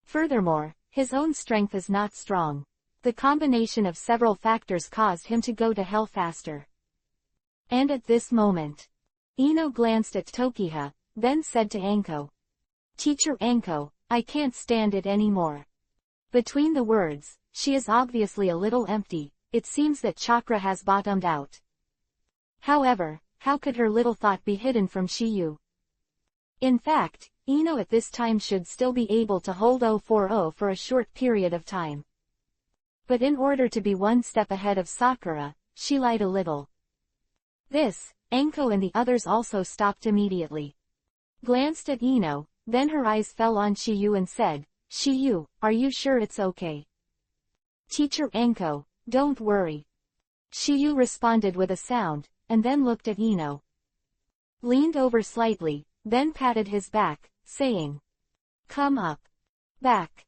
Furthermore, his own strength is not strong. The combination of several factors caused him to go to hell faster. And at this moment, Ino glanced at Tokiha, then said to Anko, "Teacher Anko, I can't stand it anymore." Between the words, she is obviously a little empty. It seems that chakra has bottomed out. However, how could her little thought be hidden from Shiyu? In fact, Ino at this time should still be able to hold 040 for a short period of time. But in order to be one step ahead of Sakura, she lied a little. This, Anko and the others also stopped immediately. Glanced at Ino, then her eyes fell on Shiyu and said, "Shiyu, are you sure it's okay?" "Teacher Anko, don't worry." Shiyu responded with a sound, and then looked at Ino. Leaned over slightly, then patted his back, saying, "Come up." Back.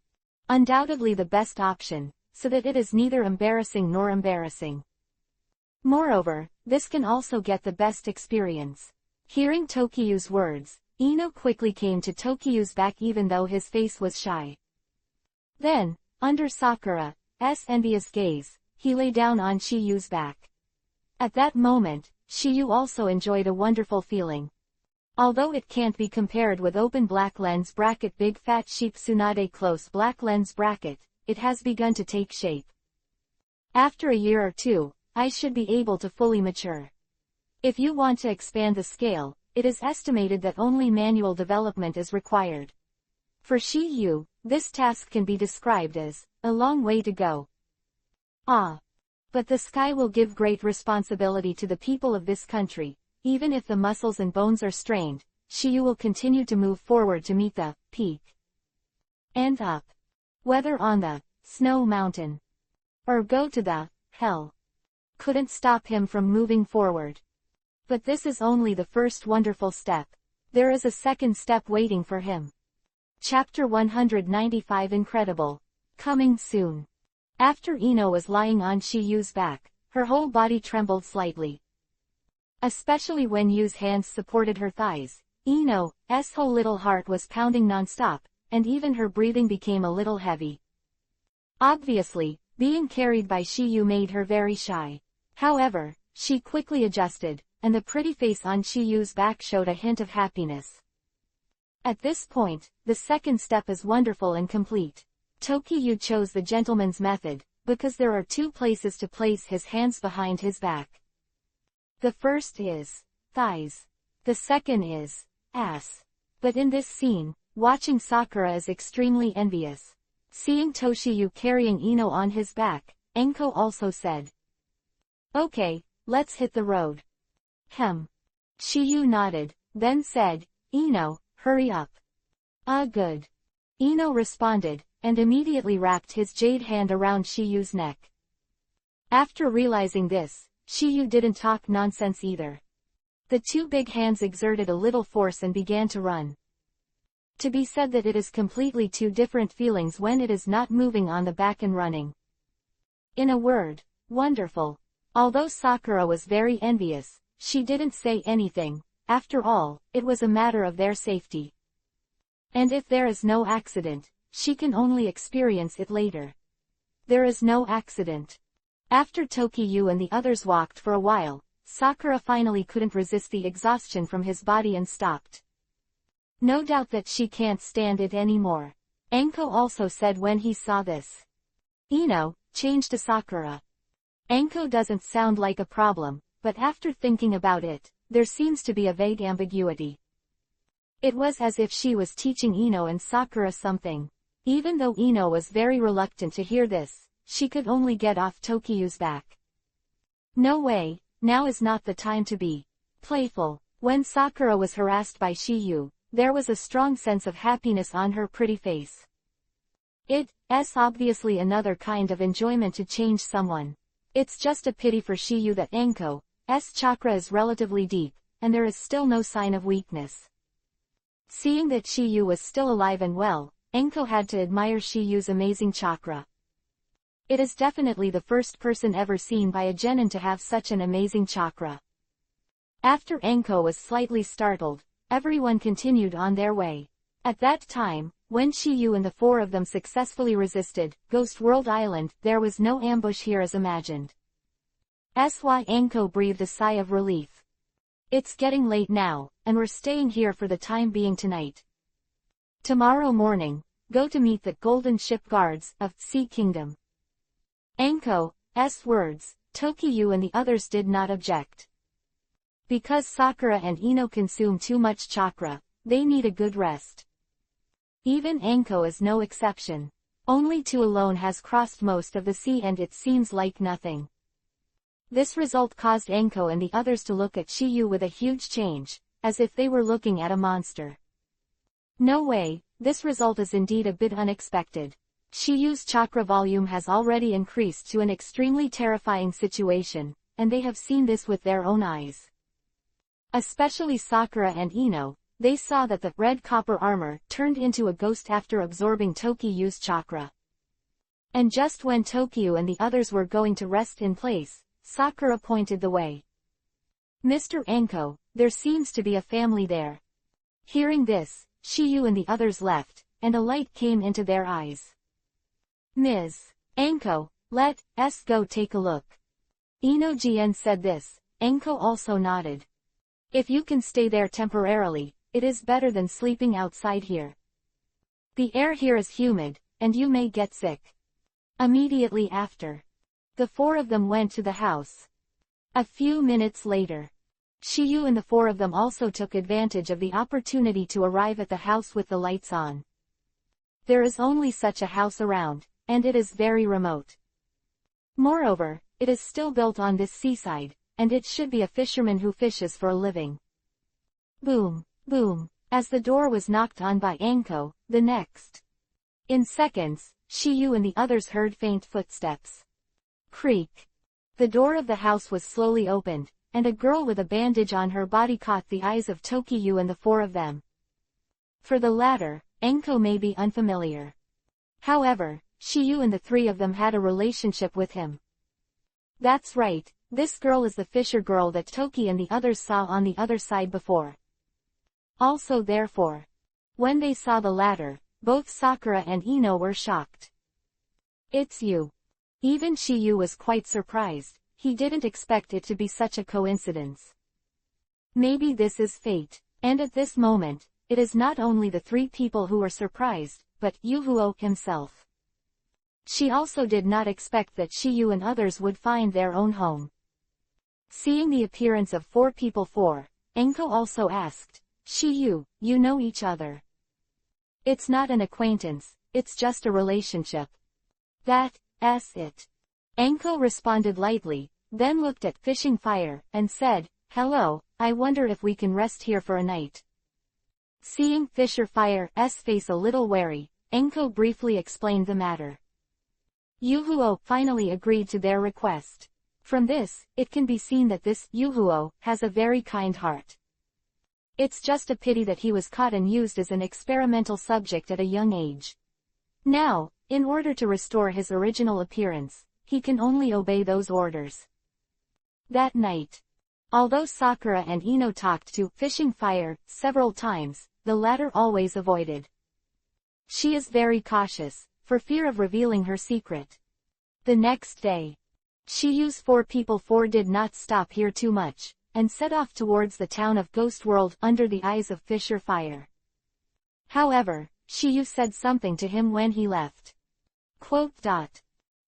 Undoubtedly the best option, so that it is neither embarrassing nor embarrassing. Moreover, this can also get the best experience. Hearing Tokiyu's words, Ino quickly came to Tokiyu's back even though his face was shy. Then, under Sakura's envious gaze, he lay down on Shiyu's back. At that moment, Shiyu also enjoyed a wonderful feeling. Although it can't be compared with open black lens bracket big fat sheep Tsunade close black lens bracket, it has begun to take shape. After a year or two, I should be able to fully mature. If you want to expand the scale, it is estimated that only manual development is required. For Shiyu, this task can be described as a long way to go. But the sky will give great responsibility to the people of this country. Even if the muscles and bones are strained, Shiyu will continue to move forward to meet the peak. And up. Whether on the snow mountain or go to the hell, couldn't stop him from moving forward. But this is only the first wonderful step. There is a second step waiting for him. Chapter 195 Incredible. Coming soon. After Ino was lying on Shiyu's back, her whole body trembled slightly. Especially when Yu's hands supported her thighs. Ino's whole little heart was pounding non-stop, and even her breathing became a little heavy. Obviously, being carried by Shiyu made her very shy. However, she quickly adjusted, and the pretty face on Shiyu's back showed a hint of happiness. At this point, the second step is wonderful and complete. Tokiyu chose the gentleman's method, because there are two places to place his hands behind his back. The first is thighs. The second is ass. But in this scene, watching Sakura is extremely envious. Seeing Toshiyu carrying Ino on his back, Enko also said, "Okay, let's hit the road." Shiyu nodded, then said, "Ino, hurry up." Good." Ino responded, and immediately wrapped his jade hand around Shiyu's neck. After realizing this, Shiyu didn't talk nonsense either. The two big hands exerted a little force and began to run. To be said that it is completely two different feelings when it is not moving on the back and running. In a word, wonderful. Although Sakura was very envious, she didn't say anything. After all, it was a matter of their safety. And if there is no accident, she can only experience it later. There is no accident. After Tokiyu and the others walked for a while, Sakura finally couldn't resist the exhaustion from his body and stopped. No doubt that she can't stand it anymore. Enko also said when he saw this. Ino, change to Sakura. Enko doesn't sound like a problem, but after thinking about it, there seems to be a vague ambiguity. It was as if she was teaching Ino and Sakura something. Even though Ino was very reluctant to hear this, she could only get off Tokiyu's back. No way, now is not the time to be playful. When Sakura was harassed by Shiyu, there was a strong sense of happiness on her pretty face. It's obviously another kind of enjoyment to change someone. It's just a pity for Shiyu that Enko's chakra is relatively deep, and there is still no sign of weakness. Seeing that Shiyu was still alive and well, Enko had to admire Shiyu's amazing chakra. It is definitely the first person ever seen by a genin to have such an amazing chakra. After Enko was slightly startled, everyone continued on their way. At that time, when Shiyu and the four of them successfully resisted Ghost World Island, there was no ambush here as imagined. Enko breathed a sigh of relief. It's getting late now, and we're staying here for the time being tonight. Tomorrow morning, go to meet the Golden Ship Guards of Sea Kingdom. Enko's words, Tokiyu and the others did not object. Because Sakura and Ino consume too much chakra, they need a good rest. Even Enko is no exception. Only two alone has crossed most of the sea and it seems like nothing. This result caused Enko and the others to look at Shiyu with a huge change, as if they were looking at a monster. No way, this result is indeed a bit unexpected. Shiyu's chakra volume has already increased to an extremely terrifying situation, and they have seen this with their own eyes. Especially Sakura and Ino, they saw that the red copper armor turned into a ghost after absorbing Tokiyu's chakra. And just when Tokiyu and the others were going to rest in place, Sakura pointed the way. Mr. Enko, there seems to be a family there. Hearing this, Shiyu and the others left, and a light came into their eyes. Ms. Enko, let's go take a look. Ino-jin said this. Enko also nodded. If you can stay there temporarily, it is better than sleeping outside here. The air here is humid, and you may get sick. Immediately after, the four of them went to the house. A few minutes later, Shiyu and the four of them also took advantage of the opportunity to arrive at the house with the lights on. There is only such a house around, and it is very remote. Moreover, it is still built on this seaside, and it should be a fisherman who fishes for a living. Boom, boom, as the door was knocked on by Enko, the next. In seconds, Shiyu and the others heard faint footsteps. Creak. The door of the house was slowly opened, and a girl with a bandage on her body caught the eyes of Tokiyu and the four of them. For the latter, Enko may be unfamiliar. However, Shiyu and the three of them had a relationship with him. That's right, this girl is the fisher girl that Toki and the others saw on the other side before. Also therefore, when they saw the latter, both Sakura and Ino were shocked. It's you. Even Shiyu was quite surprised, he didn't expect it to be such a coincidence. Maybe this is fate, and at this moment, it is not only the three people who were surprised, but Yuhuo himself. She also did not expect that Shiyu and others would find their own home. Seeing the appearance of four people, Enko also asked, Shiyu, you know each other? It's not an acquaintance, it's just a relationship. That's it. Enko responded lightly, then looked at Fishing Fire, and said, hello, I wonder if we can rest here for a night. Seeing Fisher Fire's face a little wary, Enko briefly explained the matter. Yuhuo finally agreed to their request. From this, it can be seen that this Yuhuo has a very kind heart. It's just a pity that he was caught and used as an experimental subject at a young age. Now, in order to restore his original appearance, he can only obey those orders. That night, although Sakura and Ino talked to Fishing Fire several times, the latter always avoided. She is very cautious, for fear of revealing her secret. The next day, Shiyu's four did not stop here too much, and set off towards the town of Ghost World under the eyes of Fisher Fire. However, Shiyu said something to him when he left.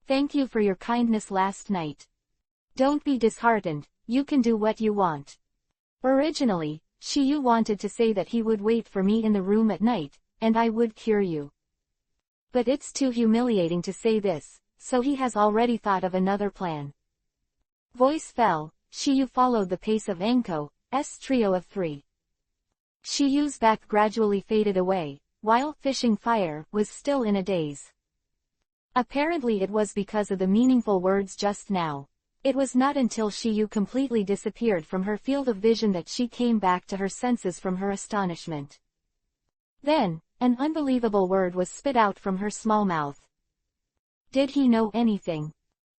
Thank you for your kindness last night. Don't be disheartened, you can do what you want. Originally, Shiyu wanted to say that he would wait for me in the room at night, and I would cure you. But it's too humiliating to say this, so he has already thought of another plan. Voice fell, Shiyu followed the pace of Anko's trio of three. Shiyu's back gradually faded away, while Fishing Fire was still in a daze. Apparently it was because of the meaningful words just now. It was not until Shiyu completely disappeared from her field of vision that she came back to her senses from her astonishment. Then, an unbelievable word was spit out from her small mouth. Did he know anything?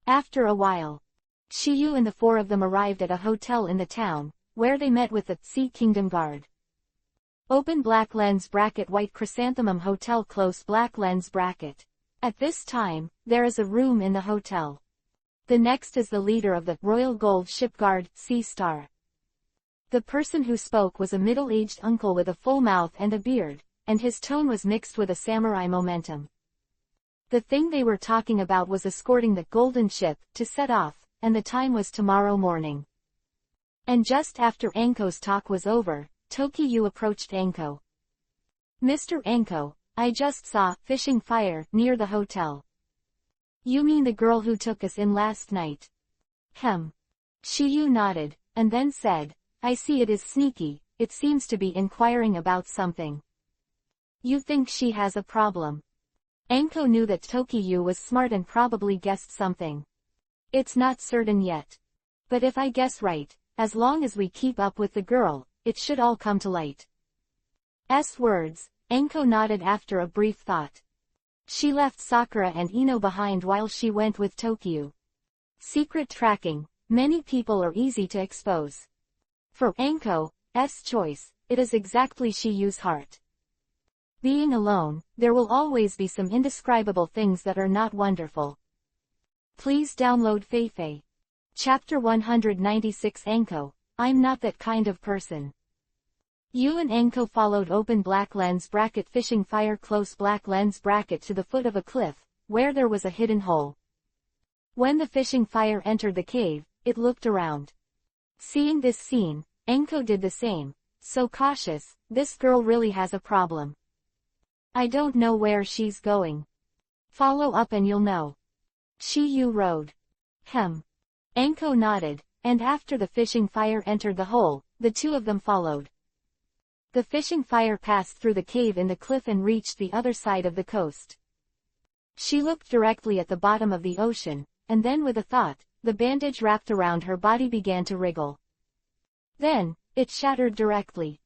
After a while, Shiyu and the four of them arrived at a hotel in the town, where they met with the Sea Kingdom Guard. Open black lens bracket white chrysanthemum hotel close black lens bracket. At this time, there is a room in the hotel. The next is the leader of the Royal Gold Ship Guard, Sea Star. The person who spoke was a middle-aged uncle with a full mouth and a beard, and his tone was mixed with a samurai momentum. The thing they were talking about was escorting the golden ship to set off, and the time was tomorrow morning. And just after Anko's talk was over, Tokiyu approached Anko. Mr. Anko, I just saw Fishing Fire near the hotel. You mean the girl who took us in last night? Shiyu nodded, and then said, I see it is sneaky, it seems to be inquiring about something. You think she has a problem? Anko knew that Tokiyu was smart and probably guessed something. It's not certain yet. But if I guess right, as long as we keep up with the girl, it should all come to light. Words, Anko nodded after a brief thought. She left Sakura and Ino behind while she went with Tokiyu. Secret tracking, many people are easy to expose. For Anko's choice, it is exactly Shiyu's heart. Being alone, there will always be some indescribable things that are not wonderful. Please download Feifei. Chapter 196 Anko, I'm not that kind of person. You and Anko followed open black lens bracket Fishing Fire close black lens bracket to the foot of a cliff, where there was a hidden hole. When the Fishing Fire entered the cave, it looked around. Seeing this scene, Anko did the same. So cautious, this girl really has a problem. I don't know where she's going. Follow up and you'll know. Shiyu rode. Anko nodded, and after the Fishing Fire entered the hole, the two of them followed. The Fishing Fire passed through the cave in the cliff and reached the other side of the coast. She looked directly at the bottom of the ocean, and then with a thought, the bandage wrapped around her body began to wriggle. Then, it shattered directly.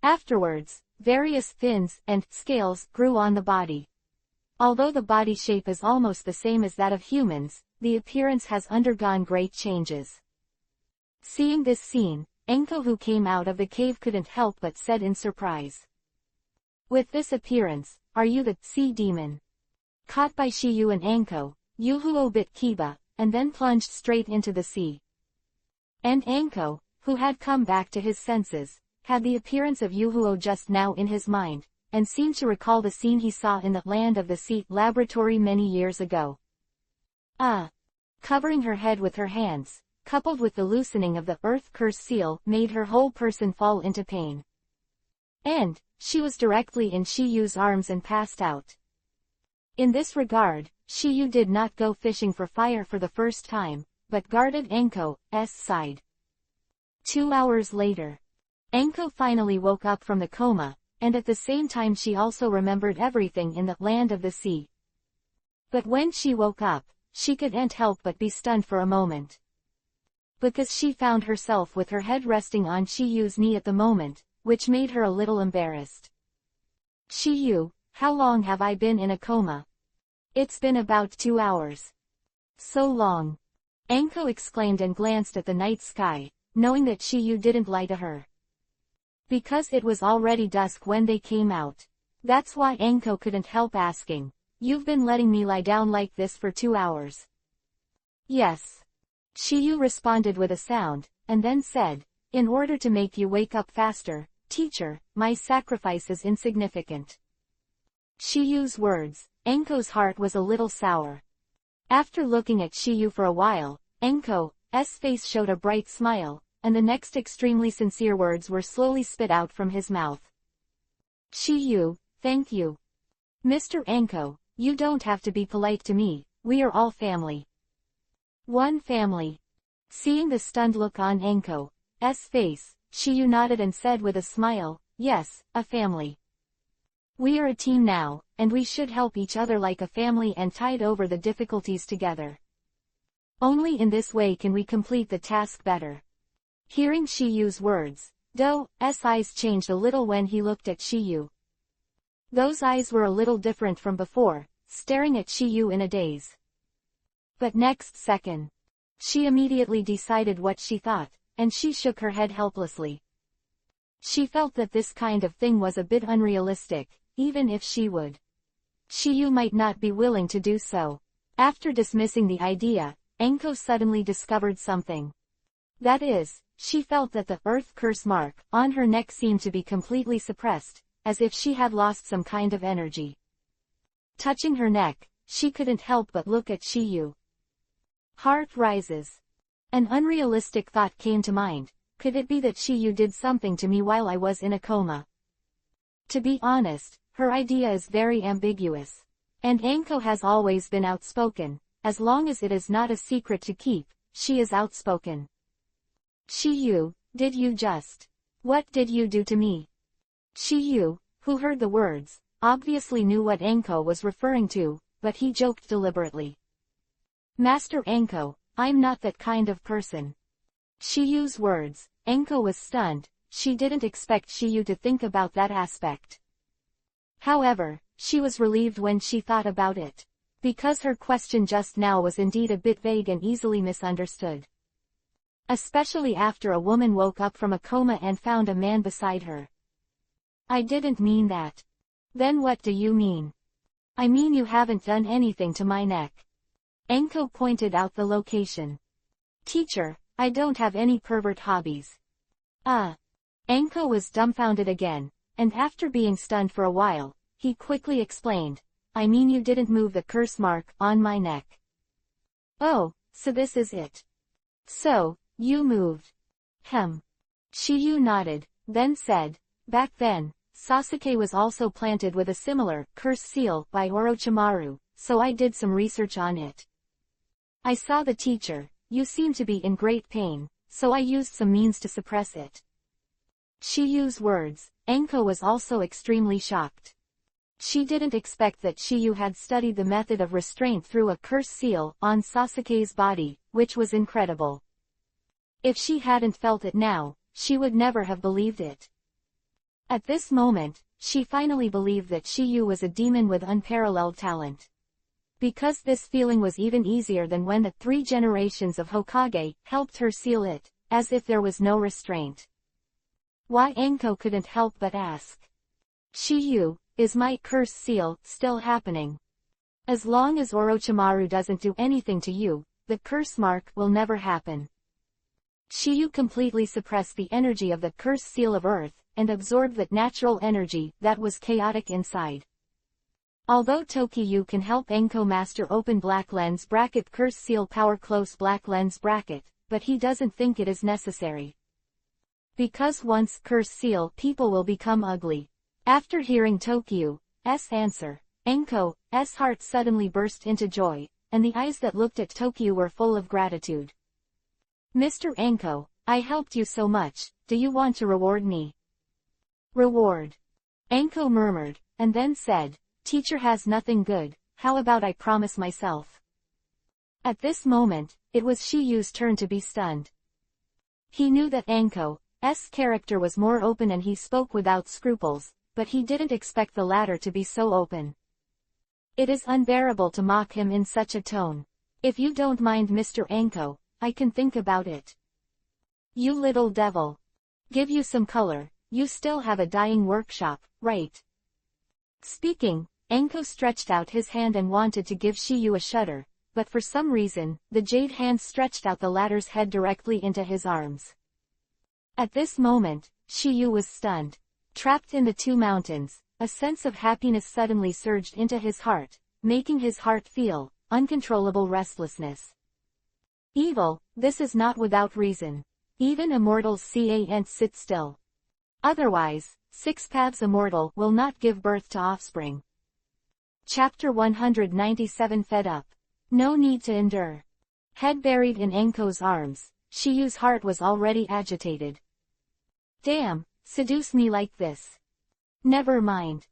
Afterwards, various fins and scales grew on the body. Although the body shape is almost the same as that of humans, the appearance has undergone great changes. Seeing this scene, Anko who came out of the cave couldn't help but said in surprise. With this appearance, are you the sea demon? Caught by Shiyu and Anko, Yuhuo bit Kiba, and then plunged straight into the sea. And Anko, who had come back to his senses, had the appearance of Yuhuo just now in his mind, and seemed to recall the scene he saw in the Land of the Sea laboratory many years ago. Covering her head with her hands, coupled with the loosening of the Earth Curse seal, made her whole person fall into pain. And, she was directly in Shiyu's arms and passed out. In this regard, Shiyu did not go fishing for fire for the first time, but guarded Anko's side. 2 hours later, Anko finally woke up from the coma, and at the same time she also remembered everything in the Land of the Sea. But when she woke up, she couldn't help but be stunned for a moment. Because she found herself with her head resting on Shiyu's knee at the moment, which made her a little embarrassed. Shiyu, how long have I been in a coma? It's been about 2 hours. So long. Anko exclaimed and glanced at the night sky, knowing that Shiyu didn't lie to her. Because it was already dusk when they came out. That's why Anko couldn't help asking, you've been letting me lie down like this for 2 hours? Yes. Shiyu responded with a sound, and then said, in order to make you wake up faster, teacher, my sacrifice is insignificant. Shiyu's words, Anko's heart was a little sour. After looking at Shiyu for a while, Anko's Enko's face showed a bright smile, and the next extremely sincere words were slowly spit out from his mouth. Shiyu, thank you. Mr. Enko, you don't have to be polite to me, we are all family. One family. Seeing the stunned look on Enko's face, Shiyu nodded and said with a smile, yes, a family. We are a team now, and we should help each other like a family and tide over the difficulties together. Only in this way can we complete the task better. Hearing Shiyu's words, Do's eyes changed a little when he looked at Shiyu. Those eyes were a little different from before, staring at Shiyu in a daze. But next second, she immediately decided what she thought, and she shook her head helplessly. She felt that this kind of thing was a bit unrealistic, even if she would. Shiyu might not be willing to do so. After dismissing the idea, Enko suddenly discovered something. That is, she felt that the earth curse mark on her neck seemed to be completely suppressed, as if she had lost some kind of energy. Touching her neck, she couldn't help but look at Shiyu. Heart rises. An unrealistic thought came to mind. Could it be that Shiyu did something to me while I was in a coma? To be honest, her idea is very ambiguous. And Enko has always been outspoken. As long as it is not a secret to keep, she is outspoken. Shiyu, did you just... What did you do to me? Shiyu, who heard the words, obviously knew what Enko was referring to, but he joked deliberately. Master Enko, I'm not that kind of person. Shiyu's words, Enko was stunned. She didn't expect Shiyu to think about that aspect. However, she was relieved when she thought about it. Because her question just now was indeed a bit vague and easily misunderstood. Especially after a woman woke up from a coma and found a man beside her. I didn't mean that. Then what do you mean? I mean you haven't done anything to my neck. Enko pointed out the location. Teacher, I don't have any pervert hobbies. Enko was dumbfounded again, and after being stunned for a while, he quickly explained. I mean you didn't move the curse mark on my neck. Oh, so this is it. So, you moved. Shiyu nodded, then said, back then, Sasuke was also planted with a similar curse seal by Orochimaru, so I did some research on it. I saw the teacher, you seem to be in great pain, so I used some means to suppress it. Shiyu's words, Enko was also extremely shocked. She didn't expect that Shiyu had studied the method of restraint through a curse seal on Sasuke's body, which was incredible. If she hadn't felt it now, she would never have believed it. At this moment, she finally believed that Shiyu was a demon with unparalleled talent. Because this feeling was even easier than when the 3 generations of Hokage helped her seal it, as if there was no restraint. Why Enko couldn't help but ask. Shiyu, is my curse seal still happening? As long as Orochimaru doesn't do anything to you, the curse mark will never happen. Shiyu completely suppressed the energy of the curse seal of earth, and absorbed that natural energy that was chaotic inside. Although Tokiyu can help Enko master open black lens bracket curse seal power close black lens bracket, but he doesn't think it is necessary. Because once curse seal people will become ugly. After hearing Tokiyu's answer, Enko's heart suddenly burst into joy, and the eyes that looked at Tokiyu were full of gratitude. Mr. Enko, I helped you so much, do you want to reward me? Reward? Enko murmured, and then said, teacher has nothing good, how about I promise myself? At this moment, it was Shiyu's turn to be stunned. He knew that Enko's character was more open and he spoke without scruples, but he didn't expect the latter to be so open. It is unbearable to mock him in such a tone. If you don't mind Mr. Enko, I can think about it. You little devil. Give you some color, you still have a dyeing workshop, right? Speaking, Enko stretched out his hand and wanted to give Shiyu a shudder, but for some reason, the jade hand stretched out the latter's head directly into his arms. At this moment, Shiyu was stunned. Trapped in the 2 mountains, a sense of happiness suddenly surged into his heart, making his heart feel uncontrollable restlessness. Evil, this is not without reason. Even immortals can't sit still. Otherwise, 6 paths immortal will not give birth to offspring. Chapter 197 Fed Up. No need to endure. Head buried in Enko's arms, Shiyu's heart was already agitated. Damn, seduce me like this. Never mind.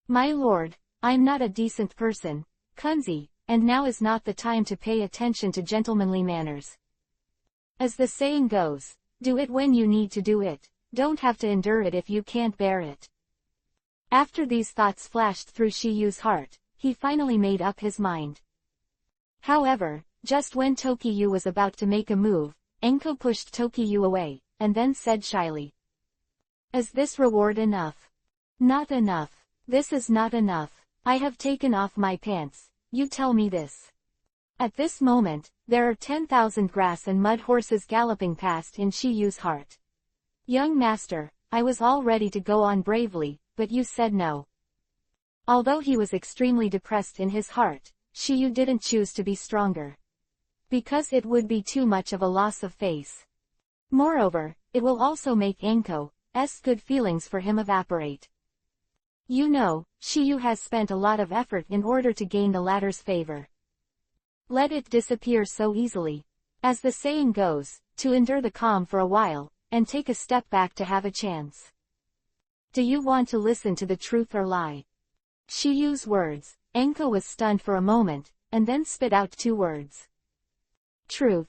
My lord, I'm not a decent person, Kunzi, and now is not the time to pay attention to gentlemanly manners. As the saying goes, do it when you need to do it, don't have to endure it if you can't bear it. After these thoughts flashed through Shiyu's heart, he finally made up his mind. However, just when Tokiyu was about to make a move, Enko pushed Tokiyu away, and then said shyly. Is this reward enough? Not enough. This is not enough. I have taken off my pants, you tell me this. At this moment, there are 10,000 grass and mud horses galloping past in Shiyu's heart. Young master, I was all ready to go on bravely, but you said no. Although he was extremely depressed in his heart, Shiyu didn't choose to be stronger. Because it would be too much of a loss of face. Moreover, it will also make Enko's good feelings for him evaporate. You know, Shiyu has spent a lot of effort in order to gain the latter's favor. Let it disappear so easily. As the saying goes, to endure the calm for a while, and take a step back to have a chance. Do you want to listen to the truth or lie? Shiyu's words, Enko was stunned for a moment, and then spit out 2 words. Truth.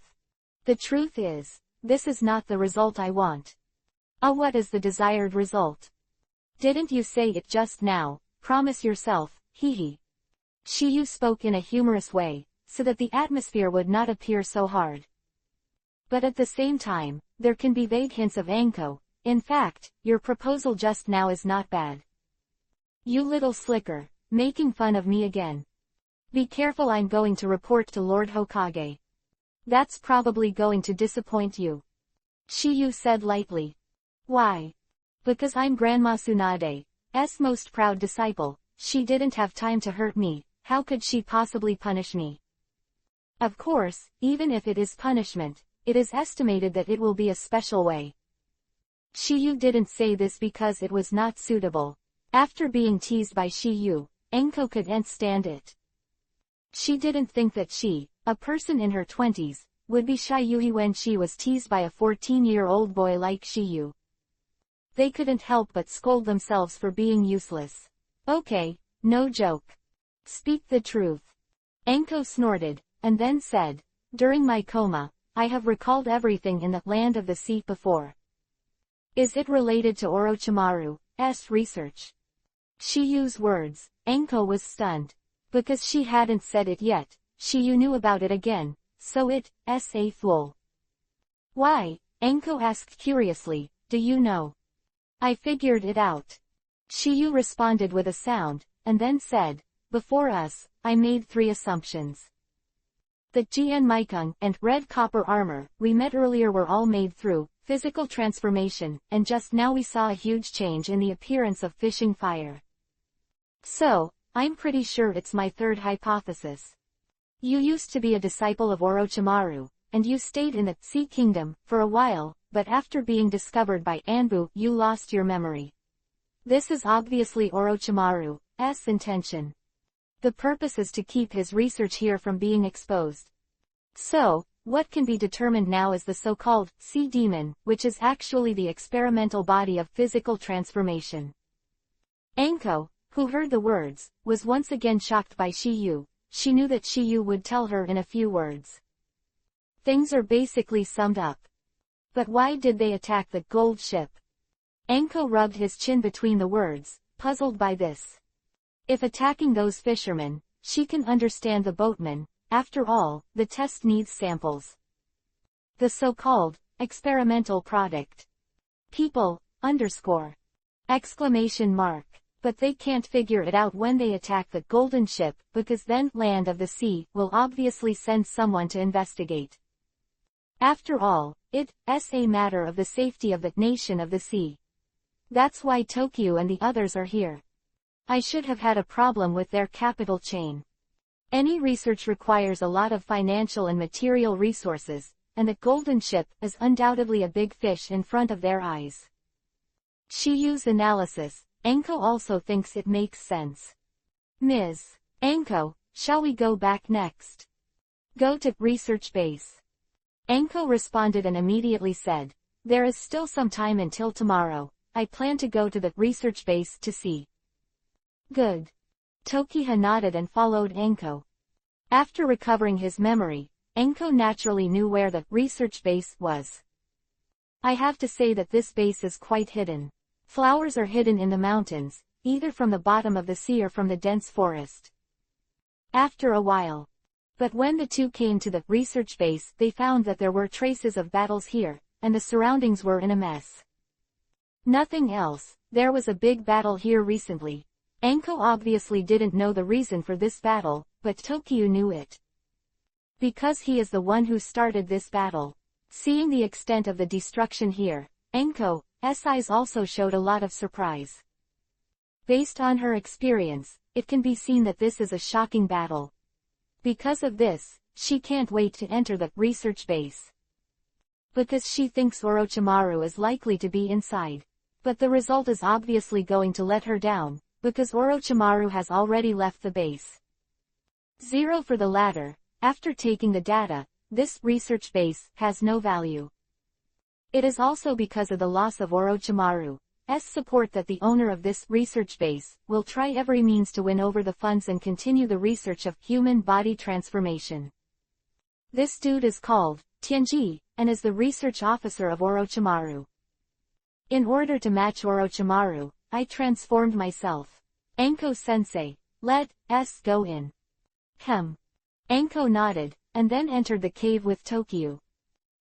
The truth is, this is not the result I want. What is the desired result? Didn't you say it just now? Promise yourself, hee. Shiyu spoke in a humorous way, so that the atmosphere would not appear so hard. But at the same time, there can be vague hints of Enko. In fact, your proposal just now is not bad. You little slicker, making fun of me again. Be careful, I'm going to report to Lord Hokage. That's probably going to disappoint you. Shiyu said lightly. Why? Because I'm Grandma Tsunade's most proud disciple, she didn't have time to hurt me, how could she possibly punish me? Of course, even if it is punishment, it is estimated that it will be a special way. Shiyu didn't say this because it was not suitable. After being teased by Shiyu, Enko couldn't stand it. She didn't think that she, a person in her 20s, would be shy when she was teased by a 14-year-old boy like Shiyu. They couldn't help but scold themselves for being useless. Okay, no joke. Speak the truth. Enko snorted, and then said, during my coma, I have recalled everything in the land of the sea before. Is it related to Orochimaru's research? Shiyu's words, Enko was stunned. Because she hadn't said it yet, Shiyu knew about it again, so it's a fool. Why? Enko asked curiously, do you know? I figured it out. Shiyu responded with a sound, and then said, before us, I made 3 assumptions. The Jian Maikung and red copper armor we met earlier were all made through physical transformation, and just now we saw a huge change in the appearance of fishing fire. So, I'm pretty sure it's my 3rd hypothesis. You used to be a disciple of Orochimaru, and you stayed in the Sea Kingdom for a while, but after being discovered by Anbu, you lost your memory. This is obviously Orochimaru's intention. The purpose is to keep his research here from being exposed. So, what can be determined now is the so-called sea demon, which is actually the experimental body of physical transformation. Enko, who heard the words, was once again shocked by Shiyu. She knew that Shiyu would tell her in a few words. Things are basically summed up. But why did they attack the gold ship? Enko rubbed his chin between the words, puzzled by this. If attacking those fishermen, she can understand the boatmen. After all, the test needs samples. The so-called experimental product. People, exclamation mark. But they can't figure it out when they attack the golden ship, because then Land of the Sea will obviously send someone to investigate. After all, it's a matter of the safety of the nation of the sea. That's why Tokyo and the others are here. I should have had a problem with their capital chain. Any research requires a lot of financial and material resources, and the golden ship is undoubtedly a big fish in front of their eyes. Shiyu's analysis, Enko also thinks it makes sense. Ms. Enko, shall we go back next? Go to research base. Enko responded and immediately said, there is still some time until tomorrow. I plan to go to the research base to see. Good. Tokiha nodded and followed Enko. After recovering his memory, Enko naturally knew where the research base was. I have to say that this base is quite hidden. Flowers are hidden in the mountains, either from the bottom of the sea or from the dense forest. After a while. But when the two came to the research base, they found that there were traces of battles here, and the surroundings were in a mess. Nothing else, there was a big battle here recently. Enko obviously didn't know the reason for this battle, but Tokyo knew it. Because he is the one who started this battle. Seeing the extent of the destruction here, Enko's eyes also showed a lot of surprise. Based on her experience, it can be seen that this is a shocking battle. Because of this, she can't wait to enter the research base. Because she thinks Orochimaru is likely to be inside. But the result is obviously going to let her down, because Orochimaru has already left the base. 0 for the latter. After taking the data, this research base has no value. It is also because of the loss of Orochimaru's support that the owner of this research base will try every means to win over the funds and continue the research of human body transformation. This dude is called Tianji, and is the research officer of Orochimaru. In order to match Orochimaru, I transformed myself. Enko-sensei, let's go in. Enko nodded, and then entered the cave with Tokyo.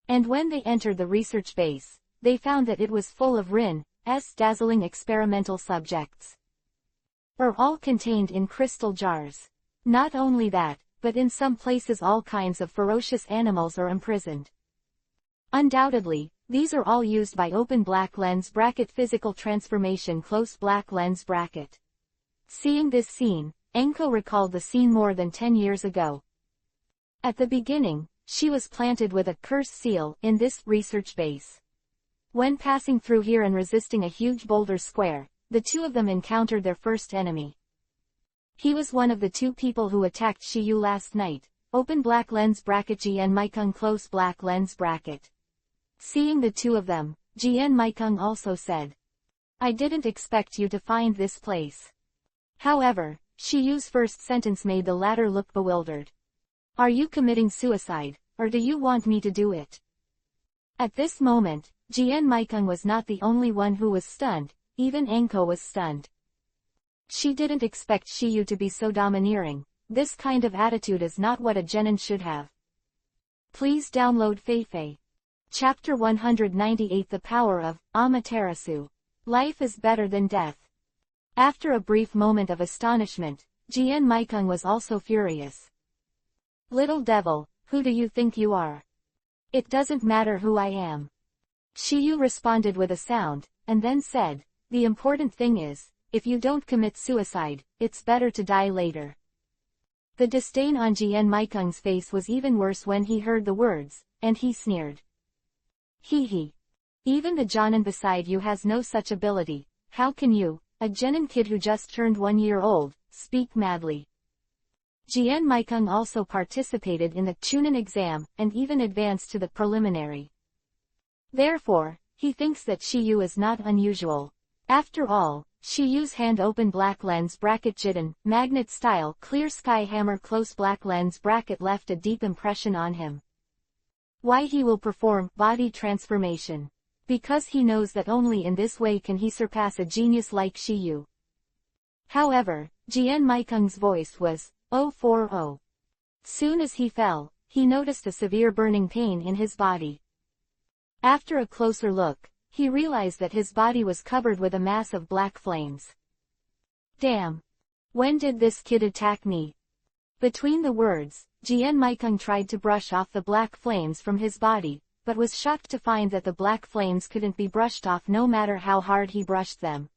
And when they entered the research base, they found that it was full of Rin's dazzling experimental subjects. Are all contained in crystal jars. Not only that, but in some places all kinds of ferocious animals are imprisoned. Undoubtedly, these are all used by open black lens bracket physical transformation close black lens bracket. Seeing this scene, Enko recalled the scene more than 10 years ago. At the beginning, she was planted with a curse seal in this research base. When passing through here and resisting a huge boulder square, the two of them encountered their first enemy. He was one of the two people who attacked Shiyu last night, open black lens bracket Jien Maikung close black lens bracket. Seeing the two of them, Jien Maikung also said, I didn't expect you to find this place. However, Shiyu's first sentence made the latter look bewildered. Are you committing suicide, or do you want me to do it? At this moment, Jien Maikung was not the only one who was stunned, even Enko was stunned. She didn't expect Shiyu to be so domineering. This kind of attitude is not what a genin should have. Please download Feifei. Chapter 198 The Power of Amaterasu. Life is better than death. After a brief moment of astonishment, Jien Maikung was also furious. Little devil, who do you think you are? It doesn't matter who I am. Shiyu responded with a sound, and then said, the important thing is, if you don't commit suicide, it's better to die later. The disdain on Jien Maikung's face was even worse when he heard the words, and he sneered. Hee. Even the Jonin beside you has no such ability. How can you, a genin kid who just turned 1 year old, speak madly? Jien Maikung also participated in the Chunin exam and even advanced to the preliminary. Therefore, he thinks that Shiyu is not unusual. After all, Shiyu's hand open black lens bracket Jiden, magnet style clear sky hammer close black lens bracket left a deep impression on him. Why he will perform body transformation. Because he knows that only in this way can he surpass a genius like Shiyu. However, Jien Maikung's voice was, 040. Soon as he fell, he noticed a severe burning pain in his body. After a closer look, he realized that his body was covered with a mass of black flames. Damn! When did this kid attack me? Between the words, Jien Maikung tried to brush off the black flames from his body, but was shocked to find that the black flames couldn't be brushed off no matter how hard he brushed them.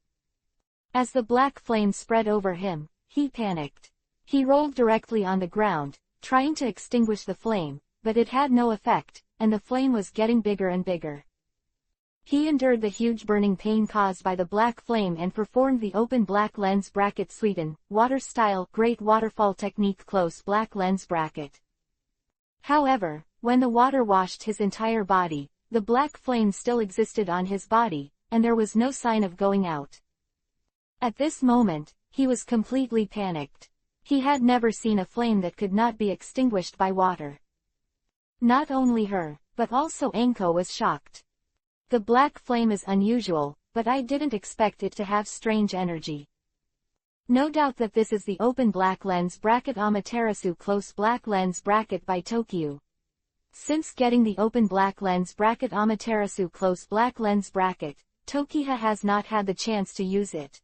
As the black flames spread over him, he panicked. He rolled directly on the ground, trying to extinguish the flame, but it had no effect, and the flame was getting bigger and bigger. He endured the huge burning pain caused by the black flame and performed the open black lens bracket Sweden, water style, great waterfall technique close black lens bracket. However, when the water washed his entire body, the black flame still existed on his body, and there was no sign of going out. At this moment, he was completely panicked. He had never seen a flame that could not be extinguished by water. Not only her, but also Anko was shocked. The black flame is unusual, but I didn't expect it to have strange energy. No doubt that this is the open black lens bracket Amaterasu close black lens bracket by Tokyo. Since getting the open black lens bracket Amaterasu close black lens bracket, Tokiha has not had the chance to use it.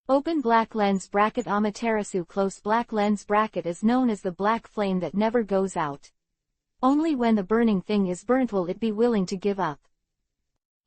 Open black lens bracket Amaterasu close black lens bracket is known as the black flame that never goes out. Only when the burning thing is burnt will it be willing to give up.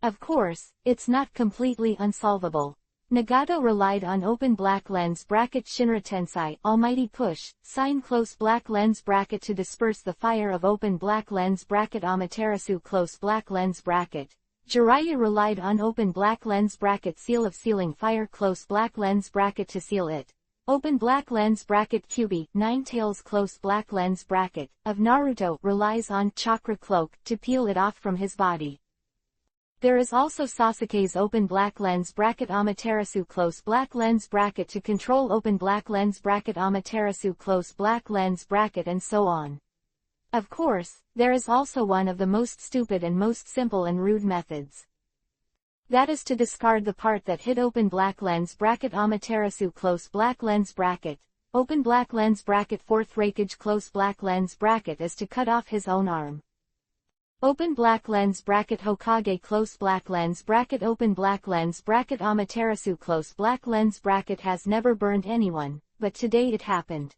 Of course, it's not completely unsolvable. Nagato relied on open black lens bracket Shinra Tensai almighty push, sign close black lens bracket to disperse the fire of open black lens bracket Amaterasu close black lens bracket. Jiraiya relied on open black lens bracket seal of sealing fire close black lens bracket to seal it. Open black lens bracket Kyubi, nine tails close black lens bracket, of Naruto relies on chakra cloak to peel it off from his body. There is also Sasuke's open black lens bracket Amaterasu close black lens bracket to control open black lens bracket Amaterasu close black lens bracket and so on. Of course, there is also one of the most stupid and most simple and rude methods. That is to discard the part that hid open black lens bracket Amaterasu close black lens bracket, open black lens bracket fourth raikage close black lens bracket is to cut off his own arm. Open black lens bracket Hokage close black lens bracket open black lens bracket Amaterasu close black lens bracket has never burned anyone, but today it happened.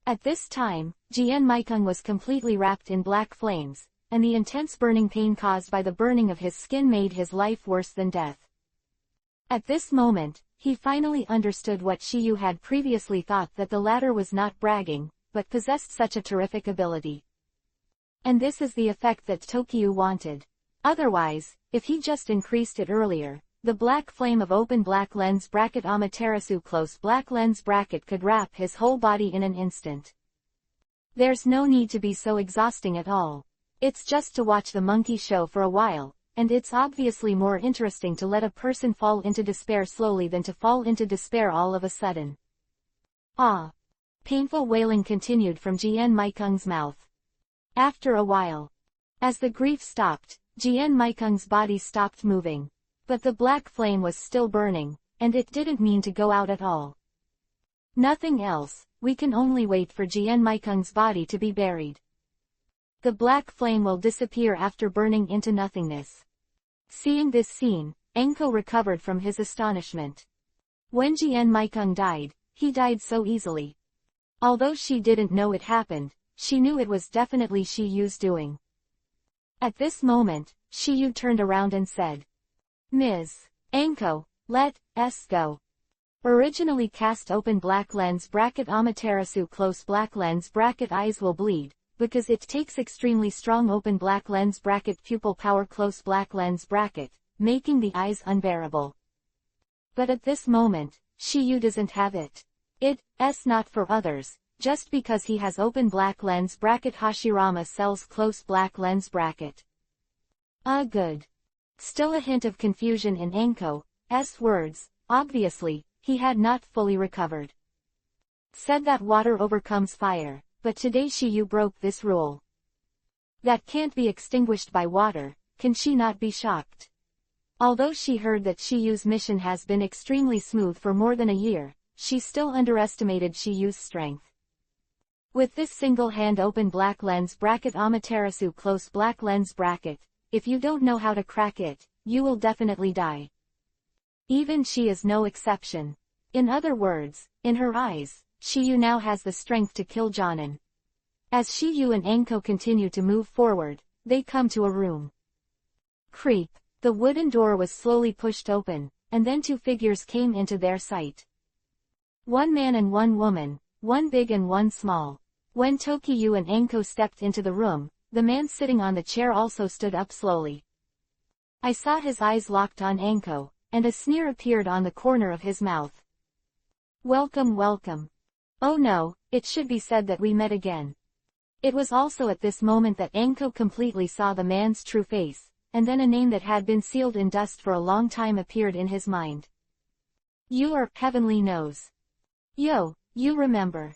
At this time, Jien Maikung was completely wrapped in black flames, and the intense burning pain caused by the burning of his skin made his life worse than death. At this moment, he finally understood what Shiyu had previously thought, that the latter was not bragging, but possessed such a terrific ability. And this is the effect that Tokyo wanted. Otherwise, if he just increased it earlier, the black flame of open black lens bracket Amaterasu close black lens bracket could wrap his whole body in an instant. There's no need to be so exhausting at all. It's just to watch the monkey show for a while, and it's obviously more interesting to let a person fall into despair slowly than to fall into despair all of a sudden. Ah! Painful wailing continued from Jien Maikung's mouth. After a while, as the grief stopped, Jien Maikung's body stopped moving. But the black flame was still burning, and it didn't mean to go out at all. Nothing else, we can only wait for Jien Maikung's body to be buried. The black flame will disappear after burning into nothingness. Seeing this scene, Anko recovered from his astonishment. When Jien Maikung died, he died so easily. Although she didn't know it happened, she knew it was definitely Shiyu's doing. At this moment, Shiyu turned around and said, "Ms. Anko, let us go." Originally cast open black lens bracket Amaterasu close black lens bracket eyes will bleed, because it takes extremely strong open black lens bracket pupil power close black lens bracket, making the eyes unbearable. But at this moment, Shiyu doesn't have it. It's not for others. Just because he has open black lens bracket Hashirama sells close black lens bracket. Good. Still a hint of confusion in Anko's words. Obviously, he had not fully recovered. Said that water overcomes fire, but today Shiyu broke this rule. That can't be extinguished by water, can she not be shocked? Although she heard that Shiyu's mission has been extremely smooth for more than a year, she still underestimated Shiyu's strength. With this single hand open black lens bracket Amaterasu close black lens bracket, if you don't know how to crack it, you will definitely die. Even she is no exception. In other words, in her eyes, Shiyu now has the strength to kill Jonin. As Shiyu and Anko continue to move forward, they come to a room. Creep. The wooden door was slowly pushed open, and then two figures came into their sight. One man and one woman one big and one small. When Tokiyu and Anko stepped into the room, the man sitting on the chair also stood up slowly. I saw his eyes locked on Anko, and a sneer appeared on the corner of his mouth. Welcome, welcome. Oh no, it should be said that we met again. It was also at this moment that Anko completely saw the man's true face, and then a name that had been sealed in dust for a long time appeared in his mind. You are Heavenly Nose. Yo, you remember.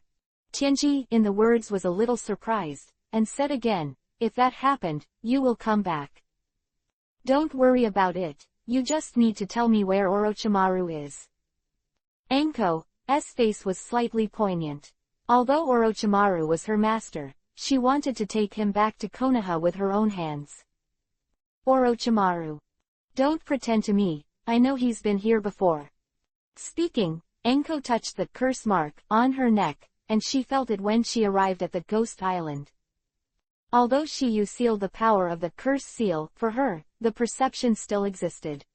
Tianji, in the words, was a little surprised, and said again, if that happened, you will come back. Don't worry about it, you just need to tell me where Orochimaru is. Anko's face was slightly poignant. Although Orochimaru was her master, she wanted to take him back to Konoha with her own hands. Orochimaru. Don't pretend to me, I know he's been here before. Speaking, Anko touched the curse mark on her neck, and she felt it when she arrived at the Ghost Island. Although Shiyu sealed the power of the curse seal for her, the perception still existed.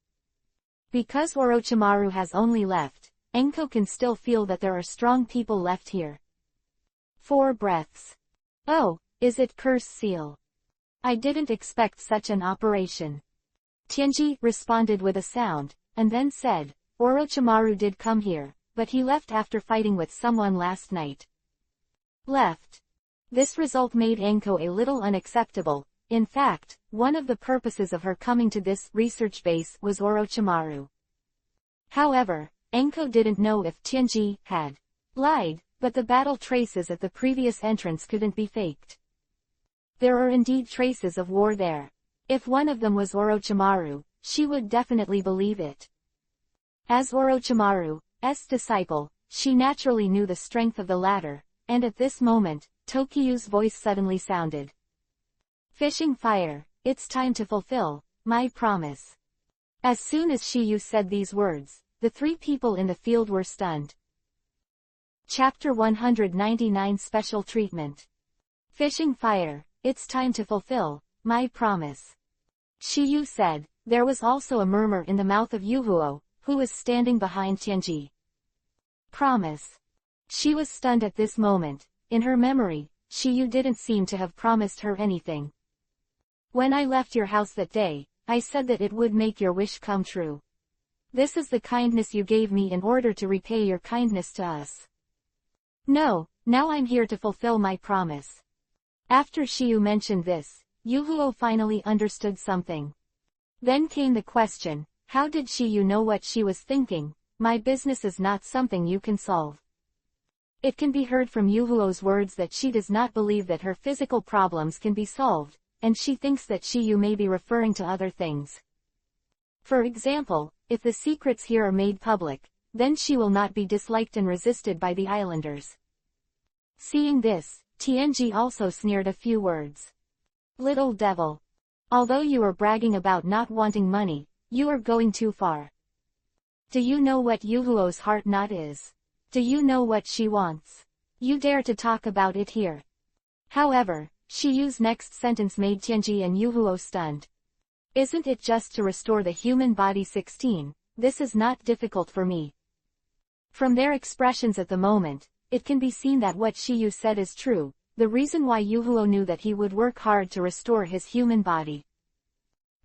Because Orochimaru has only left, Anko can still feel that there are strong people left here. 4 breaths. Oh, is it curse seal? I didn't expect such an operation. Tianji responded with a sound, and then said, Orochimaru did come here, but he left after fighting with someone last night. Left. This result made Anko a little unacceptable. In fact, one of the purposes of her coming to this research base was Orochimaru. However, Anko didn't know if Tianji had lied, but the battle traces at the previous entrance couldn't be faked. There are indeed traces of war there. If one of them was Orochimaru, she would definitely believe it. As Orochimaru's disciple, she naturally knew the strength of the latter, and at this moment, Tokiyu's voice suddenly sounded. Fishing fire, it's time to fulfill my promise. As soon as Shiyu said these words, the 3 people in the field were stunned. Chapter 199 Special Treatment. Fishing fire, it's time to fulfill my promise. Shiyu said. There was also a murmur in the mouth of Yuhuo, who was standing behind Tianji. Promise. She was stunned at this moment. In her memory, Shiyu didn't seem to have promised her anything. When I left your house that day, I said that it would make your wish come true. This is the kindness you gave me in order to repay your kindness to us. No, now I'm here to fulfill my promise. After Shiyu mentioned this, Yuhuo finally understood something. Then came the question, how did Shiyu know what she was thinking? My business is not something you can solve. It can be heard from Yuhuo's words that she does not believe that her physical problems can be solved, and she thinks that Shiyu may be referring to other things. For example, if the secrets here are made public, then she will not be disliked and resisted by the islanders. Seeing this, Tianji also sneered a few words. Little devil. Although you are bragging about not wanting money, you are going too far. Do you know what Yuhuo's heart knot is? Do you know what she wants? You dare to talk about it here. However, Shiyu's next sentence made Tianji and Yuhuo stunned. Isn't it just to restore the human body? 16, this is not difficult for me. From their expressions at the moment, it can be seen that what Shiyu said is true, the reason why Yuhuo knew that he would work hard to restore his human body.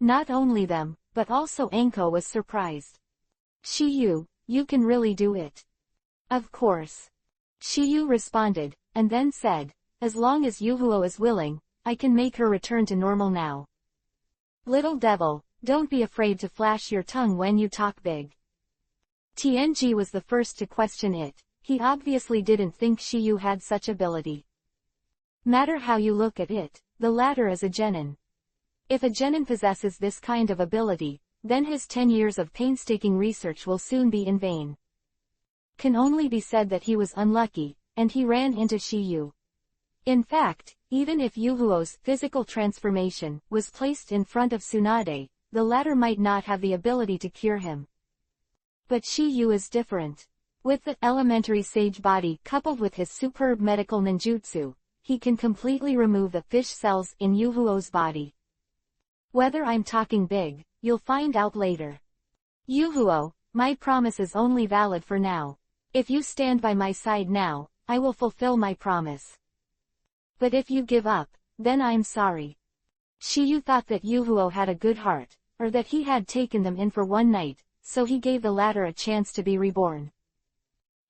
Not only them, but also Anko was surprised. Shiyu, you can really do it. Of course. Shiyu responded, and then said, as long as Yuhuo is willing, I can make her return to normal now. Little devil, don't be afraid to flash your tongue when you talk big. Tianji was the first to question it. He obviously didn't think Shiyu had such ability. Matter how you look at it, the latter is a genin. If a genin possesses this kind of ability, then his 10 years of painstaking research will soon be in vain. Can only be said that he was unlucky, and he ran into Shiyu. In fact, even if Yuhuo's physical transformation was placed in front of Tsunade, the latter might not have the ability to cure him. But Shiyu is different. With the elementary sage body coupled with his superb medical ninjutsu, he can completely remove the fish cells in Yuhuo's body. Whether I'm talking big, you'll find out later. Yuhuo, my promise is only valid for now. If you stand by my side now, I will fulfill my promise. But if you give up, then I'm sorry. Shiyu thought that Yuhuo had a good heart, or that he had taken them in for one night, so he gave the latter a chance to be reborn.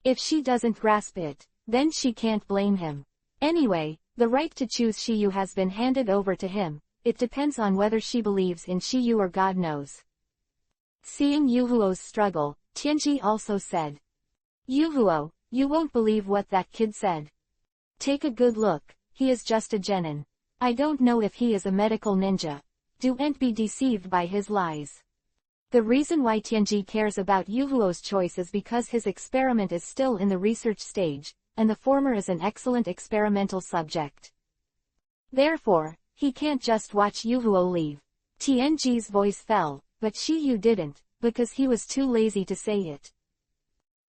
If she doesn't grasp it, then she can't blame him. Anyway, the right to choose Shiyu has been handed over to him. It depends on whether she believes in Shiyu or God knows. Seeing Yuhuo's struggle, Tianji also said, Yuhuo, you won't believe what that kid said. Take a good look, he is just a genin. I don't know if he is a medical ninja. Don't be deceived by his lies. The reason why Tianji cares about Yuhuo's choice is because his experiment is still in the research stage, and the former is an excellent experimental subject. Therefore, he can't just watch Yuhuo leave. Tianji's voice fell, but Shiyu didn't, because he was too lazy to say it.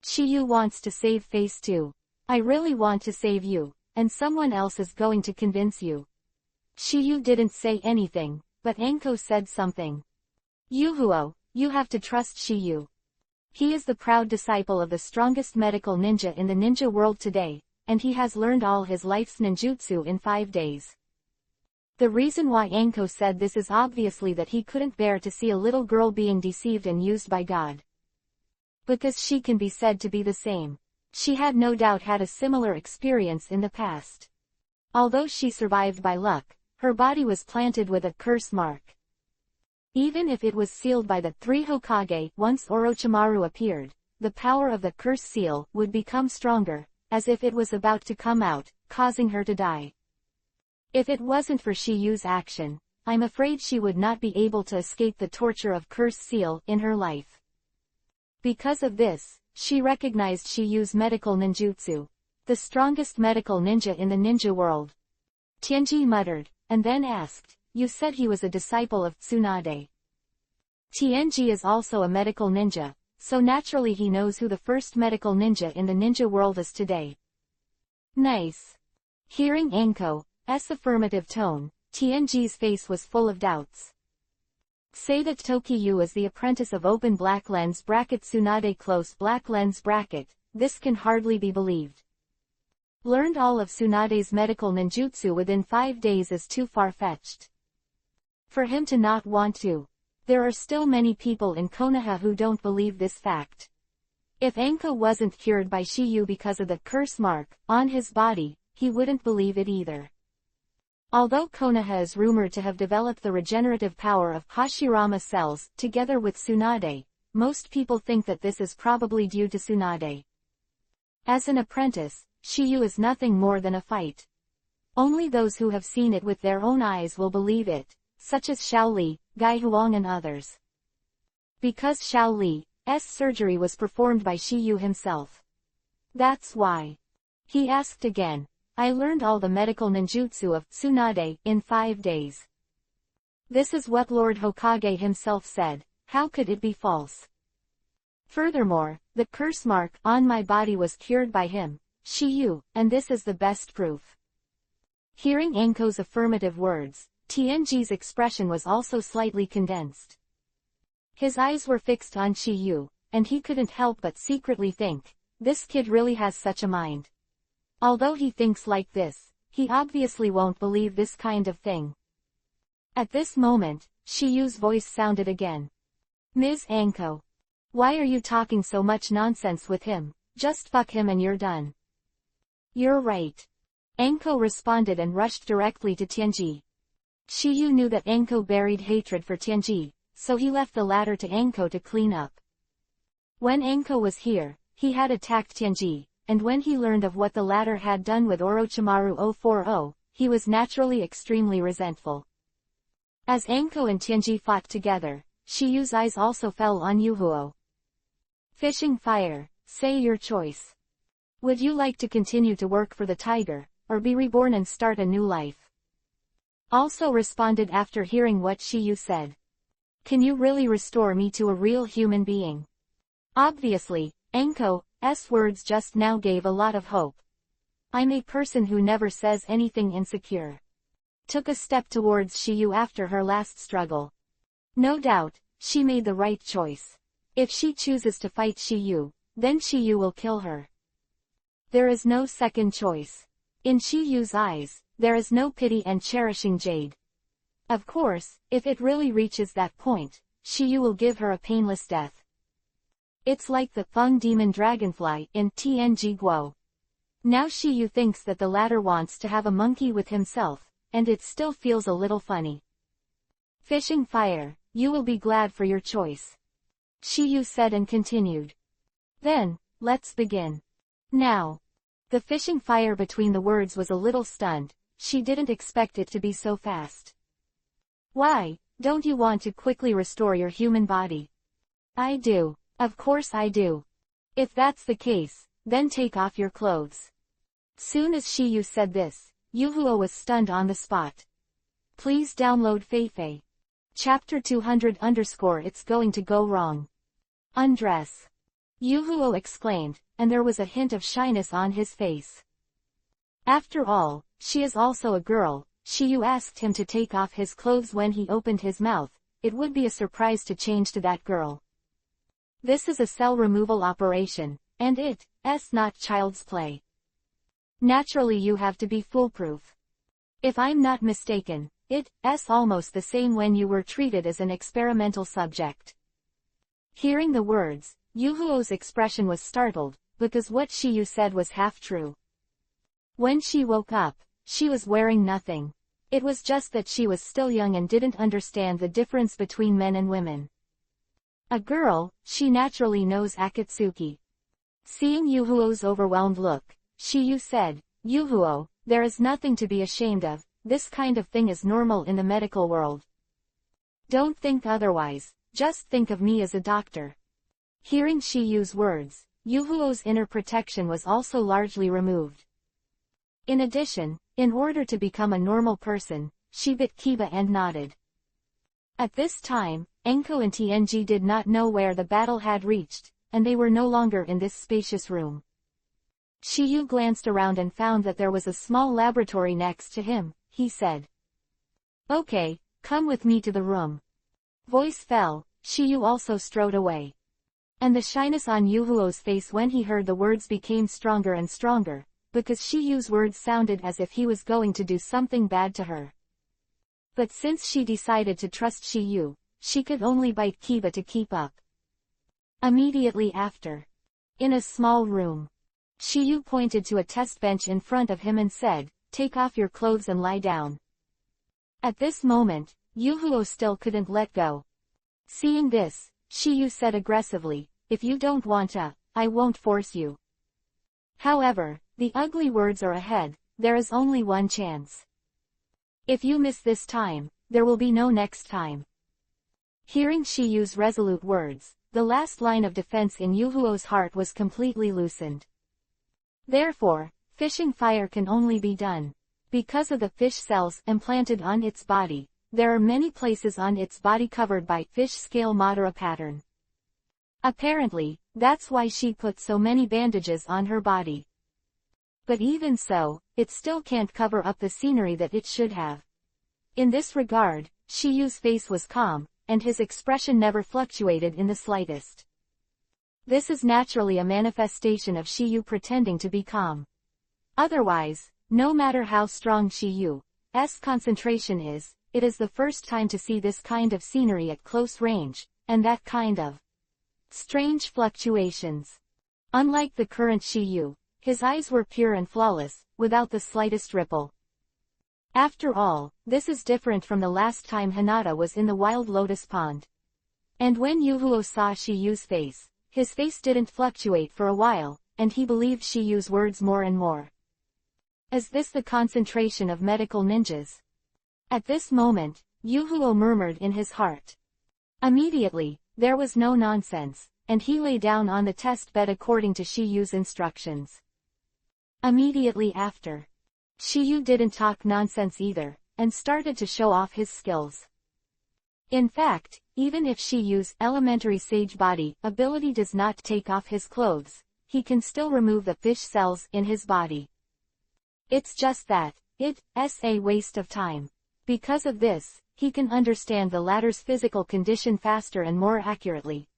Shiyu wants to save face too. I really want to save you, and someone else is going to convince you. Shiyu didn't say anything, but Anko said something. Yuhuo, you have to trust Shiyu. He is the proud disciple of the strongest medical ninja in the ninja world today, and he has learned all his life's ninjutsu in 5 days. The reason why Anko said this is obviously that he couldn't bear to see a little girl being deceived and used by God. Because she can be said to be the same. She had no doubt had a similar experience in the past. Although she survived by luck, her body was planted with a curse mark. Even if it was sealed by the 3 Hokage, once Orochimaru appeared, the power of the curse seal would become stronger, as if it was about to come out, causing her to die. If it wasn't for Shiyu's action, I'm afraid she would not be able to escape the torture of curse seal in her life. Because of this, she recognized Shiyu's medical ninjutsu, the strongest medical ninja in the ninja world. Tianji muttered, and then asked, you said he was a disciple of Tsunade. Tianji is also a medical ninja, so naturally he knows who the first medical ninja in the ninja world is today. Nice. Hearing Anko's affirmative tone, Tianji's face was full of doubts. Say that Tokiyu is the apprentice of open black lens bracket Tsunade close black lens bracket, this can hardly be believed. Learned all of Tsunade's medical ninjutsu within 5 days is too far-fetched. For him to not want to. There are still many people in Konoha who don't believe this fact. If Anko wasn't cured by Shiyu because of the curse mark on his body, he wouldn't believe it either. Although Konoha is rumored to have developed the regenerative power of Hashirama cells together with Tsunade, most people think that this is probably due to Tsunade. As an apprentice, Shiyu is nothing more than a fight. Only those who have seen it with their own eyes will believe it, such as Xiao Li, Gai Huang and others. Because Xiao Li's surgery was performed by Shiyu himself. That's why. He asked again. I learned all the medical ninjutsu of Tsunade in 5 days. This is what Lord Hokage himself said, how could it be false? Furthermore, the curse mark on my body was cured by him, Shiyu, and this is the best proof. Hearing Anko's affirmative words, Tianji's expression was also slightly condensed. His eyes were fixed on Shiyu, and he couldn't help but secretly think, this kid really has such a mind. Although he thinks like this, he obviously won't believe this kind of thing. At this moment, Shiyu's voice sounded again. Ms. Anko. Why are you talking so much nonsense with him? Just fuck him and you're done. You're right. Anko responded and rushed directly to Tianji. Shiyu knew that Anko buried hatred for Tianji, so he left the latter to Anko to clean up. When Anko was here, he had attacked Tianji, and when he learned of what the latter had done with Orochimaru 040, he was naturally extremely resentful. As Anko and Tianji fought together, Shiyu's eyes also fell on Yuhuo. Fishing fire, say your choice. Would you like to continue to work for the tiger, or be reborn and start a new life? Also responded after hearing what Shiyu said. Can you really restore me to a real human being? Obviously, Anko's words just now gave a lot of hope. I'm a person who never says anything insecure. Took a step towards Shiyu after her last struggle. No doubt, she made the right choice. If she chooses to fight Shiyu, then Shiyu will kill her. there is no second choice. In Shiyu's eyes, there is no pity and cherishing Jade. Of course, if it really reaches that point, Shiyu will give her a painless death. It's like the Feng demon dragonfly in TNG Guo. Now Shiyu thinks that the latter wants to have a monkey with himself, and it still feels a little funny. Fishing fire, you will be glad for your choice. Shiyu said and continued. Then, let's begin. Now. The fishing fire between the words was a little stunned, she didn't expect it to be so fast. Why, don't you want to quickly restore your human body? I do. Of course I do. If that's the case, then take off your clothes. Soon as Shiyu said this, Yuhuo was stunned on the spot. Please download Feifei. Chapter 200 _ It's going to go wrong. Undress. Yuhuo exclaimed, and there was a hint of shyness on his face. After all, she is also a girl. Shiyu asked him to take off his clothes when he opened his mouth. It would be a surprise to change to that girl. This is a cell removal operation, and it's not child's play. Naturally you have to be foolproof. If I'm not mistaken, it's almost the same when you were treated as an experimental subject. Hearing the words, Yuhuo's expression was startled, because what Shiyu said was half true. When she woke up, she was wearing nothing. It was just that she was still young and didn't understand the difference between men and women. A girl, she naturally knows Akatsuki. Seeing Yuhuo's overwhelmed look, Shiyu said, Yuhuo, there is nothing to be ashamed of, this kind of thing is normal in the medical world. Don't think otherwise, just think of me as a doctor. Hearing Shiyu's words, Yuhuo's inner protection was also largely removed. In addition, in order to become a normal person, she bit Kiba and nodded. At this time, Enko and TNG did not know where the battle had reached, and they were no longer in this spacious room. Shiyu glanced around and found that there was a small laboratory next to him. He said. Okay, come with me to the room. Voice fell, Shiyu also strode away. And the shyness on Yuhuo's face when he heard the words became stronger and stronger, because Shiyu's words sounded as if he was going to do something bad to her. But since she decided to trust Shiyu, she could only bite Kiba to keep up. Immediately after. In a small room. Shiyu pointed to a test bench in front of him and said, take off your clothes and lie down. At this moment, Yuhuo still couldn't let go. Seeing this, Shiyu said aggressively, if you don't want to, I won't force you. However, the ugly words are ahead, there is only one chance. If you miss this time, there will be no next time. Hearing Shiyu's resolute words, the last line of defense in Yuhuo's heart was completely loosened. Therefore, fishing fire can only be done. Because of the fish cells implanted on its body, there are many places on its body covered by fish scale Madara pattern. Apparently, that's why she put so many bandages on her body. But even so, it still can't cover up the scenery that it should have. In this regard, Shiyu's face was calm, and his expression never fluctuated in the slightest. This is naturally a manifestation of Shiyu pretending to be calm. Otherwise, no matter how strong Shiyu's concentration is, it is the first time to see this kind of scenery at close range, and that kind of strange fluctuations. Unlike the current Shiyu, his eyes were pure and flawless, without the slightest ripple. After all, this is different from the last time Hinata was in the Wild Lotus Pond. And when Yuhuo saw Shiyu's face, his face didn't fluctuate for a while, and he believed Shiyu's words more and more. Is this the concentration of medical ninjas? At this moment, Yuhuo murmured in his heart. Immediately, there was no nonsense, and he lay down on the test bed according to Shiyu's instructions. Immediately after. Shiyu didn't talk nonsense either, and started to show off his skills. In fact, even if Shiyu's elementary sage body ability does not take off his clothes, he can still remove the fish cells in his body. It's just that, it's a waste of time. Because of this, he can understand the latter's physical condition faster and more accurately.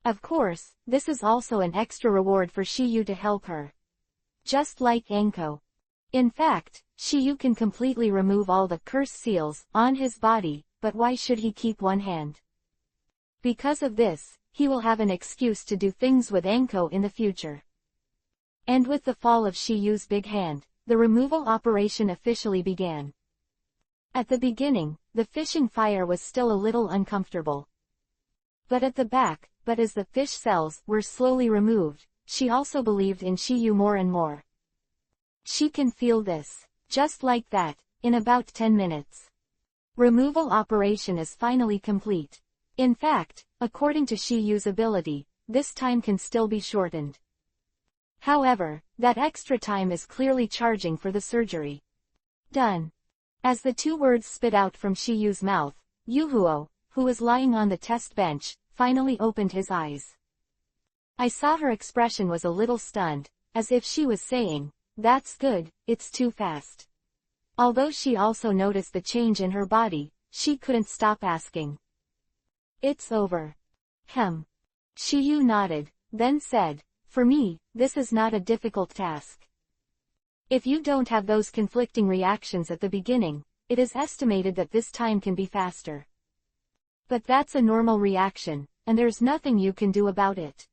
Of course, this is also an extra reward for Shiyu to help her. just like Anko. In fact, Shiyu can completely remove all the curse seals on his body, but why should he keep one hand? Because of this, he will have an excuse to do things with Anko in the future. And with the fall of Shiyu's big hand, the removal operation officially began. At the beginning, the fishing fire was still a little uncomfortable. But at the back, as the fish cells were slowly removed, she also believed in Shiyu more and more. She can feel this. Just like that, in about 10 minutes. Removal operation is finally complete. In fact, according to Shiyu's ability, this time can still be shortened. However, that extra time is clearly charging for the surgery. Done. As the two words spit out from Shiyu's mouth, Yuhuo, who was lying on the test bench, finally opened his eyes. I saw her expression was a little stunned, as if she was saying, "That's good, it's too fast." Although she also noticed the change in her body, she couldn't stop asking. "It's over." Shiyu nodded, then said, "For me, this is not a difficult task. If you don't have those conflicting reactions at the beginning, it is estimated that this time can be faster. But that's a normal reaction, and there's nothing you can do about it."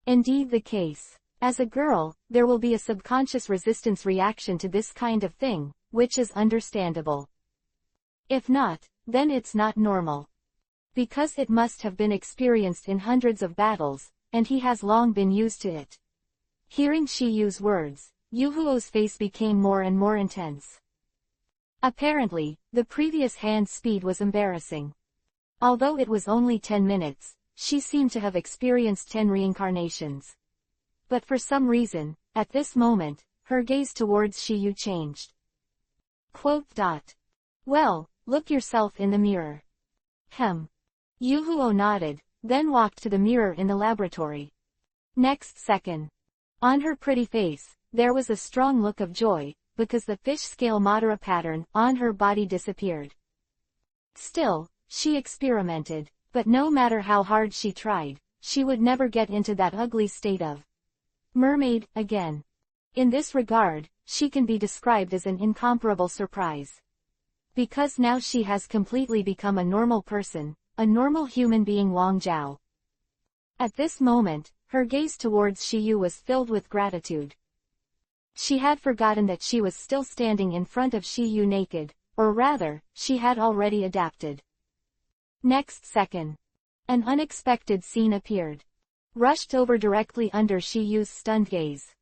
Indeed the case. As a girl, there will be a subconscious resistance reaction to this kind of thing, which is understandable. If not, then it's not normal. Because it must have been experienced in hundreds of battles, and he has long been used to it. Hearing Shiyu's words, Yuhuo's face became more and more intense. Apparently, the previous hand speed was embarrassing. Although it was only 10 minutes, she seemed to have experienced 10 reincarnations. But for some reason, at this moment, her gaze towards Shiyu changed. "Well, look yourself in the mirror." Yuhuo nodded, then walked to the mirror in the laboratory. Next second. On her pretty face, there was a strong look of joy, because the fish scale Madara pattern on her body disappeared. Still, she experimented, but no matter how hard she tried, she would never get into that ugly state of mermaid again. In this regard, she can be described as an incomparable surprise. Because now she has completely become a normal person, a normal human being Wang Zhao. At this moment, her gaze towards Shiyu was filled with gratitude. She had forgotten that she was still standing in front of Shiyu naked, or rather, she had already adapted. Next second. An unexpected scene appeared. Rushed over directly under Shiyu's stunned gaze.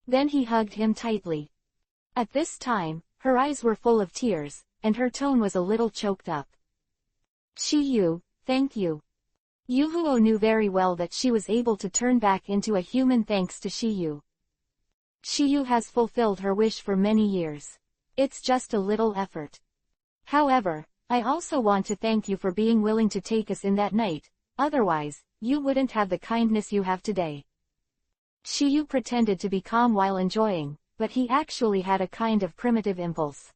Then he hugged him tightly. At this time, her eyes were full of tears, and her tone was a little choked up. "Shiyu, thank you." Yuhuo knew very well that she was able to turn back into a human thanks to Shiyu. Shiyu has fulfilled her wish for many years. It's just a little effort. However, I also want to thank you for being willing to take us in that night, otherwise, you wouldn't have the kindness you have today. Shiyu pretended to be calm while enjoying, but he actually had a kind of primitive impulse.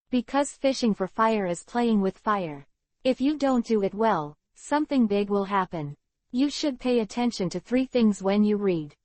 Because fishing for fire is playing with fire. If you don't do it well, something big will happen. You should pay attention to 3 things when you read.